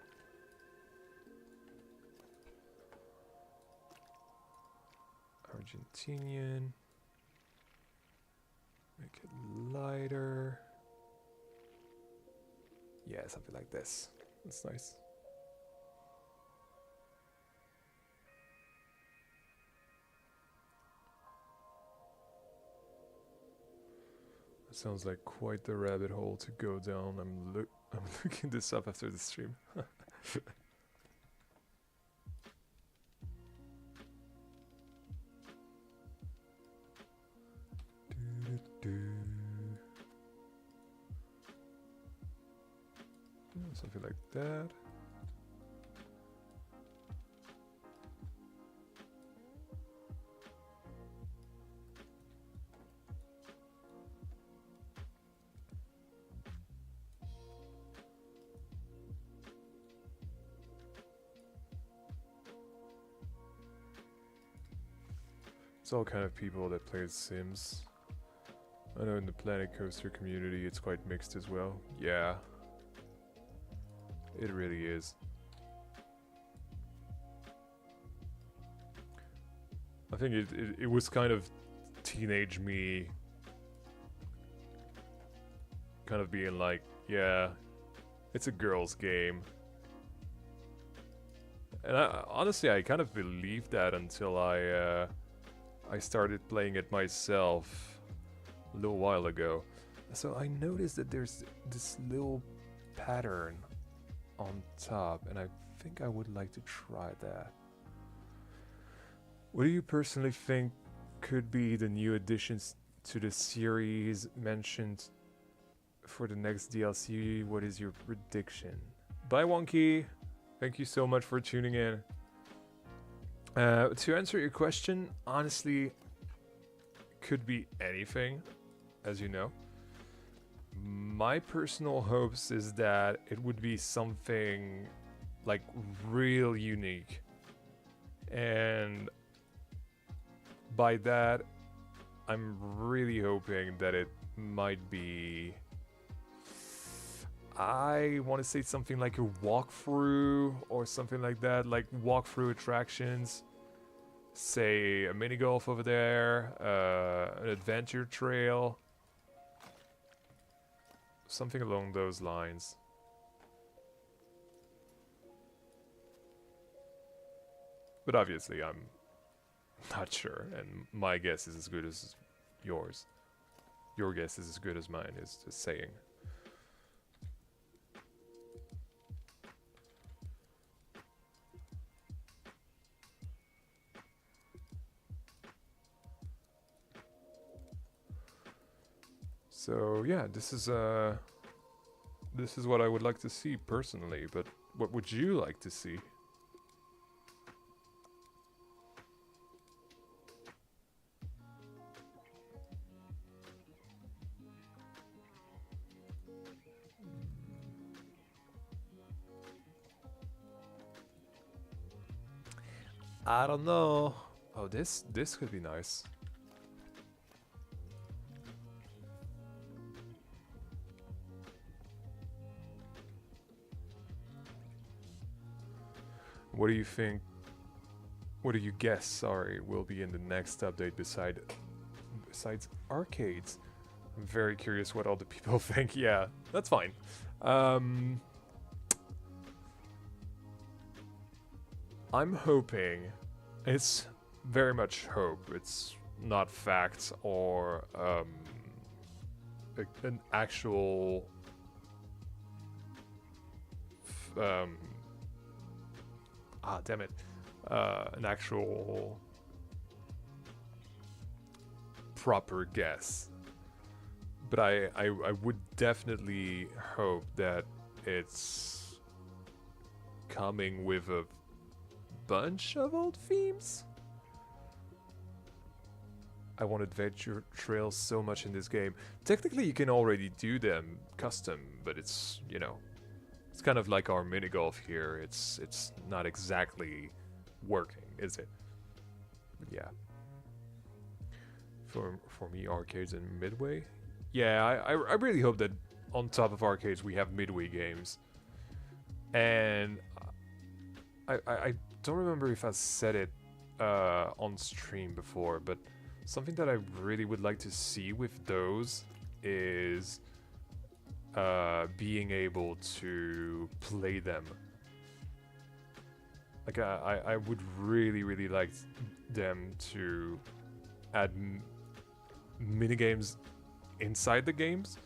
Argentinian. Make it lighter. Yeah, something like this. That's nice. That sounds like quite the rabbit hole to go down. I'm looking this up after the stream. Something like that. It's all kind of people that play Sims. I know in the Planet Coaster community it's quite mixed as well. Yeah. It really is. I think it was kind of teenage me kind of being like, yeah, it's a girl's game. And honestly, I kind of believed that until I started playing it myself a little while ago. So I noticed that there's this little pattern on top, and I think I would like to try that. What do you personally think could be the new additions to the series mentioned for the next DLC? What is your prediction? Bye, Wonky. Thank you so much for tuning in. To answer your question, honestly, could be anything, as you know. My personal hopes is that it would be something like real unique, and by that I'm really hoping that it might be, I want to say something like a walkthrough or something like that, like walkthrough attractions, say a mini golf over there, an adventure trail. Something along those lines. But obviously I'm not sure, and my guess is as good as yours. Your guess is as good as mine, is just saying. So yeah, this is what I would like to see personally, but what would you like to see? I don't know. Oh, this could be nice. What do you think? What do you guess? Sorry, will be in the next update besides arcades? I'm very curious what all the people think. Yeah, that's fine. I'm hoping, it's very much hope, it's not facts or an actual damn it, an actual proper guess. But I would definitely hope that it's coming with a bunch of old themes. I want adventure trails so much in this game. Technically you can already do them custom, but it's, you know, it's kind of like our mini golf here. It's not exactly working, is it? But yeah. For me, arcades and midway. Yeah, I really hope that on top of arcades we have midway games. And I don't remember if I said it on stream before, but something that I really would like to see with those is being able to play them. Like I would really like them to add minigames inside the games.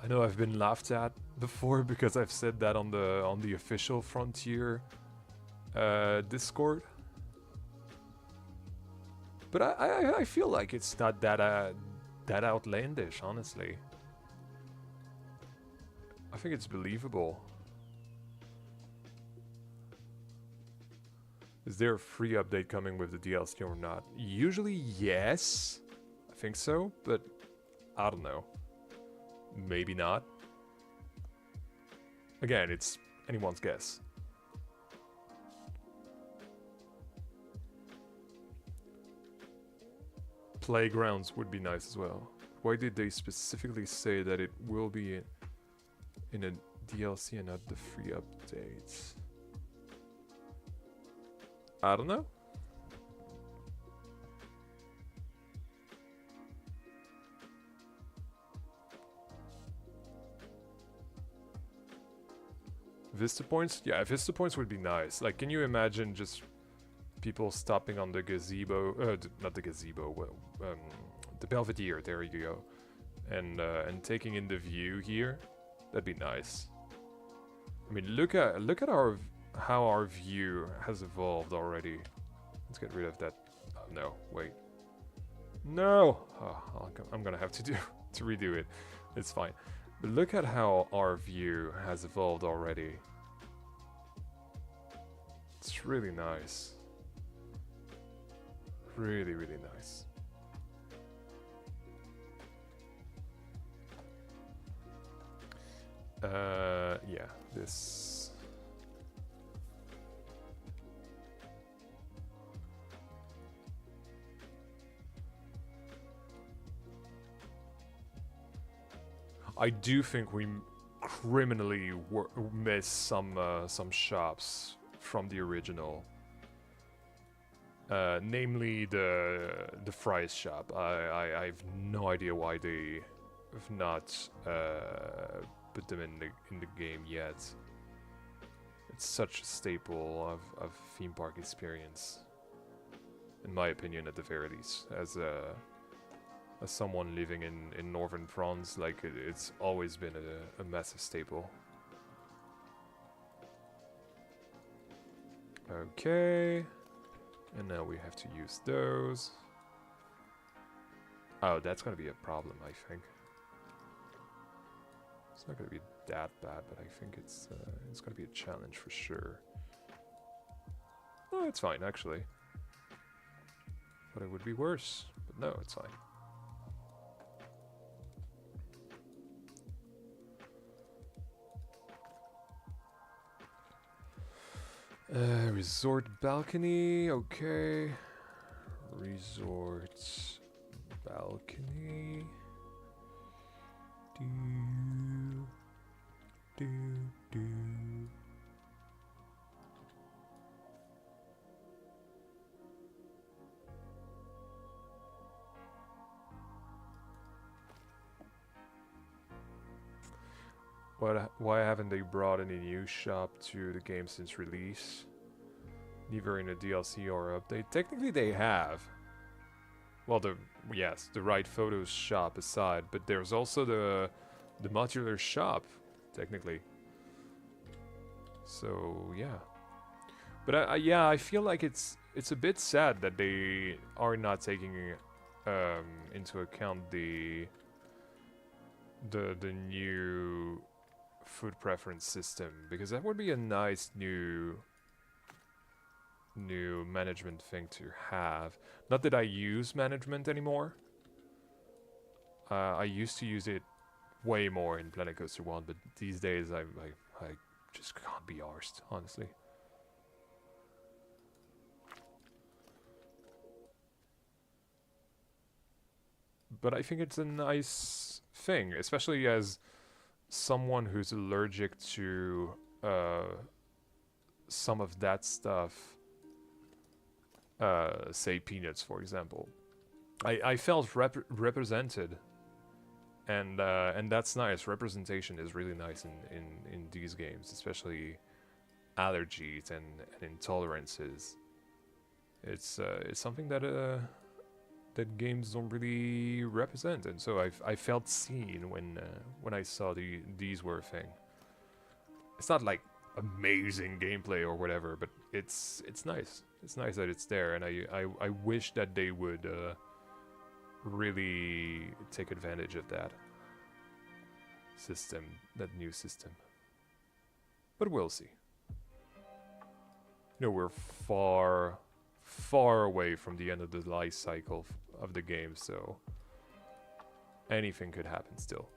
I know I've been laughed at before because I've said that on the official Frontier Discord. But I feel like it's not that outlandish, honestly. I think it's believable. Is there a free update coming with the DLC or not? Usually yes, I think so, but I don't know. Maybe not. Again, it's anyone's guess. Playgrounds would be nice as well. Why did they specifically say that it will be in a DLC and not the free updates? I don't know. Vista points? Yeah, Vista points would be nice. Like, can you imagine just people stopping on the gazebo, not the gazebo, the Belvedere, there you go, and taking in the view here? That'd be nice. I mean, look at how our view has evolved already. Let's get rid of that. Oh, no, wait. No! Oh, I'm gonna have to redo it. It's fine. But look at how our view has evolved already. It's really nice. Really nice. Yeah, this. I do think we criminally miss some shops from the original. Namely the Fry's shop. I have no idea why they have not put them in the game yet. It's such a staple of theme park experience, in my opinion, at the very least. As someone living in northern France, like it's always been a massive staple. Okay. And now we have to use those. Oh, that's gonna be a problem, I think. It's not gonna be that bad, but I think it's gonna be a challenge for sure. Oh, it's fine, actually. But it would be worse. But no, it's fine. Resort balcony, okay. Resort balcony. Do, do, do. Why haven't they brought any new shop to the game since release? Neither in a DLC or update. Technically they have. Well, yes, the Right Photos shop aside, but there's also the modular shop, technically. So yeah. But yeah, I feel like it's a bit sad that they are not taking into account the new food preference system, because that would be a nice new management thing to have. Not that I use management anymore. I used to use it way more in Planet Coaster 1, but these days I just can't be arsed, honestly. But I think it's a nice thing, especially as someone who's allergic to some of that stuff, say peanuts, for example. I felt represented, and that's nice. Representation is really nice in these games, especially allergies and intolerances. It's something that that games don't really represent, and so I felt seen when I saw these were a thing. It's not like amazing gameplay or whatever, but it's nice. It's nice that it's there, and I wish that they would really take advantage of that system, that new system. But we'll see. You know, we're far away from the end of the life cycle of the game, so anything could happen still.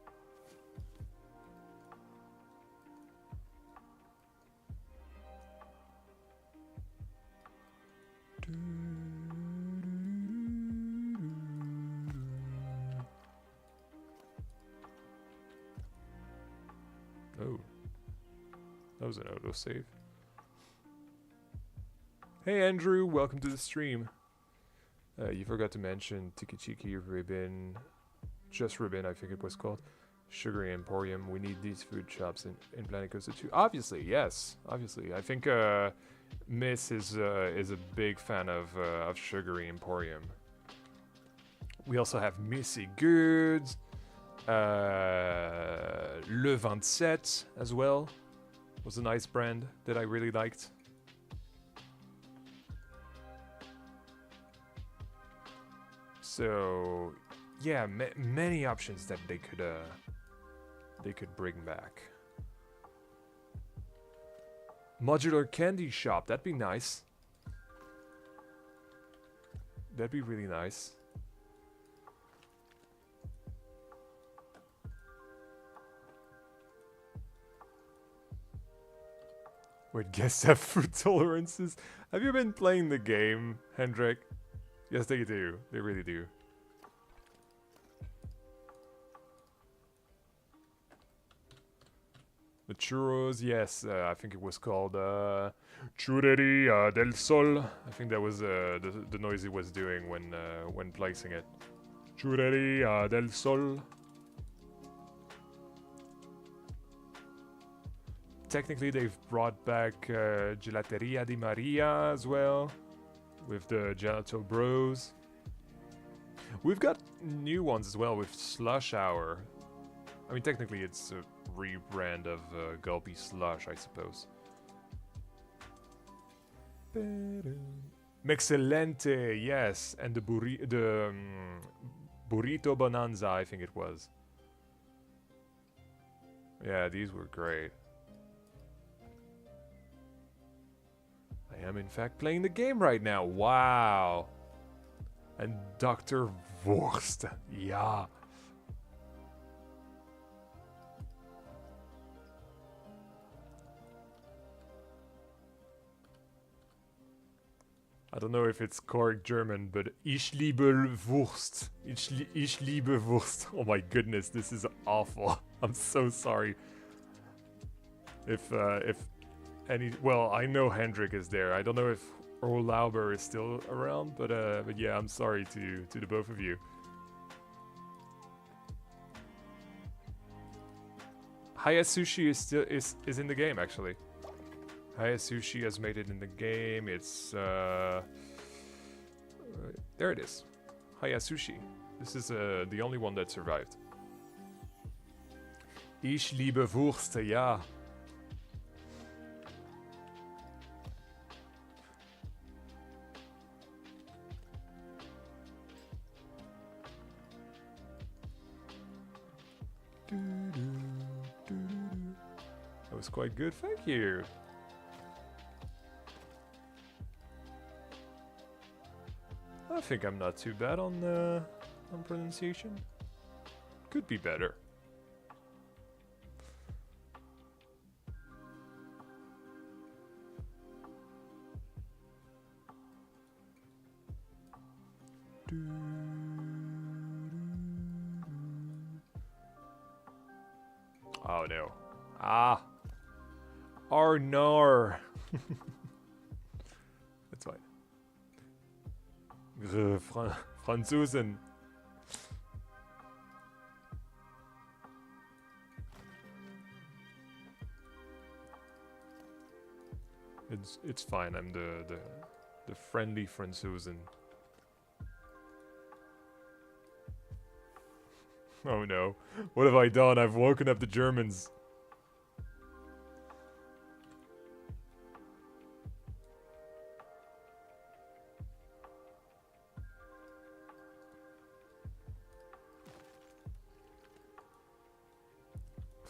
Oh, that was an autosave. Hey Andrew, welcome to the stream. You forgot to mention Tiki Chiki Ribbon, just Ribbon I think it was called, Sugary Emporium. We need these food shops in Planet Coaster 2. Obviously, yes, obviously. I think Miss is a big fan of Sugary Emporium. We also have Missy Goods, Le 27 as well. Was a nice brand that I really liked. So, yeah, many options that they could bring back. Modular candy shop, that'd be nice. That'd be really nice. Wait, guests have food tolerances? Have you been playing the game, Hendrik? Yes, they do. They really do. The churros, yes. I think it was called Churreria del Sol. I think that was the noise he was doing when placing it. Churreria del Sol. Technically, they've brought back Gelateria di Maria as well, with the Gelato Bros. We've got new ones as well with Slush Hour. I mean, technically it's a rebrand of Gulpy Slush, I suppose. Mexcelente, yes, and the Burrito Bonanza, I think it was. Yeah, these were great. I am in fact playing the game right now. Wow. And Dr. Wurst. Yeah. I don't know if it's correct German, but Ich liebe Wurst. Ich liebe Wurst. Oh my goodness, this is awful. I'm so sorry. If any, well, I know Hendrik is there. I don't know if Orlauber is still around, but yeah, I'm sorry to the both of you. Hayasushi is still is in the game actually. Hayasushi has made it in the game. It's there it is. Hayasushi. This is the only one that survived. Ich liebe Wurst, ja. That was quite good, thank you. I think I'm not too bad on pronunciation. Could be better. Oh no. Ah. Oh no. That's fine. Franzosen. It's fine. I'm the friendly Franzosen. Oh no. What have I done? I've woken up the Germans.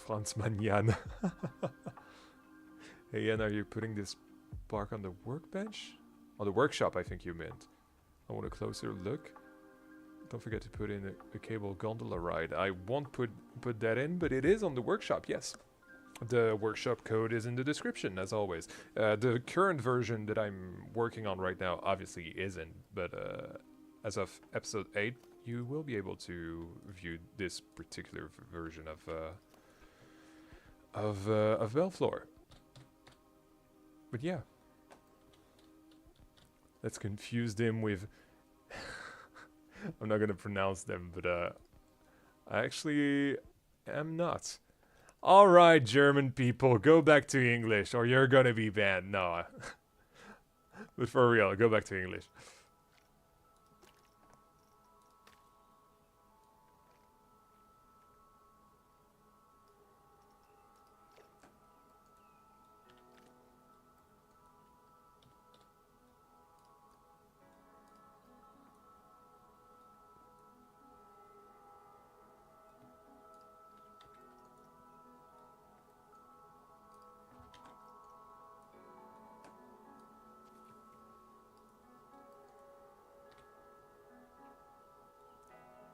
Franzmann Jan. Hey Jan, are you putting this bark on the workbench? On the workshop, I think you meant. I want a closer look. Don't forget to put in a cable gondola ride. I won't put that in, but it is on the workshop, yes. The workshop code is in the description, as always. The current version that I'm working on right now obviously isn't, but as of episode 8, you will be able to view this particular version of Belleflore. But yeah. Let's confuse them with... I'm not gonna pronounce them, but I actually am not. Alright, German people, go back to English or you're gonna be banned. No. But for real, go back to English.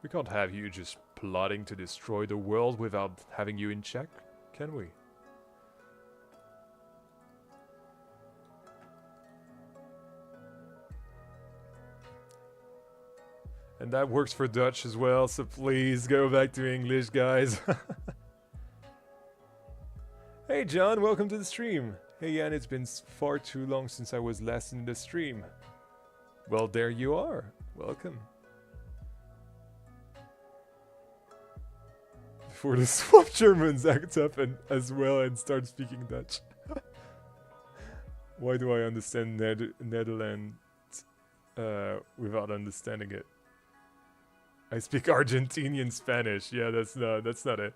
We can't have you just plotting to destroy the world without having you in check, can we? And that works for Dutch as well, so please go back to English, guys. Hey John, welcome to the stream. Hey Jan, it's been far too long since I was last in the stream. Well, there you are. Welcome. Before the swamp Germans act up as well and start speaking Dutch. Why do I understand Netherlands without understanding it? I speak Argentinian Spanish. Yeah, that's not it.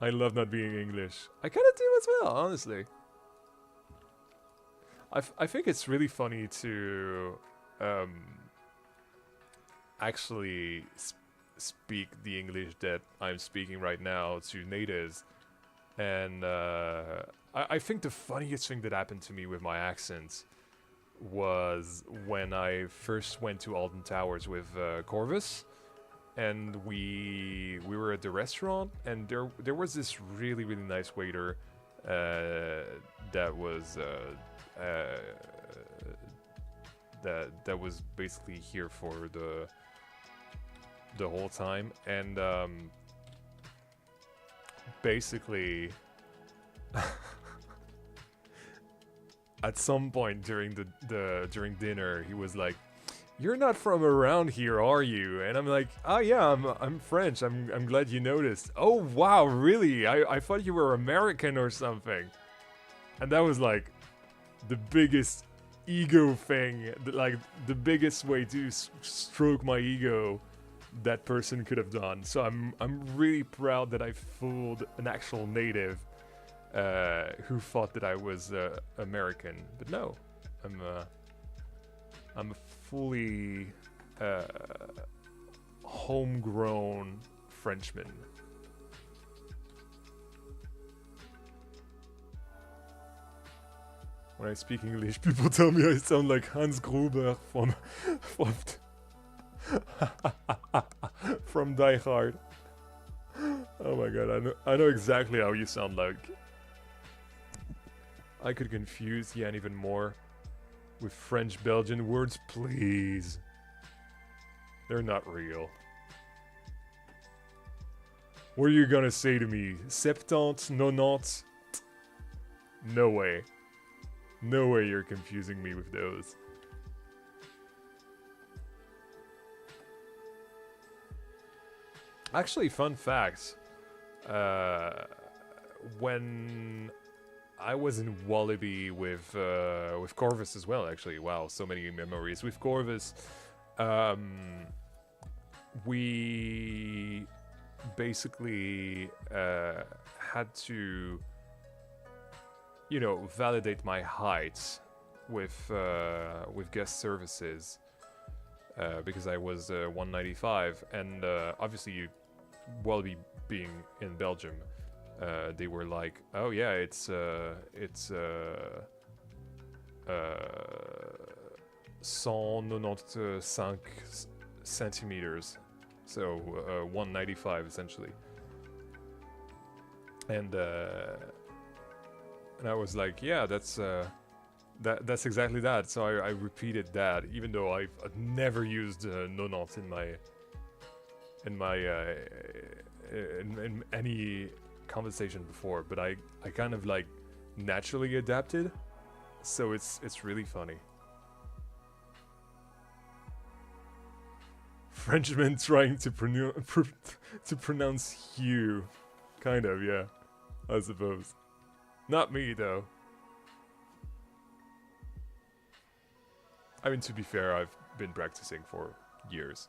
I love not being English. I kind of do as well, honestly. I think it's really funny to actually speak the English that I'm speaking right now to natives. And I think the funniest thing that happened to me with my accent was when I first went to Alton Towers with Corvus, and we were at the restaurant, and there was this really nice waiter that was that was basically here for the whole time, and basically at some point during during dinner, he was like, "You're not from around here, are you?" And I'm like, "Oh yeah, I'm French. I'm glad you noticed." "Oh wow, really? I thought you were American or something." And that was like the biggest ego thing, like the biggest way to stroke my ego that person could have done. So I'm really proud that I fooled an actual native who thought that I was American, but no, I'm a fully homegrown Frenchman. When I speak English, people tell me I sound like Hans Gruber from from Die Hard. Oh my god, I know exactly how you sound like. I could confuse Yan even more with French-Belgian words, please. They're not real. What are you gonna say to me? 70, 90? No way. No way you're confusing me with those. Actually, fun fact. When I was in Wallaby with Corvus as well, actually. Wow, so many memories. With Corvus, we basically had to, you know, validate my height with guest services because I was 195, and obviously, Wallaby being in Belgium, they were like, "Oh yeah, it's 195 centimeters, so 195 essentially." And I was like, "Yeah, that's exactly that." So I repeated that, even though I've never used 90 in any conversation before, but I kind of like naturally adapted, so it's really funny. Frenchman trying to pronounce Hugh, kind of, yeah, I suppose. Not me though. I mean, to be fair, I've been practicing for years.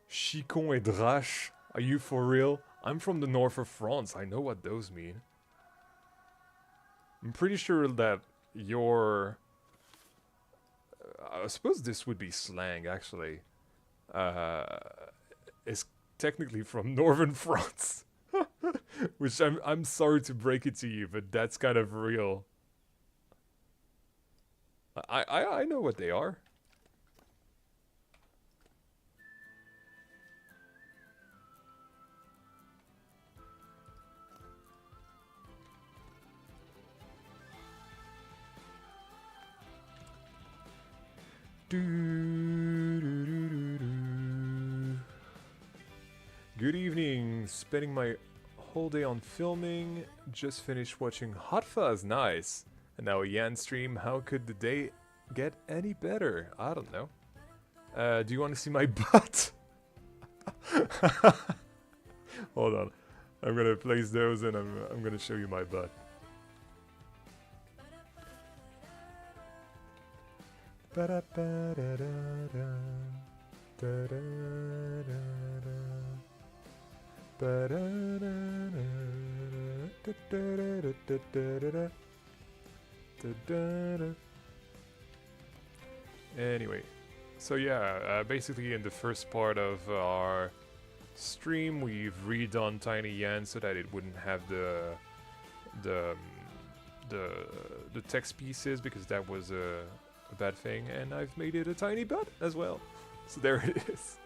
Chicon et Drache? Are you for real? I'm from the north of France. I know what those mean. I'm pretty sure that your... I suppose this would be slang, actually. Is technically from northern France. Which I'm sorry to break it to you, but that's kind of real. I know what they are. Good evening. Spending my whole day on filming. Just finished watching Hot Fuzz. Nice. And now a Yan stream. How could the day get any better? I don't know. Do you want to see my butt? Hold on. I'm gonna place those and I'm gonna show you my butt. Ba-da-ba-da-da-da. Da-da-da-da. Anyway, so yeah, basically in the first part of our stream, we've redone Tiny Yan so that it wouldn't have the the text pieces, because that was a bad thing, and I've made it a tiny butt as well. So there it is,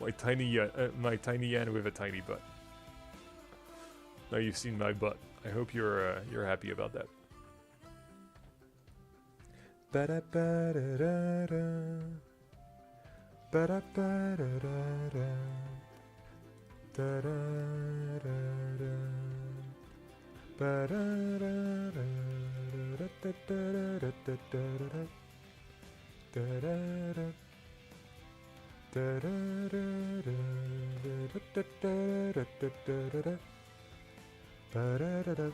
my tiny Yan with a tiny butt. Now you've seen my butt. I hope you're happy about that. Ba-da-ba-da-da-da. Ba-da-ba-da-da-da. Da-da-da-da. Ba-da-da-da-da-da-da-da-da-da. Da-da-da. Da-da-da-da-da-da-da-da-da-da-da. Ba-da-da-da.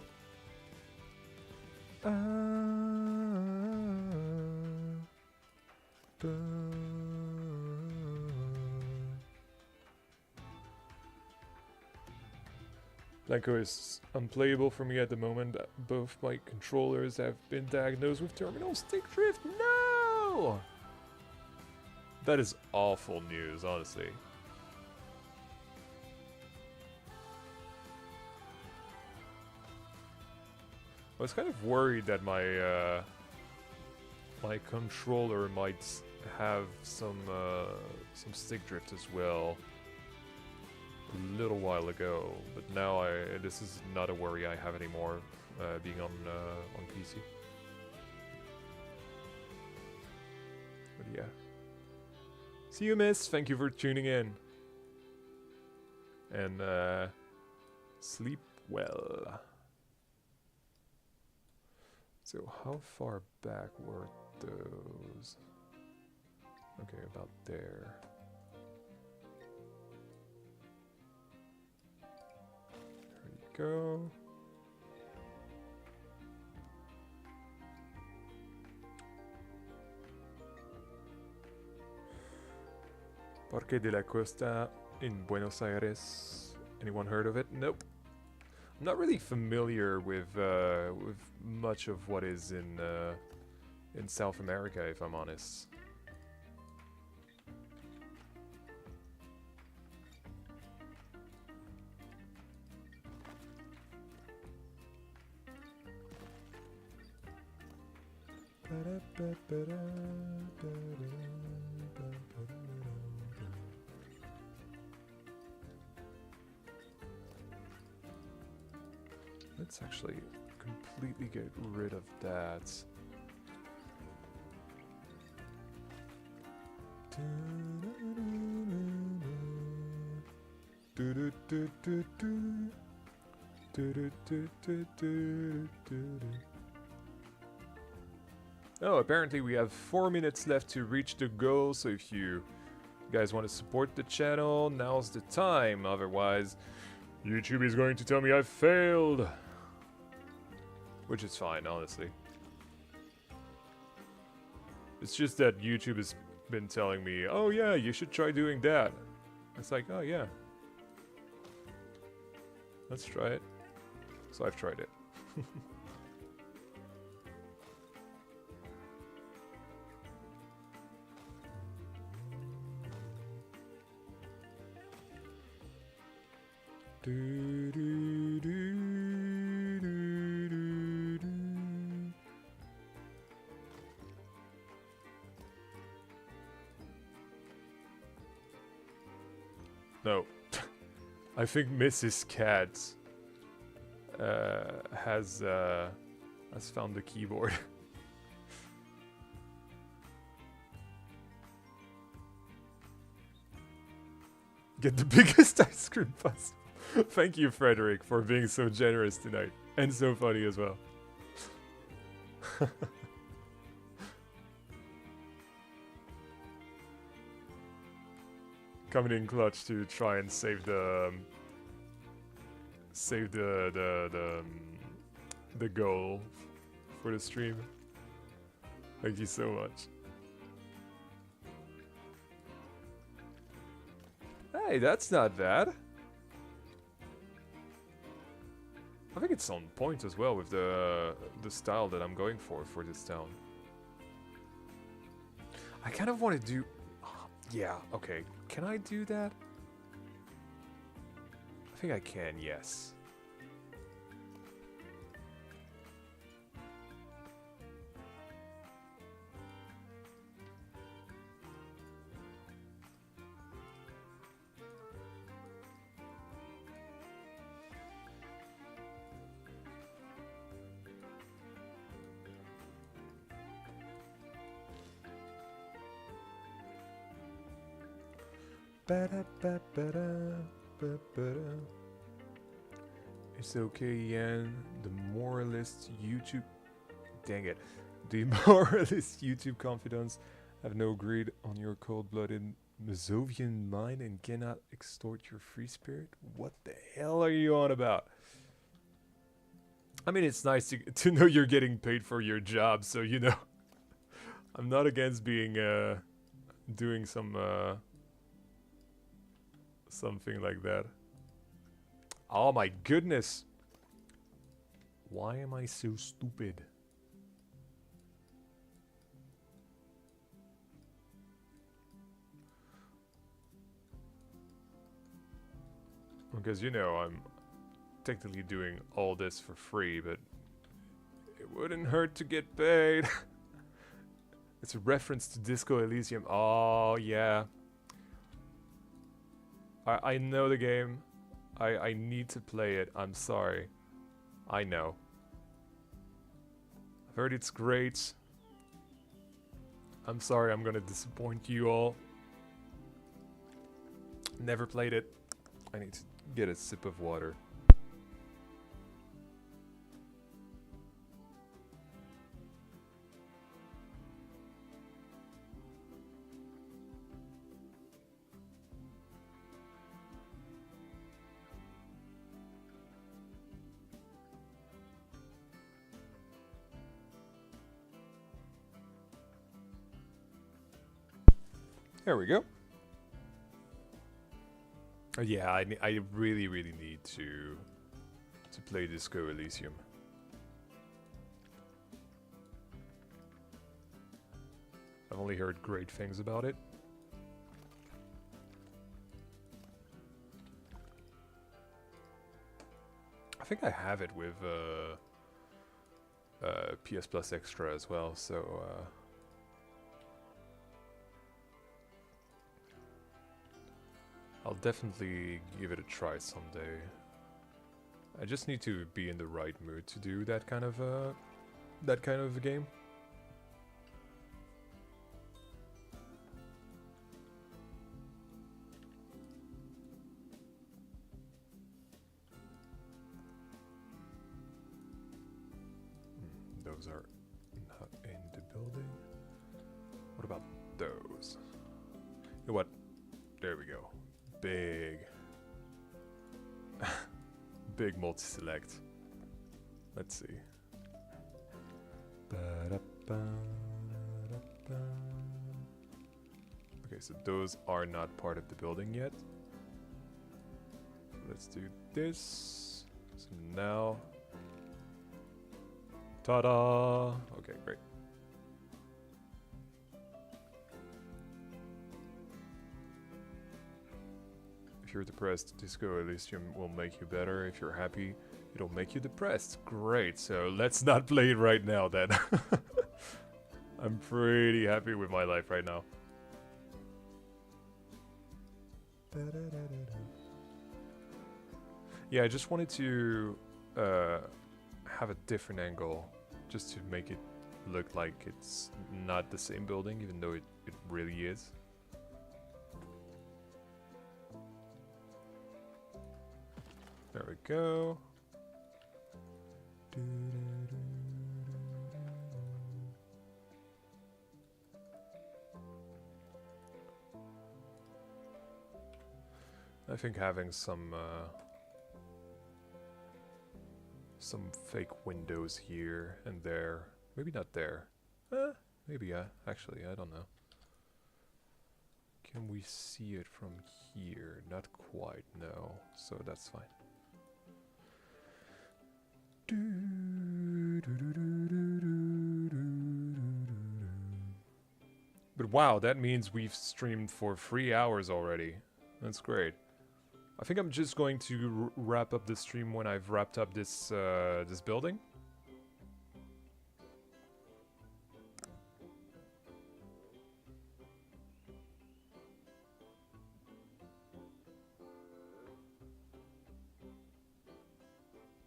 Blanco is unplayable for me at the moment. Both my controllers have been diagnosed with terminal stick drift. No! That is awful news, honestly. I was kind of worried that my my controller might have some stick drift as well a little while ago, but now this is not a worry I have anymore, being on PC. But yeah. See you, miss. Thank you for tuning in. And sleep well. So how far back were those? Okay, about there. There you go. Parque de la Costa in Buenos Aires. Anyone heard of it? Nope. I'm not really familiar with much of what is in South America, if I'm honest. Let's actually completely get rid of that. Oh, apparently we have 4 minutes left to reach the goal, so if you guys want to support the channel, now's the time. Otherwise, YouTube is going to tell me I've failed. Which is fine, honestly. It's just that YouTube has been telling me, oh yeah, you should try doing that. It's like, oh yeah. Let's try it. So I've tried it. Do, do, do, do, do, do. No. I think Mrs. Cat has found the keyboard. Get the biggest ice cream possible. Thank you, Frederick, for being so generous tonight. And so funny as well. Coming in clutch to try and save the goal for the stream. Thank you so much. Hey, that's not bad. think it's on point as well with the style that I'm going for this town. I kind of want to do... yeah, okay. Can I do that? I think I can, yes. It's okay, Yan. The moralist YouTube... dang it. The moralist YouTube confidants have no greed on your cold-blooded Mazovian mind and cannot extort your free spirit? What the hell are you on about? I mean, it's nice to know you're getting paid for your job, so you know. I'm not against being, doing some, something like that. Oh my goodness! Why am I so stupid? Because, you know, I'm technically doing all this for free, but it wouldn't hurt to get paid. It's a reference to Disco Elysium. Oh, yeah. I know the game. I need to play it. I'm sorry. I know. I've heard it's great. I'm sorry I'm gonna disappoint you all. Never played it. I need to get a sip of water. There we go. Yeah, I really need to play Disco Elysium. I've only heard great things about it. I think I have it with PS Plus Extra as well, so I'll definitely give it a try someday. I just need to be in the right mood to do that kind of a game. Those are not in the building. What about those? You know what? There we go. Big big multi-select. Let's see. Okay, so those are not part of the building yet. Let's do this. So now, ta-da! Okay, great. If you're depressed, Disco Elysium will make you better. If you're happy, it'll make you depressed. Great, so let's not play it right now then. I'm pretty happy with my life right now. Yeah, I just wanted to have a different angle, just to make it look like it's not the same building, even though it really is. There we go. I think having some fake windows here and there. Maybe not there. Maybe, actually, I don't know. Can we see it from here? Not quite, no. So that's fine. But wow, that means we've streamed for 3 hours already. That's great. I think I'm just going to wrap up the stream when I've wrapped up this this building.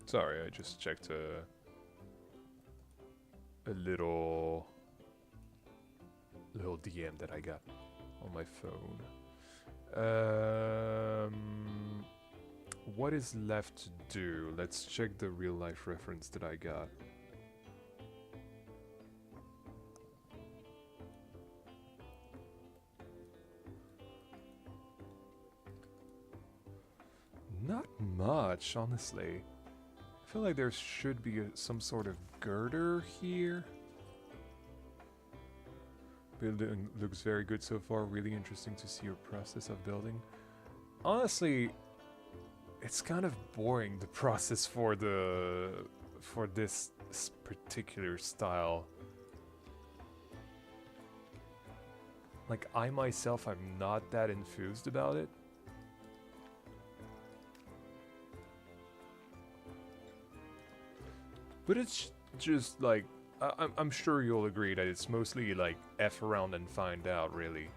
Sorry, I just checked a little DM that I got on my phone. What is left to do? Let's check the real life reference that I got. Not much, honestly. I feel like there should be some sort of girder here. Building looks very good so far. Really interesting to see your process of building. Honestly, it's kind of boring, the process for this particular style. Like, I myself, I'm not that enthused about it. But it's just like, I'm sure you'll agree that it's mostly like F around and find out, really.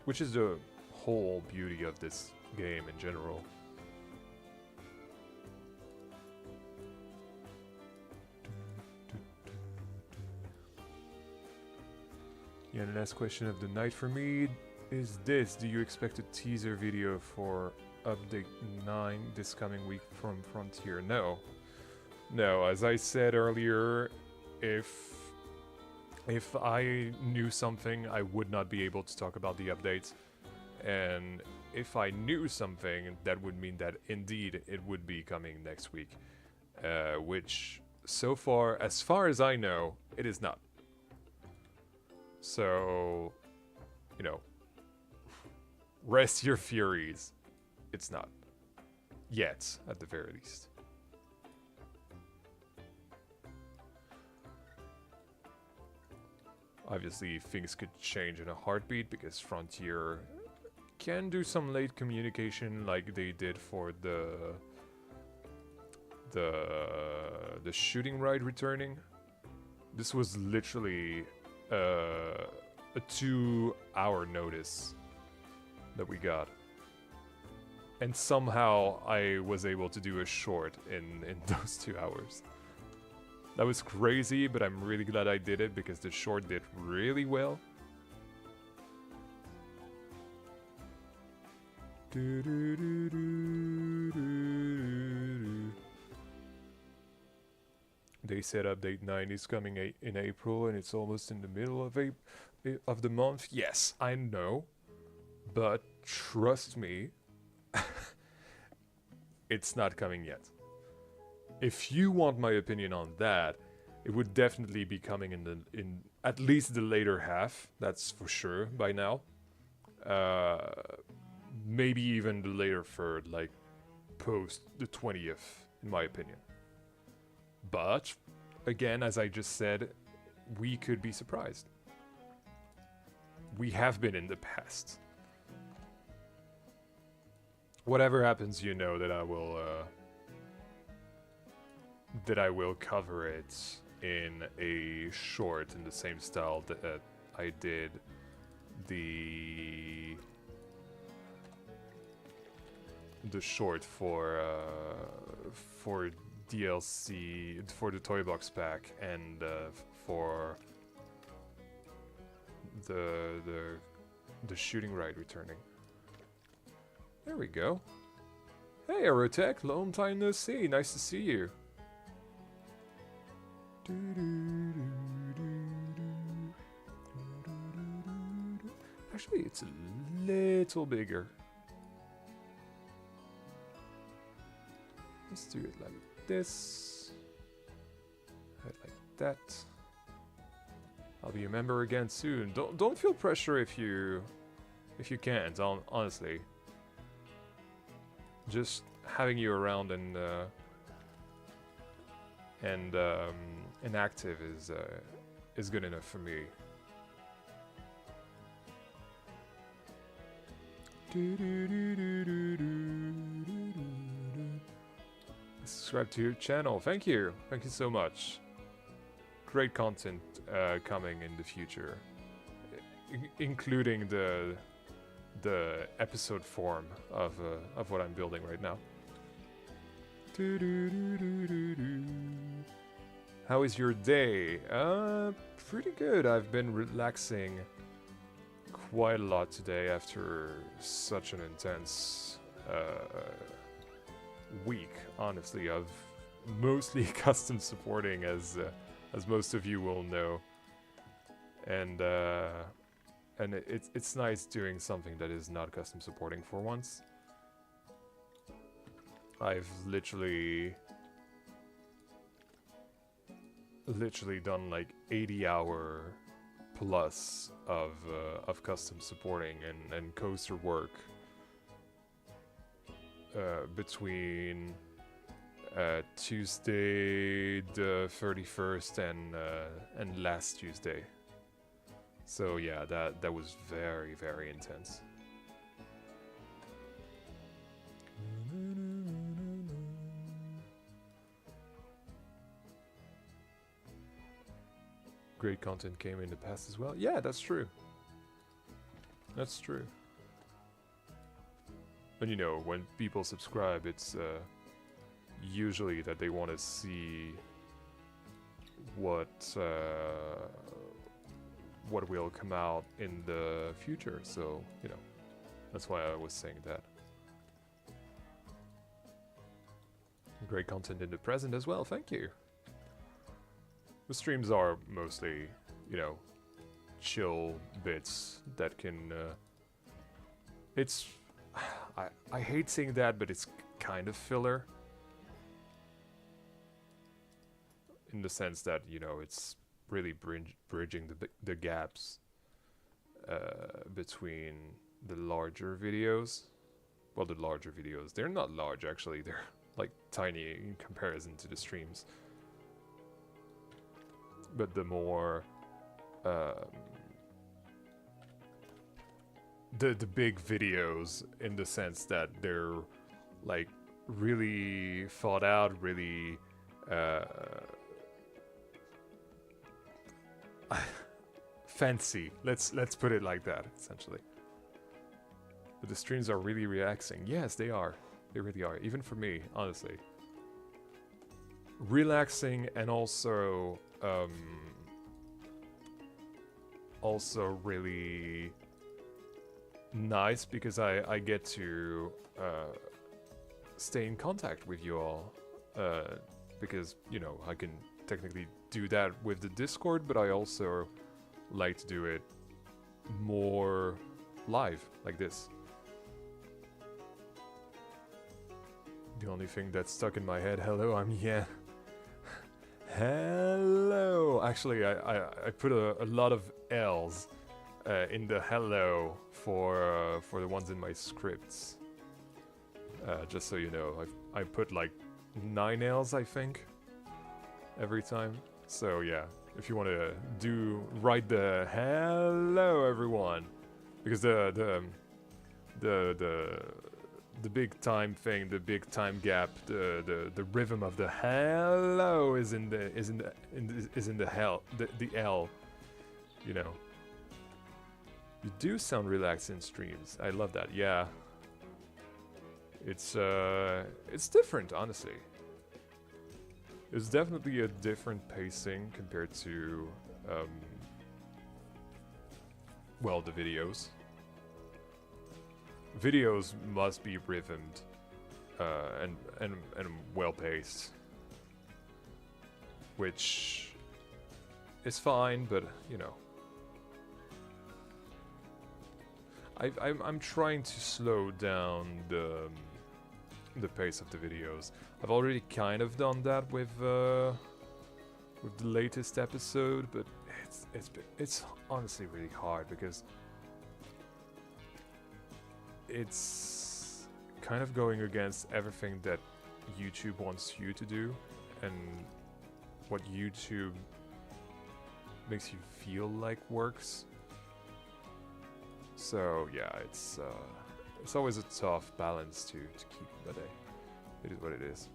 Which is the whole beauty of this game in general. Yeah, the last question of the night for me is this. Do you expect a teaser video for Update 9 this coming week from Frontier? No. No, as I said earlier, if I knew something, I would not be able to talk about the updates. And if I knew something, that would mean that indeed it would be coming next week. Which, so far as I know, it is not. So, you know, rest your furies. It's not. Yet, at the very least. Obviously, things could change in a heartbeat because Frontier can do some late communication like they did for the shooting ride returning. This was literally a 2-hour notice that we got. And somehow I was able to do a short in those 2 hours. That was crazy, but I'm really glad I did it because the short did really well. They said update 9 is coming in April and it's almost in the middle of the month. Yes, I know, but trust me, it's not coming yet. If you want my opinion on that, it would definitely be coming in at least the later half. That's for sure by now. Maybe even the later third, like post the 20th, in my opinion. But again, as I just said, we could be surprised. We have been in the past. Whatever happens, you know that I will cover it in a short in the same style that I did the short for DLC for the toy box pack and for the shooting ride returning. There we go. Hey Aerotech, long time no see. Nice to see you. Actually, it's a little bigger. Let's do it like this. Like that. I'll be a member again soon. Don't feel pressure if you can't. Honestly, just having you around and active is good enough for me. Subscribe to your channel. Thank you so much. Great content coming in the future, including the episode form of what I'm building right now. How is your day? Pretty good. I've been relaxing quite a lot today after such an intense week, honestly, of mostly custom supporting, as most of you will know, and it's nice doing something that is not custom supporting for once. I've literally done like 80-hour plus of custom supporting and coaster work between Tuesday the 31st and last Tuesday. So yeah, that was very, very intense. Great content came in the past as well. Yeah, that's true. That's true. And you know, when people subscribe, it's usually that they want to see what will come out in the future. So, you know, that's why I was saying that. Great content in the present as well. Thank you. The streams are mostly, you know, chill bits that can... it's... I hate saying that, but it's kind of filler. In the sense that, you know, it's really bridging the gaps between the larger videos. Well, the larger videos, they're not large actually, they're like tiny in comparison to the streams. But the more the big videos, in the sense that they're like really thought out, really fancy. Let's put it like that, essentially. But the streams are really relaxing. Yes, they are. They really are. Even for me, honestly. Relaxing, and also really nice because I get to stay in contact with you all, because, you know, I can technically do that with the Discord, but I also like to do it more live, like this. The only thing that's stuck in my head, hello, I'm Yan. Hello! Actually, I put a lot of L's in the hello for the ones in my scripts. Just so you know, I put like 9 L's, I think, every time. So yeah, if you want to write the hello everyone, because the big time thing, the big time gap, the rhythm of the hello is in the L, you know. You do sound relaxed in streams. I love that. Yeah. It's different, honestly. It's definitely a different pacing compared to well, the videos. Videos must be rhythmed and well paced, which is fine, but you know, I'm trying to slow down the pace of the videos. I've already kind of done that with with the latest episode, but it's honestly really hard because it's kind of going against everything that YouTube wants you to do and what YouTube makes you feel like works. So yeah, it's always a tough balance to keep, but it is what it is.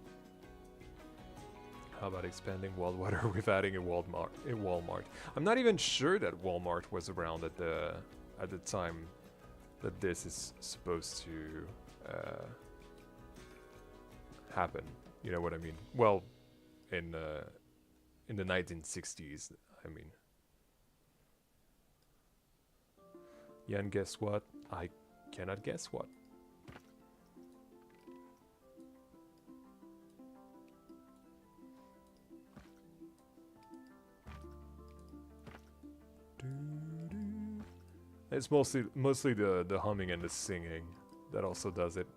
How about expanding World Water with adding a Walmart? I'm not even sure that Walmart was around at the time that this is supposed to happen. You know what I mean? Well, in the 1960s, I mean. Yan, guess what? I cannot guess what. It's mostly the humming and the singing that also does it.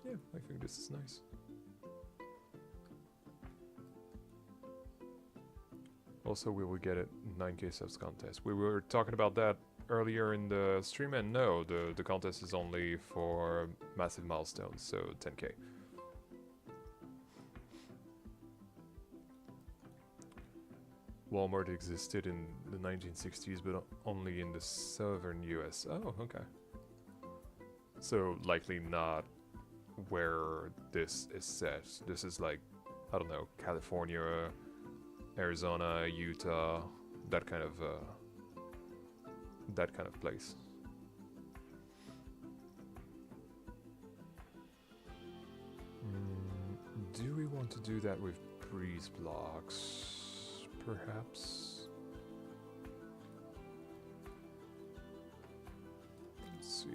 Yeah, I think this is nice. Also, we will get a 9K subs contest. We were talking about that earlier in the stream, and no, the contest is only for massive milestones, so 10K. Walmart existed in the 1960s, but only in the southern US. Oh, okay. So likely not where this is set. This is like, I don't know, California, Arizona, Utah, that kind of place. Do we want to do that with breeze blocks? Perhaps. Let's see.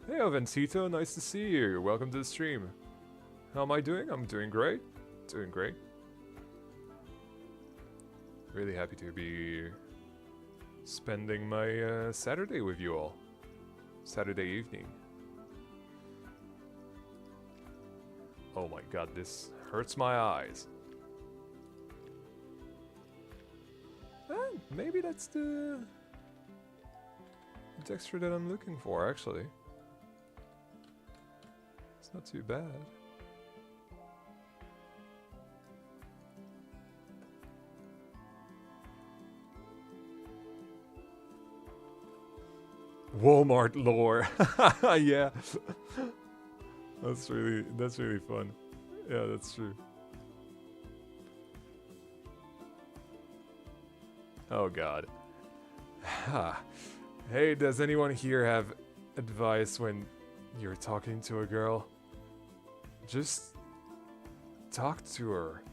Hey, Ovencito, nice to see you. Welcome to the stream. How am I doing? I'm doing great. Doing great. Really happy to be spending my Saturday with you all. Saturday evening. Oh my god, this hurts my eyes. Maybe that's the texture that I'm looking for, actually. It's not too bad. Walmart lore. Yeah. That's really fun. Yeah, that's true. Oh god. Hey, does anyone here have advice when you're talking to a girl? Just talk to her.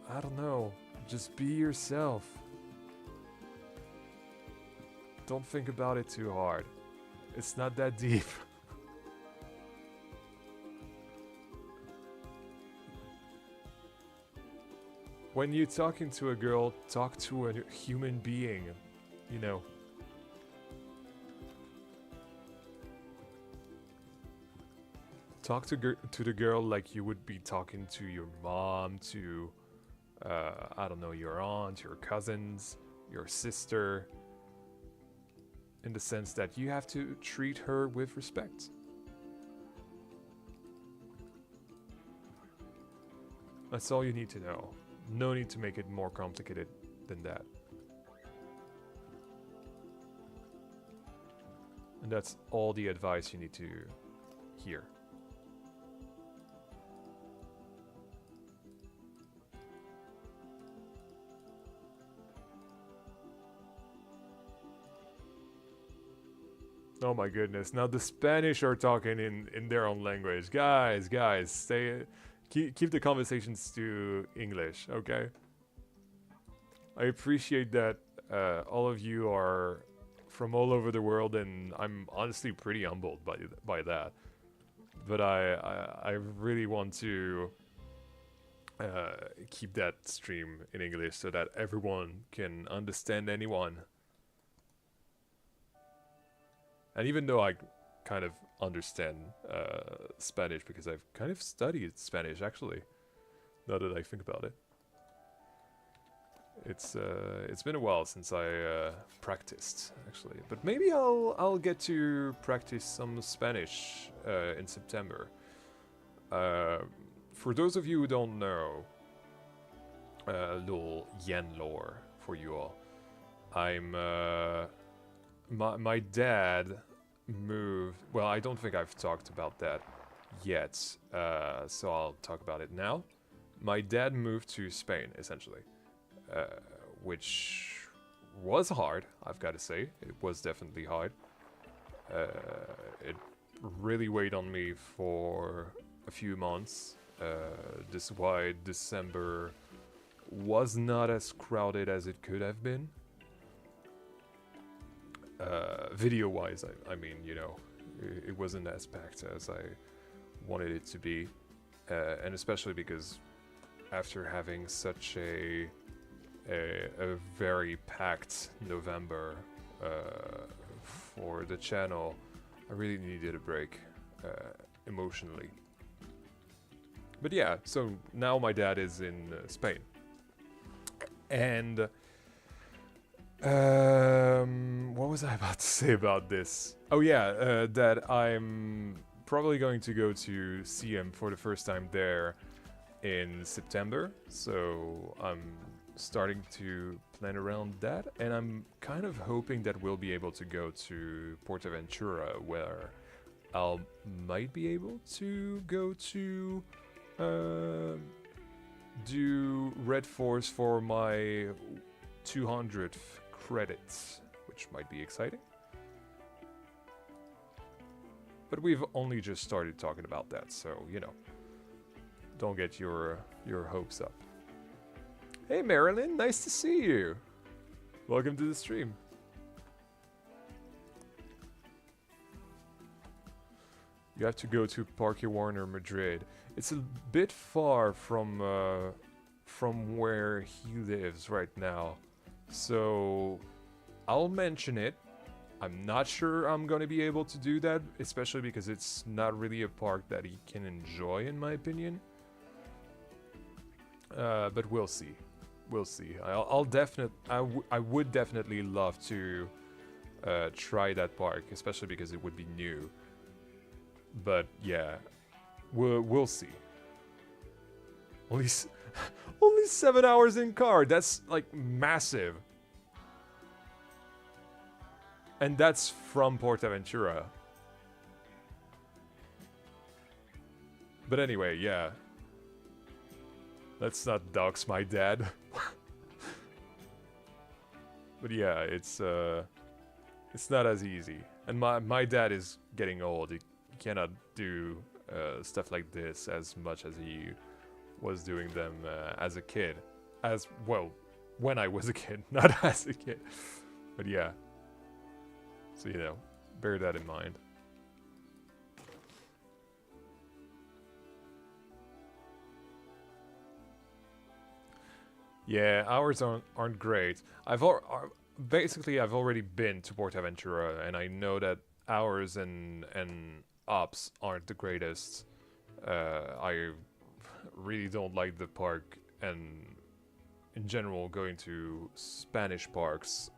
I don't know. Just be yourself. Don't think about it too hard. It's not that deep. When you're talking to a girl, talk to a human being, you know. Talk to the girl like you would be talking to your mom, to, I don't know, your aunt, your cousins, your sister. In the sense that you have to treat her with respect. That's all you need to know. No need to make it more complicated than that. And that's all the advice you need to hear. Oh my goodness, now the Spanish are talking in their own language. Guys, keep the conversations to English, okay? I appreciate that all of you are from all over the world, and I'm honestly pretty humbled by that. But I really want to keep that stream in English so that everyone can understand anyone. And even though I kind of understand Spanish because I've kind of studied Spanish actually, now that I think about it. It's been a while since I practiced actually, but maybe I'll get to practice some Spanish in September. For those of you who don't know, a little Yan lore for you all. I'm my dad moved. Well, I don't think I've talked about that yet, so I'll talk about it now. My dad moved to Spain essentially. Which was hard, I've got to say. It was definitely hard. It really weighed on me for a few months. This is why December was not as crowded as it could have been. Video-wise, I mean, you know, it wasn't as packed as I wanted it to be. And especially because after having such a very packed November for the channel, I really needed a break emotionally. But yeah, so now my dad is in Spain. And what was I about to say about this? Oh yeah, that I'm probably going to go to see him for the first time there in September. So I'm starting to plan around that, and I'm kind of hoping that we'll be able to go to Portaventura, where I'll might be able to go to do Red Force for my 200th credits, which might be exciting. But we've only just started talking about that, so you know, don't get your hopes up. Hey Marilyn, nice to see you. Welcome to the stream. You have to go to Parque Warner Madrid. It's a bit far from where he lives right now, so I'll mention it. I'm not sure I'm gonna be able to do that, especially because it's not really a park that he can enjoy, in my opinion. But we'll see. We'll see. I would definitely love to try that park, especially because it would be new. But yeah, we'll see. Only 7 hours in car. That's like massive. And that's from Portaventura. But anyway, yeah. Let's not dox my dad. But yeah, it's not as easy. And my dad is getting old. He cannot do stuff like this as much as he was doing them as a kid. As well, when I was a kid, not as a kid. But yeah. So you know, bear that in mind. Yeah, hours aren't great. Basically I've already been to Portaventura, and I know that hours and ops aren't the greatest. I really don't like the park, and in general going to Spanish parks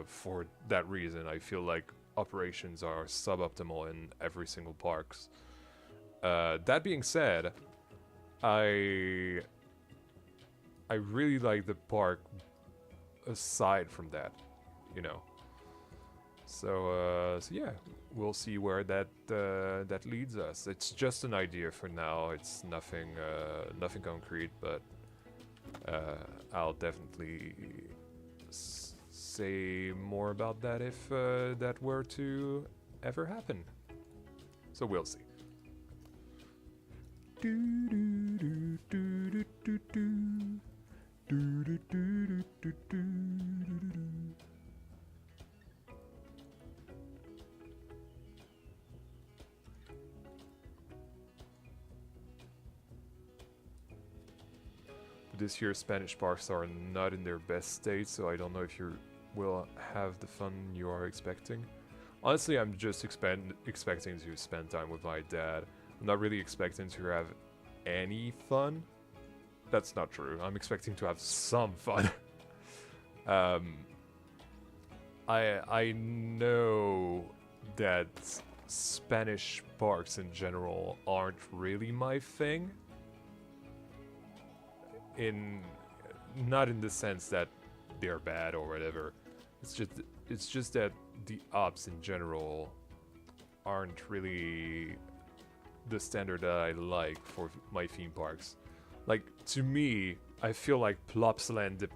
for that reason. I feel like operations are suboptimal in every single parks. That being said, I really like the park aside from that, you know. So yeah, we'll see where that leads us. It's just an idea for now. It's nothing concrete, but I'll definitely say more about that if that were to ever happen. So we'll see. this year's Spanish parks are not in their best state, so I don't know if you will have the fun you are expecting. Honestly, I'm just expecting to spend time with my dad. I'm not really expecting to have any fun. That's not true. I'm expecting to have some fun. I know that Spanish parks in general aren't really my thing. Not in the sense that they're bad or whatever. It's just that the ops in general aren't really the standard that I like for my theme parks. Like, to me, I feel like Plopsaland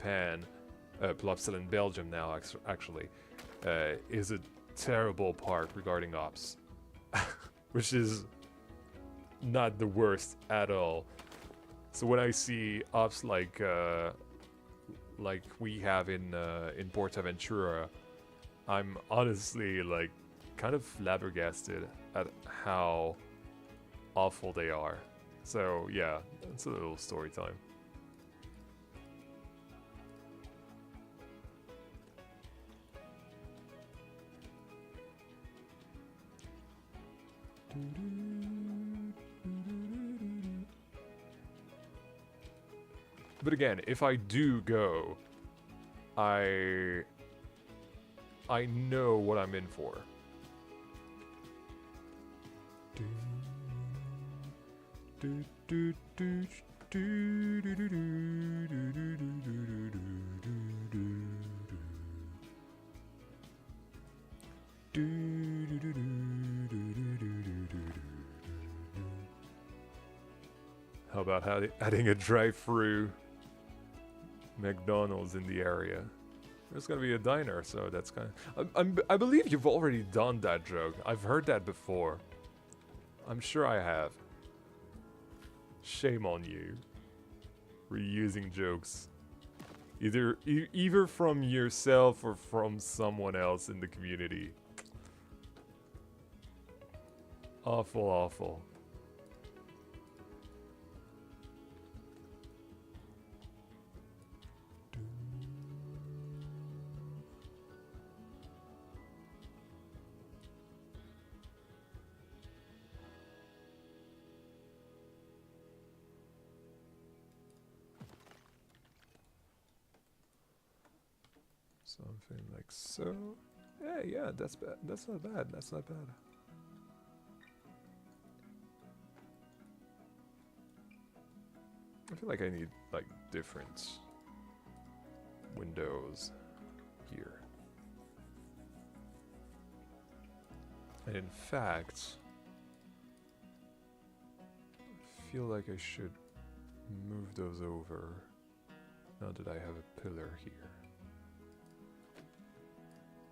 Plopsaland Belgium now actually, is a terrible park regarding ops. Which is not the worst at all. So when I see ops like we have in Portaventura, I'm honestly like kind of flabbergasted at how awful they are. So yeah, that's a little story time. But again, if I do go, I know what I'm in for. How about adding a drive-through McDonald's in the area? There's gonna be a diner, so that's kind of... I believe you've already done that joke. I've heard that before. I'm sure I have. Shame on you. Reusing jokes. Either from yourself or from someone else in the community. Awful, awful. Something like so. Yeah, that's bad. That's not bad. That's not bad. I feel like I need like different windows here. And in fact, I feel like I should move those over now that I have a pillar here.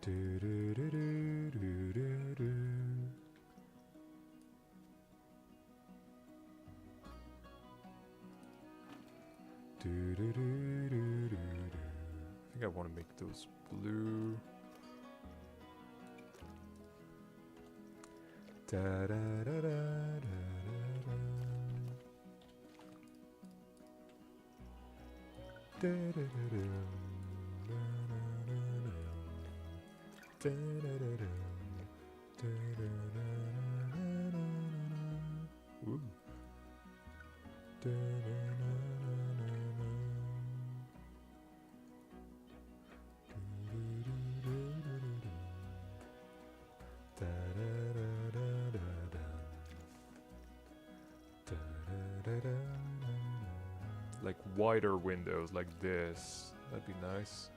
I think I want to make those blue. Ooh. Like wider windows like this. That'd be nice.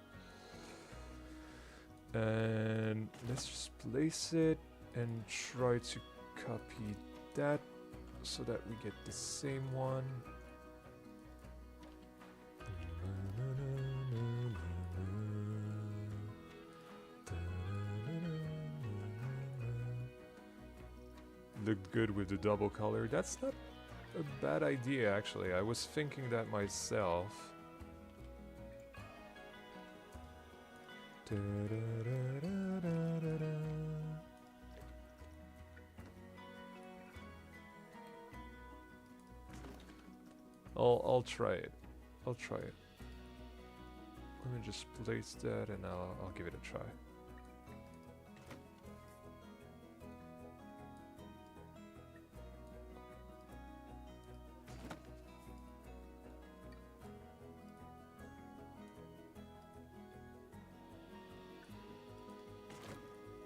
And let's just place it and try to copy that so that we get the same one. Looked good with the double color. That's not a bad idea, actually. I was thinking that myself. I'll try it. I'll try it. Let me just place that and I'll give it a try.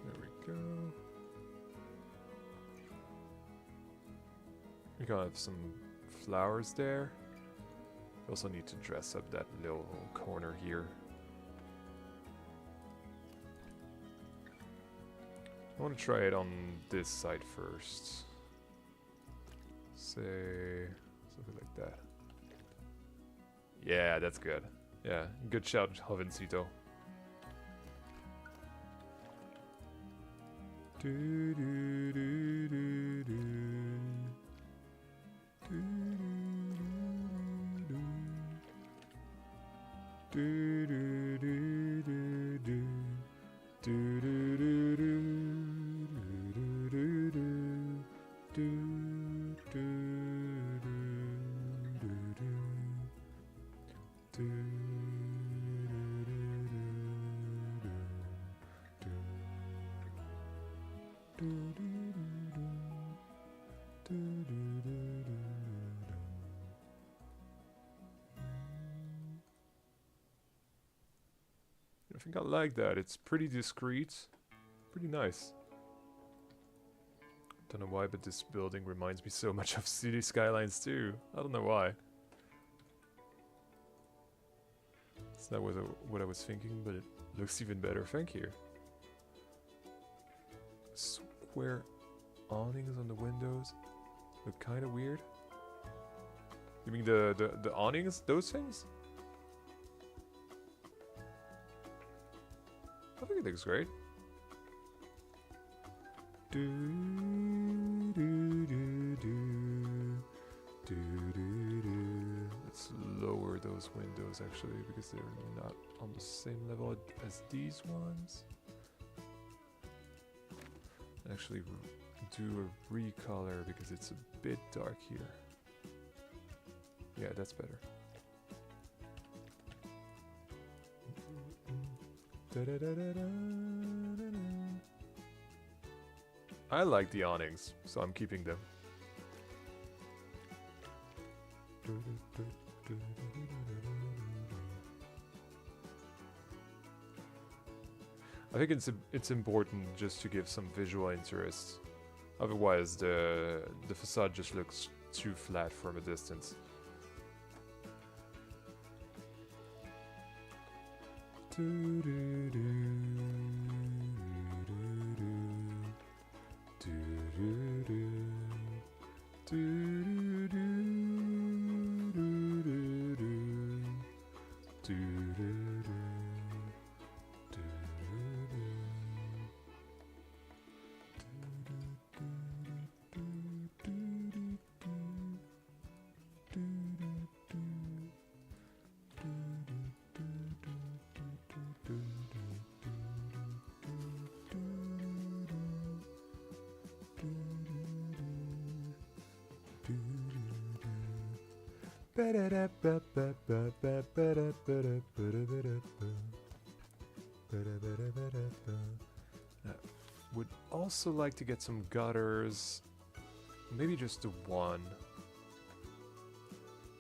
There we go. We gotta have some flowers there. We also need to dress up that little corner here. I want to try it on this side first. Say something like that. Yeah, that's good. Yeah, good shout, Jovencito. Do do do do do. Do do do do do. Do do do do. Do do do do do do. I think I like that. It's pretty discreet, pretty nice. Don't know why, but this building reminds me so much of City Skylines too. I don't know why. It's not what I was thinking, but it looks even better. Thank you. Square awnings on the windows look kind of weird. You mean the awnings? Those things? I think it looks great. Do do do do do do do. Let's lower those windows actually because they're not on the same level as these ones. Actually do a recolor because it's a bit dark here. Yeah, that's better. I like the awnings, so I'm keeping them. I think it's important just to give some visual interest. Otherwise, the facade just looks too flat from a distance. Would also like to get some gutters, maybe just the one,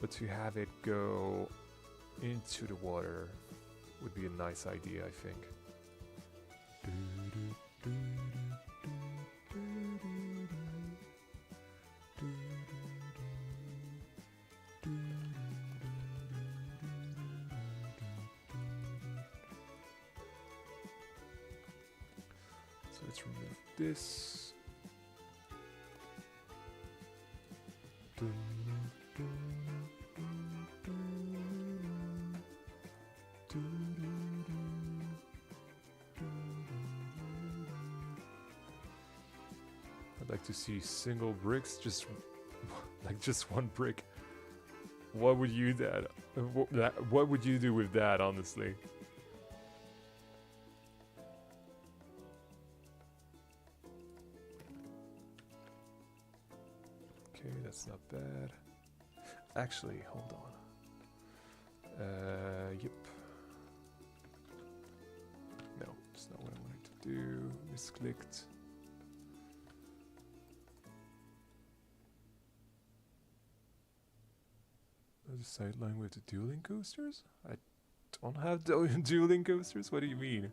but to have it go into the water would be a nice idea, I think. So let's remove this. I'd like to see single bricks, just like just one brick. What would you what would you do with that, honestly? Okay, that's not bad. Actually, hold on. Yep. No, it's not what I wanted to do. Misclicked. The sideline with the dueling coasters? I don't have dueling coasters? What do you mean?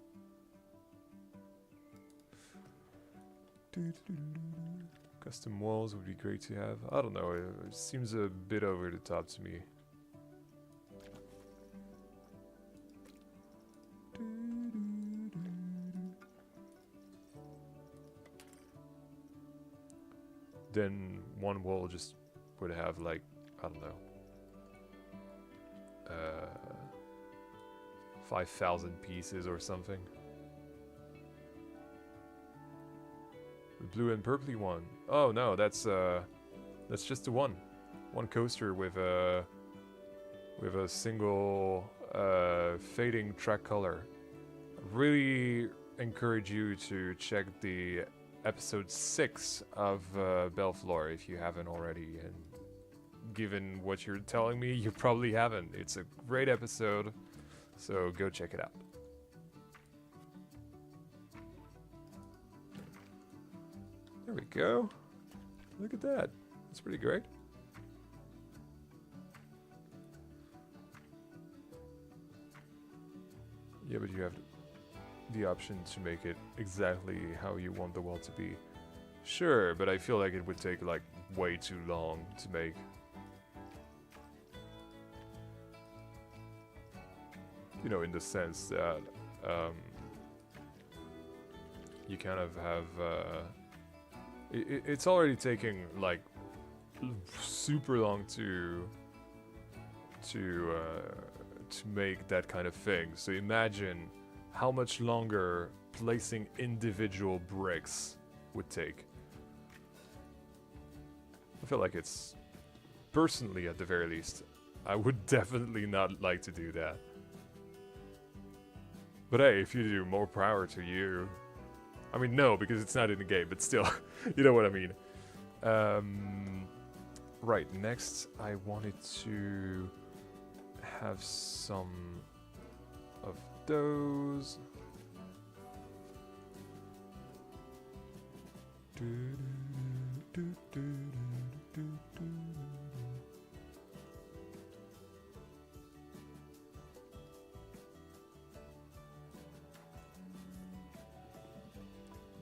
Custom walls would be great to have. I don't know, it seems a bit over the top to me. Then one wall just would have like, I don't know, 5,000 pieces or something. The blue and purpley one. Oh no, that's just the one coaster with a single fading track color. I really encourage you to check the episode 6 of Belleflore if you haven't already, and given what you're telling me, you probably haven't. It's a great episode, so go check it out. There we go. Look at that. That's pretty great. Yeah, but you have the option to make it exactly how you want the wall to be. Sure, but I feel like it would take like way too long to make. You know, in the sense that you kind of have it's already taking like super long to make that kind of thing. So imagine how much longer placing individual bricks would take. I feel like it's, personally at the very least, I would definitely not like to do that. But hey, if you do, more power to you. I mean, no, because it's not in the game, but still, you know what I mean. Right, next I wanted to have some of those.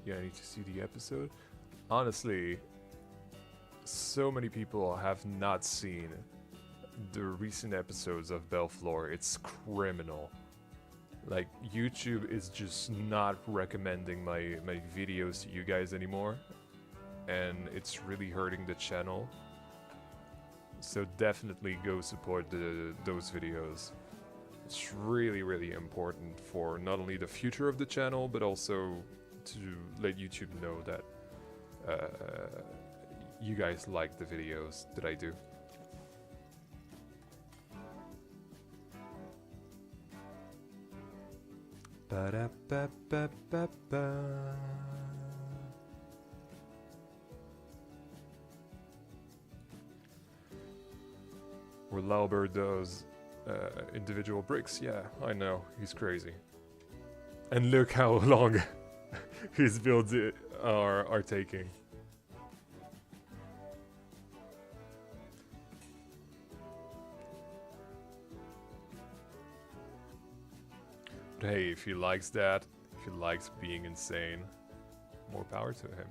Yeah, I need to see the episode. Honestly, so many people have not seen the recent episodes of Belleflore. It's criminal. Like, YouTube is just not recommending my videos to you guys anymore, and it's really hurting the channel. So definitely go support those videos. It's really, really important for not only the future of the channel, but also to let YouTube know that you guys like the videos that I do. Ba-da-ba-ba-ba-ba. Where Laubert does individual bricks, yeah, I know, he's crazy. And look how long his builds are taking. But hey, if he likes that, if he likes being insane, more power to him.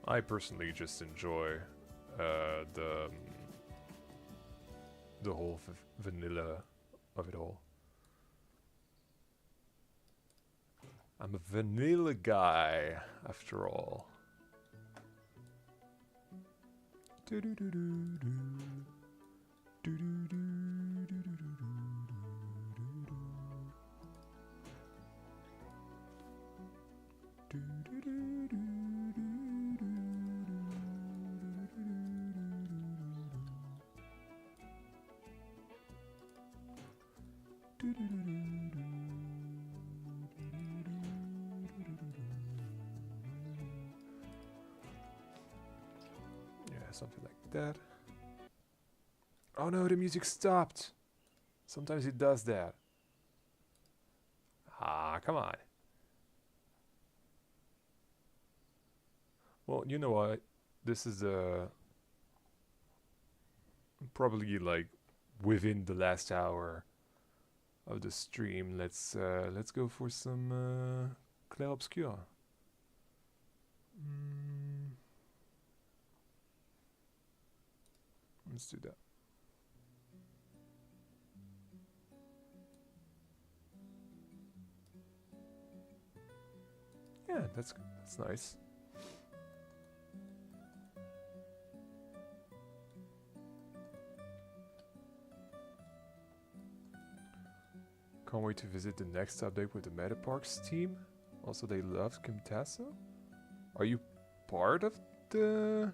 I personally just enjoy the whole vanilla of it all. I'm a vanilla guy, after all. something like that. Oh no, the music stopped. Sometimes it does that. Ah, come on. Well, you know what? This is probably like within the last hour of the stream. Let's go for some clair obscur. Let's do that. Yeah, that's nice. Can't wait to visit the next update with the Meta Parks team. Also, they love Kimtasso. Are you part of the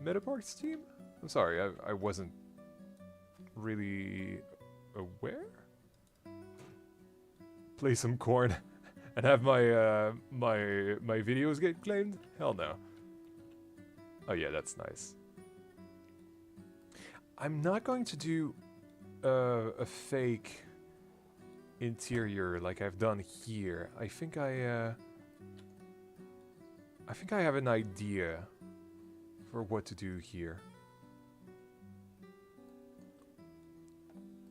Meta Parks team? I'm sorry, I wasn't really aware. Play some corn and have my my videos get claimed? Hell no. Oh yeah, that's nice. I'm not going to do a fake interior like I've done here. I think I have an idea for what to do here.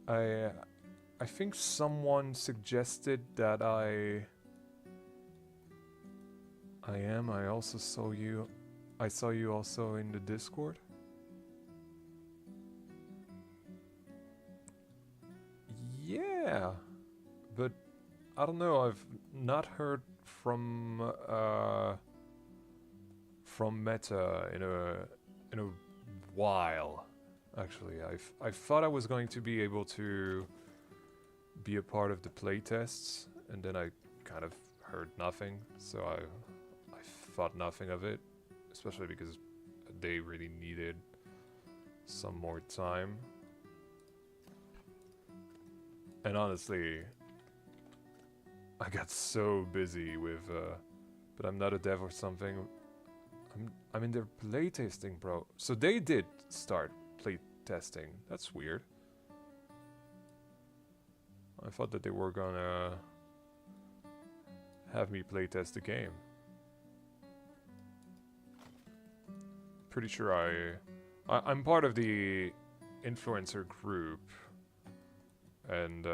I think someone suggested that I also saw you. I saw you also in the Discord. Yeah, but I don't know. I've not heard from Meta in a while. Actually, I thought I was going to be able to be a part of the playtests, and then I kind of heard nothing. So I thought nothing of it, especially because they really needed some more time. And honestly, I got so busy with, but I'm not a dev or something. I'm in their playtesting, bro. So they did start playtesting. That's weird. I thought that they were gonna have me playtest the game. Pretty sure I'm part of the influencer group, and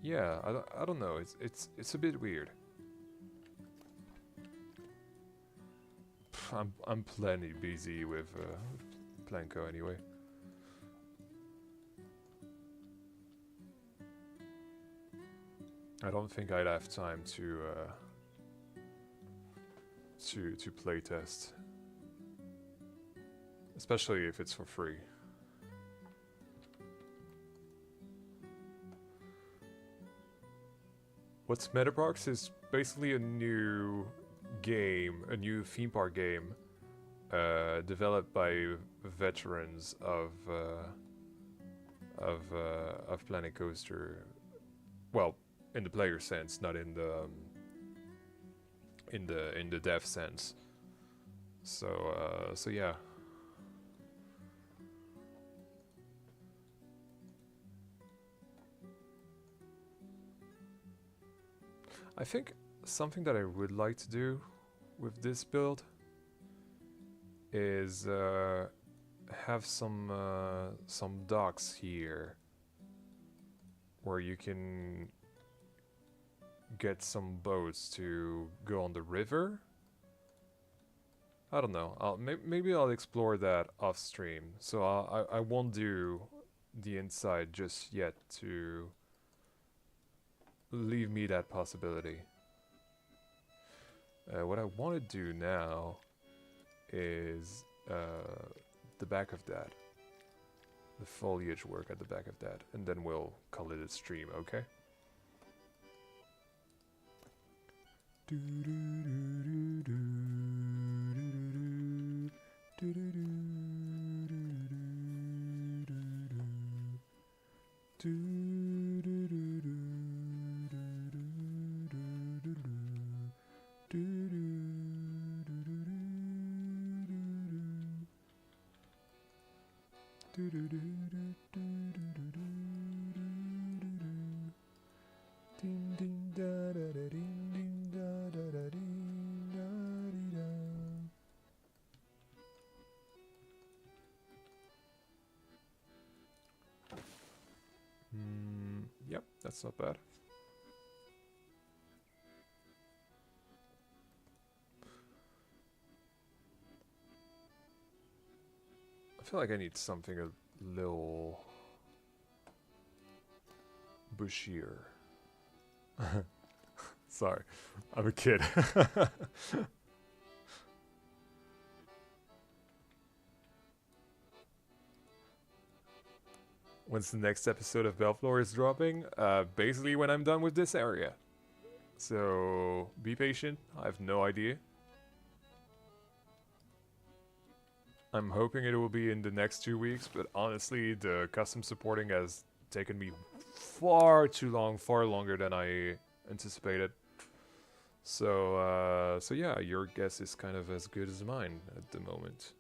yeah, I don't know. It's a bit weird. I'm plenty busy with Planko anyway. I don't think I'd have time to playtest, especially if it's for free. What's Metaparks is basically a new game, a new theme park game, developed by veterans of Planet Coaster. Well, in the player sense, not in the dev sense. So yeah. I think something that I would like to do with this build is have some docks here where you can get some boats to go on the river. I don't know. Maybe I'll explore that off stream. So I won't do the inside just yet to leave me that possibility. What I want to do now is the back of that. The foliage work at the back of that. And then we'll call it a stream, okay? Yep, that's not bad. I feel like I need something a little bushier. Sorry, I'm a kid. When's the next episode of Belleflore is dropping? Basically when I'm done with this area. So be patient, I have no idea. I'm hoping it will be in the next 2 weeks, but honestly the custom supporting has taken me far too long, far longer than I anticipated. So yeah, your guess is kind of as good as mine at the moment.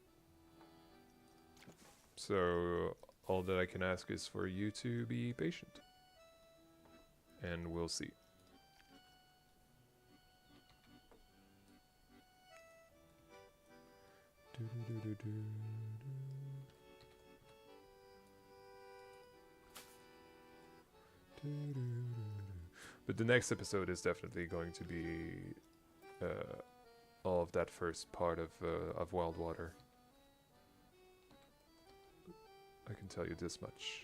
So all that I can ask is for you to be patient. And we'll see. But the next episode is definitely going to be all of that first part of Wild Water. I can tell you this much.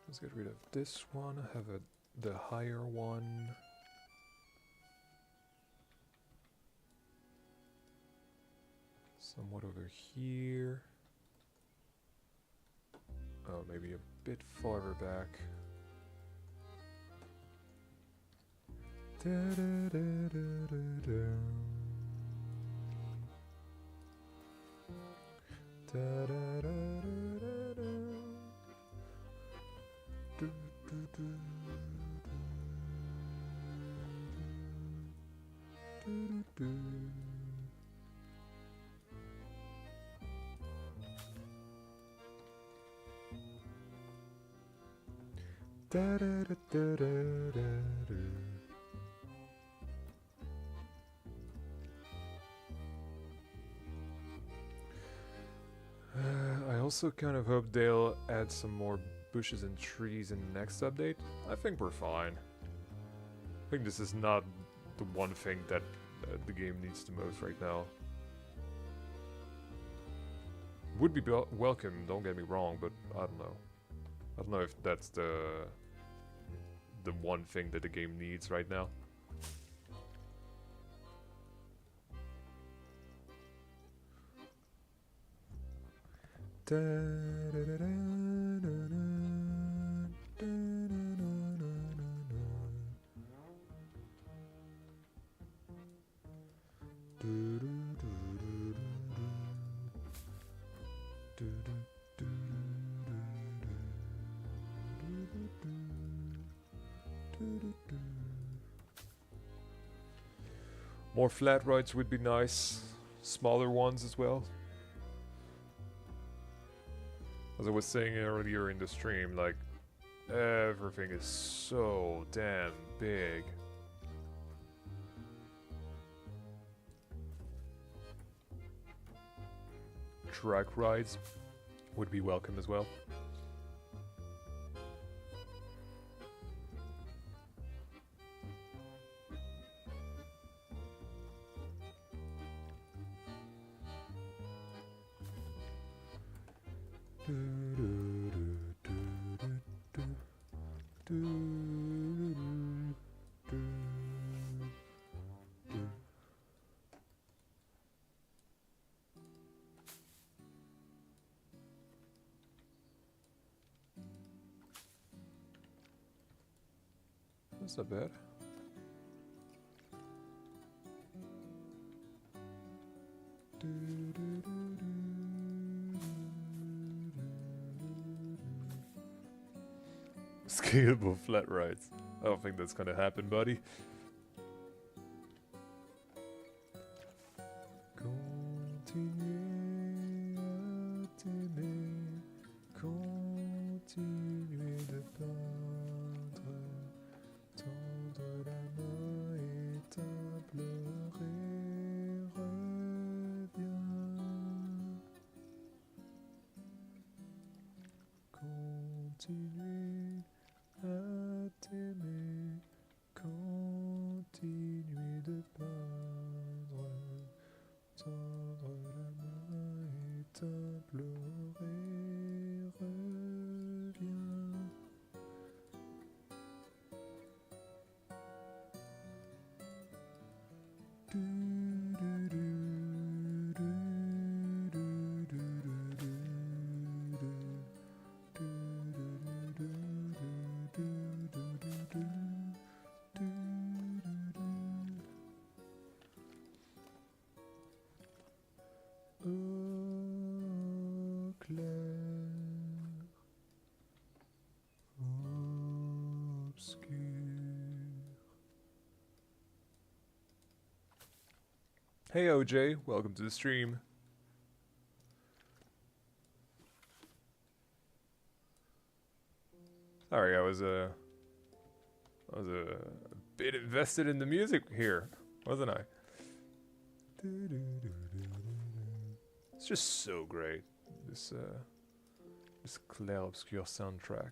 Let's get rid of this one. I have the higher one. Somewhat over here. Oh, maybe a bit farther back. I also kind of hope they'll add some more bushes and trees in the next update. I think we're fine. I think this is not the one thing that the game needs the most right now. Would be welcome, don't get me wrong, but I don't know. I don't know if that's the one thing that the game needs right now. More flat rides would be nice. Smaller ones as well. As I was saying earlier in the stream, like, everything is so damn big. Track rides would be welcome as well. That's not bad. Scalable flat rides. I don't think that's gonna happen, buddy. Continuer à t'aimer, continuer de peindre, tendre la main et t'implorer, reviens. Au clair, obscur. Hey OJ, welcome to the stream. Sorry, I was a bit invested in the music here, wasn't I? It's just so great. This Clair Obscur soundtrack.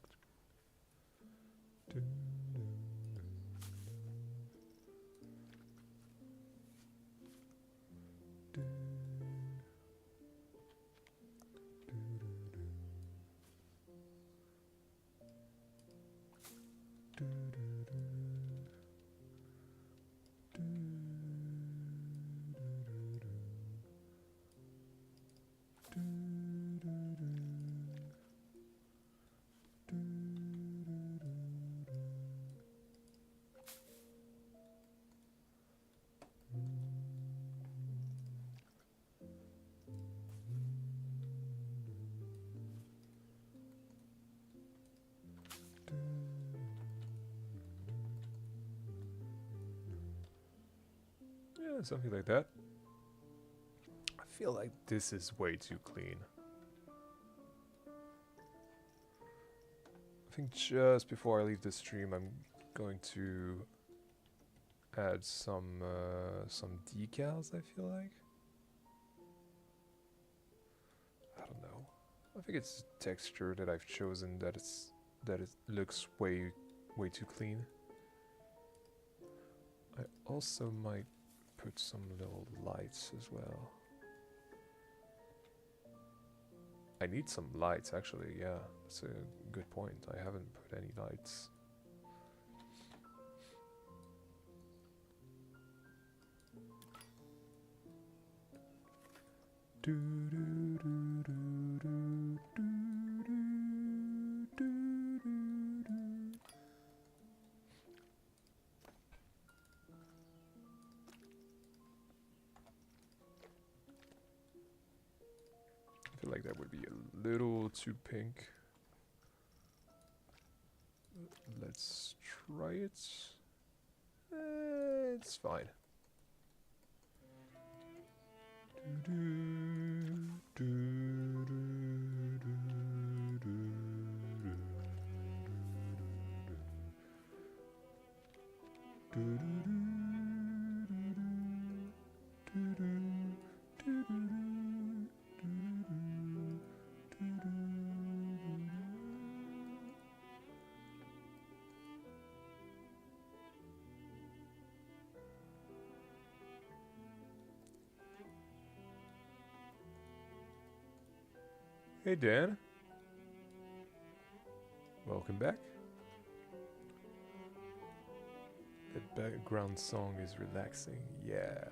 Yeah, something like that. I feel like this is way too clean. I think just before I leave the stream, I'm going to add some decals. I feel like. I don't know. I think it's the texture that I've chosen that it looks way too clean. I also might put some little lights as well. I need some lights actually, yeah, that's a good point. I haven't put any lights. I feel like that would be a little too pink. Let's try it. It's fine. Hey Dan, welcome back. That background song is relaxing, yeah.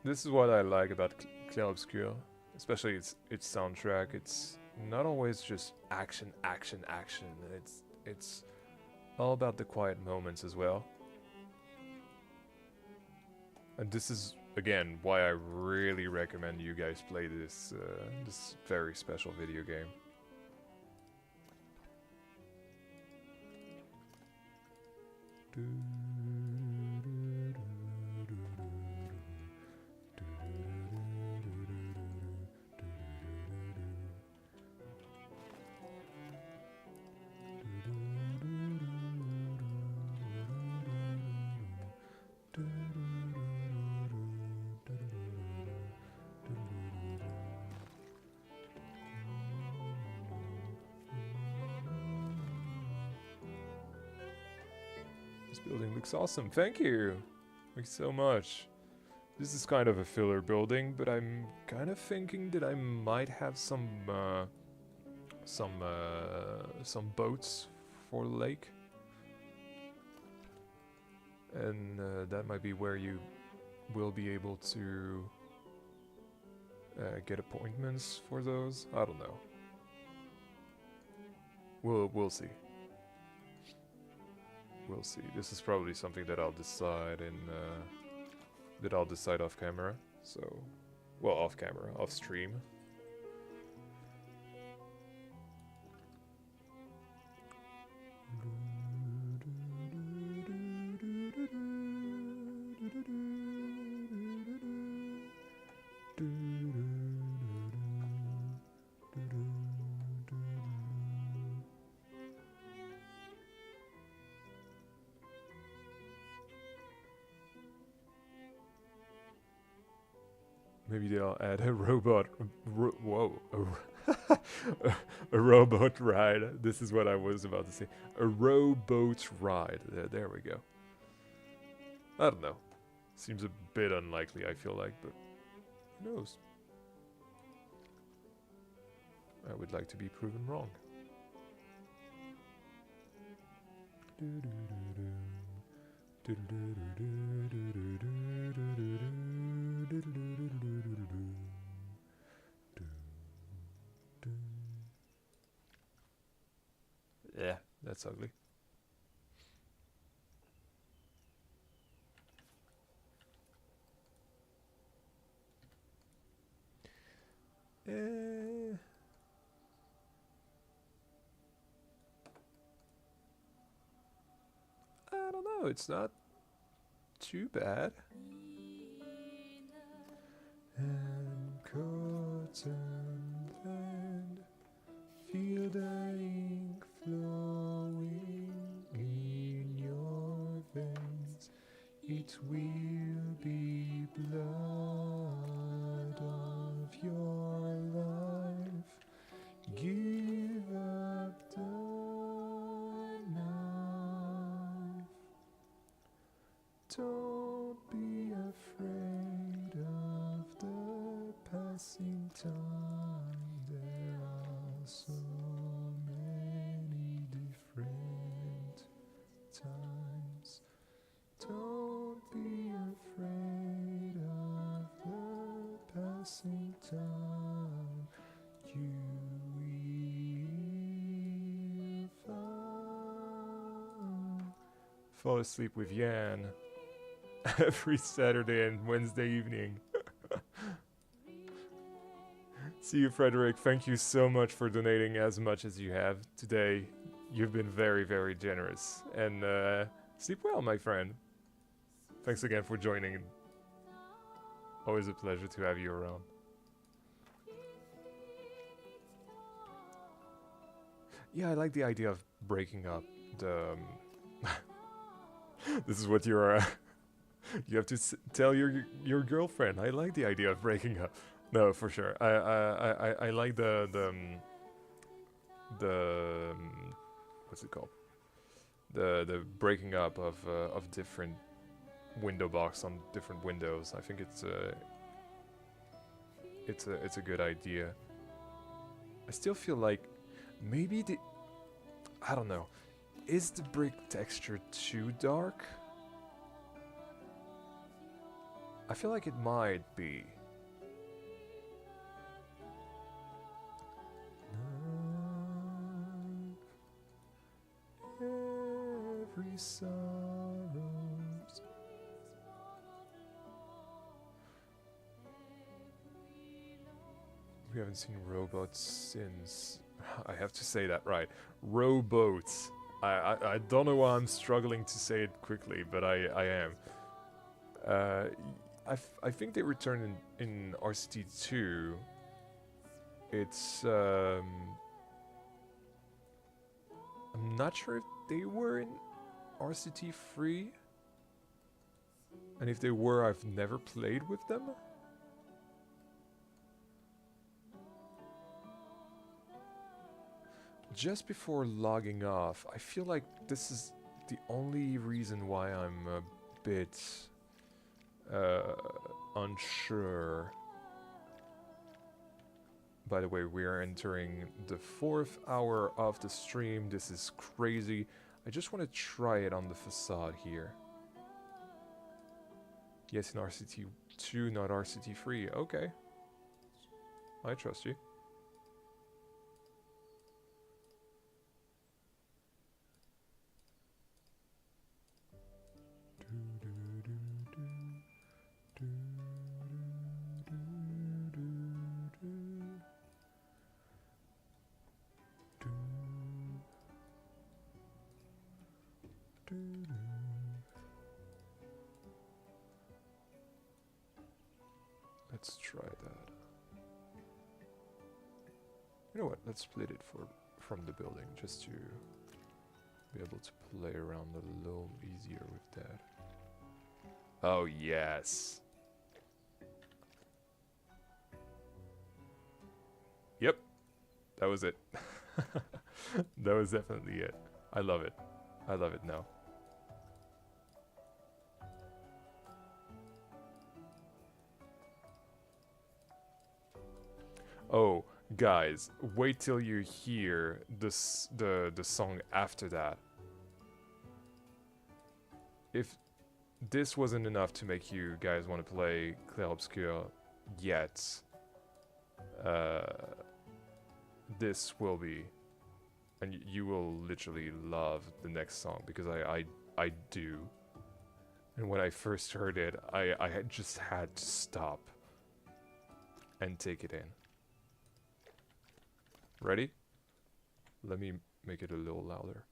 This is what I like about Clair Obscur, especially its soundtrack. It's not always just action, action, action. It's all about the quiet moments as well. And this is, again, why I really recommend you guys play this, this very special video game. This building looks awesome. Thank you. Thanks so much. This is kind of a filler building, but I'm kind of thinking that I might have some boats for the lake, and that might be where you will be able to get appointments for those. I don't know. We'll see. We'll see. This is probably something that I'll decide in off camera. So, well, off camera, off stream. Maybe they'll add a robot. A robot ride. This is what I was about to say. A rowboat ride. There we go. I don't know. Seems a bit unlikely, I feel like, but who knows? I would like to be proven wrong. Yeah, that's ugly. I don't know, it's not too bad. And cotton land, feel the ink flowing in your veins. It will be blood of your life. Give up the knife. Don't be afraid of the passing time. There are so many different times. Don't be afraid of the passing time. You will find. Fall asleep with Yan every Saturday and Wednesday evening. See you, Frederick. Thank you so much for donating as much as you have today. You've been very, very generous. And sleep well, my friend. Thanks again for joining. Always a pleasure to have you around. Yeah, I like the idea of breaking up the... This is what you're... you have to tell your girlfriend. I like the idea of breaking up. No, for sure. I like the what's it called? The breaking up of different window box on different windows. I think it's a good idea. I still feel like maybe I don't know. Is the brick texture too dark? I feel like it might be. sorrows. We haven't seen rowboats since... I have to say that right. Rowboats. I don't know why I'm struggling to say it quickly, but I am. I think they returned in RCT2. It's... I'm not sure if they were in RCT3. And if they were, I've never played with them. Just before logging off, I feel like this is the only reason why I'm a bit unsure. By the way, we are entering the 4th hour of the stream. This is crazy. I just want to try it on the facade here. Yes, in RCT2, not RCT3. Okay. I trust you. Let's try that. You know what? Let's split it from the building just to be able to play around a little easier with that. Oh yes. Yep. That was it. That was definitely it. I love it. I love it now. Oh, guys, wait till you hear this the song after that. If this wasn't enough to make you guys want to play Clair Obscur yet, this will be, and you will literally love the next song because I do. And when I first heard it, I had just had to stop and take it in. Ready? Let me make it a little louder.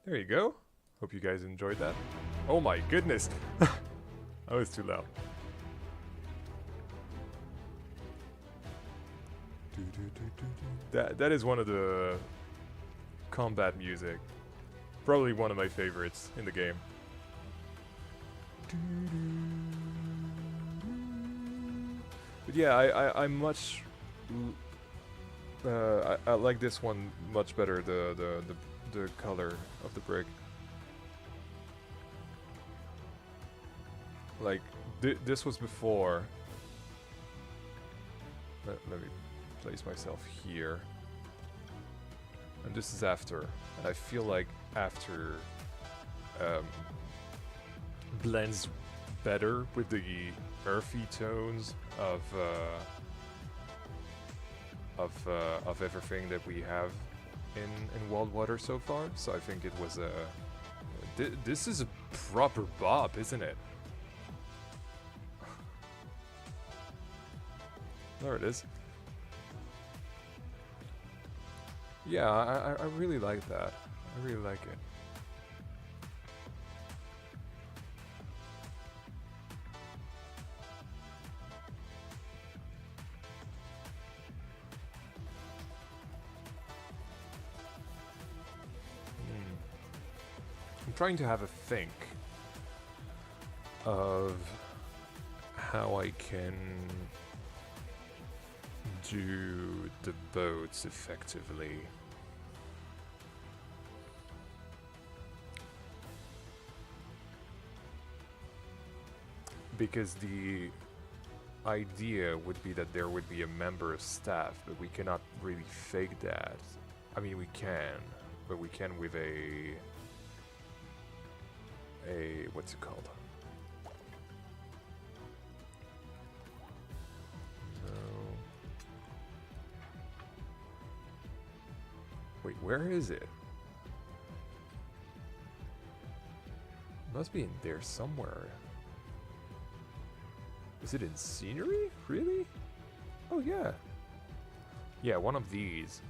There you go. Hope you guys enjoyed that. Oh my goodness. That was too loud. That is one of the combat music. Probably one of my favorites in the game. But yeah, I much I like this one much better, the color of the brick. Like this was before. Let me place myself here. And this is after. And I feel like after blends better with the earthy tones of everything that we have in Wild Water so far. So I think it was a... this is a proper bob, isn't it? There it is. Yeah, I really like that. I really like it. I'm trying to have a think of how I can do the boats effectively. Because the idea would be that there would be a member of staff, but we cannot really fake that. I mean, we can, but we can with a what's it called? No. Wait, where is it? Must be in there somewhere. Is it in scenery? Really? Oh yeah. Yeah, one of these.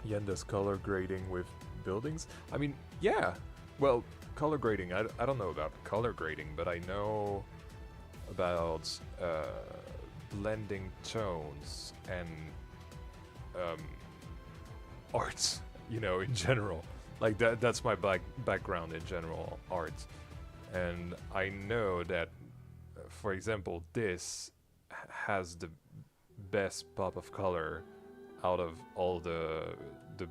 Yen does color grading with buildings. I mean, yeah. Well, color grading. I don't know about color grading, but I know about blending tones and art, you know, in general. Like that's my background in general, art. And I know that, for example, this has the best pop of color out of all the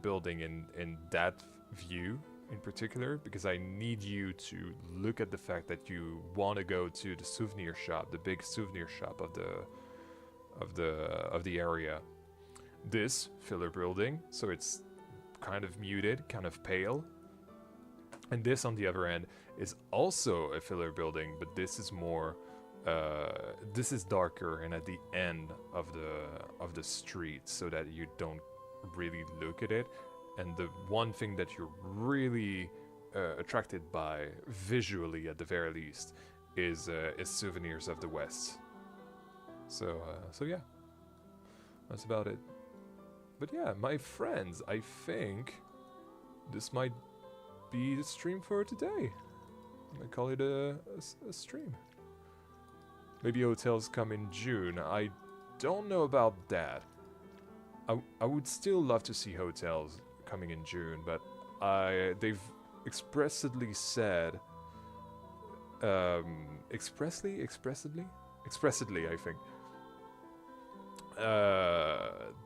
building in that view in particular, because I need you to look at the fact that you want to go to the souvenir shop, the big souvenir shop of the area. This filler building, so it's kind of muted, kind of pale. And this on the other end is also a filler building, but this is more this is darker and at the end of the street, so that you don't really look at it. And the one thing that you're really attracted by visually, at the very least, is Souvenirs of the West. So yeah, that's about it. But yeah, my friends, I think this might be the stream for today. I call it a stream. Maybe hotels come in June. I don't know about that. I would still love to see hotels coming in June, but they've expressly said, expressly, I think,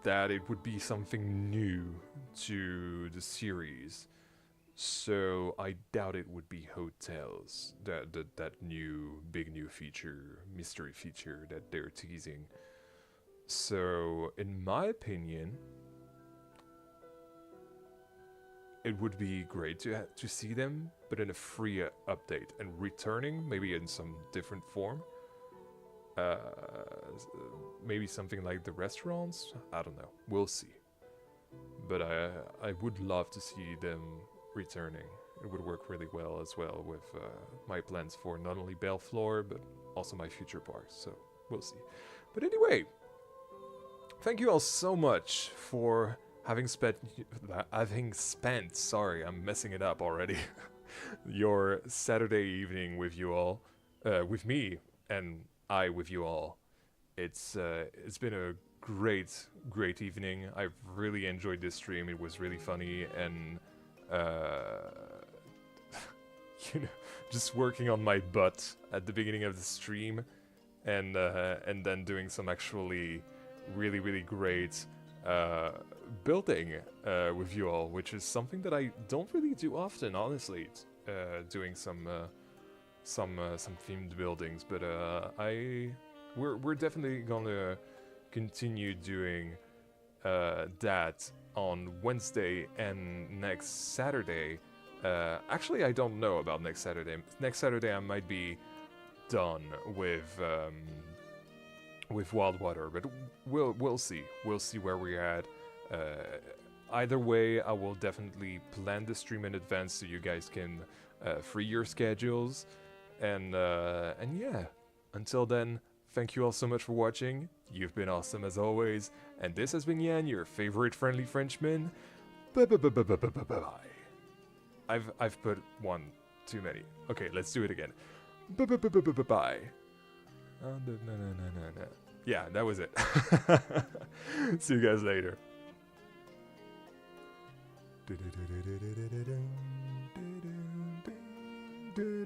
that it would be something new to the series. So I doubt it would be hotels, that big new feature, mystery feature that they're teasing. So in my opinion, it would be great to see them, but in a free update, and returning maybe in some different form. Maybe something like the restaurants. I don't know. We'll see. But I would love to see them returning. It would work really well as well with my plans for not only Belleflore, but also my future parks. So we'll see. But anyway, thank you all so much for having spent, sorry, I'm messing it up already, your Saturday evening with you all, with me, and I with you all. It's been a great evening. I've really enjoyed this stream. It was really funny, and you know, just working on my butt at the beginning of the stream, and then doing some actually really great building with you all, which is something that I don't really do often, honestly. Doing some themed buildings, but we're definitely gonna continue doing that on Wednesday and next Saturday. Actually, I don't know about next Saturday. Next Saturday, I might be done with Wild Water, but we'll see. We'll see where we're at. Either way, I will definitely plan the stream in advance so you guys can free your schedules. And yeah, until then, thank you all so much for watching. You've been awesome as always, and this has been Yan, your favorite friendly Frenchman. Bye. I've put one too many. Okay, let's do it again. Bye. Yeah, that was it. See you guys later. Do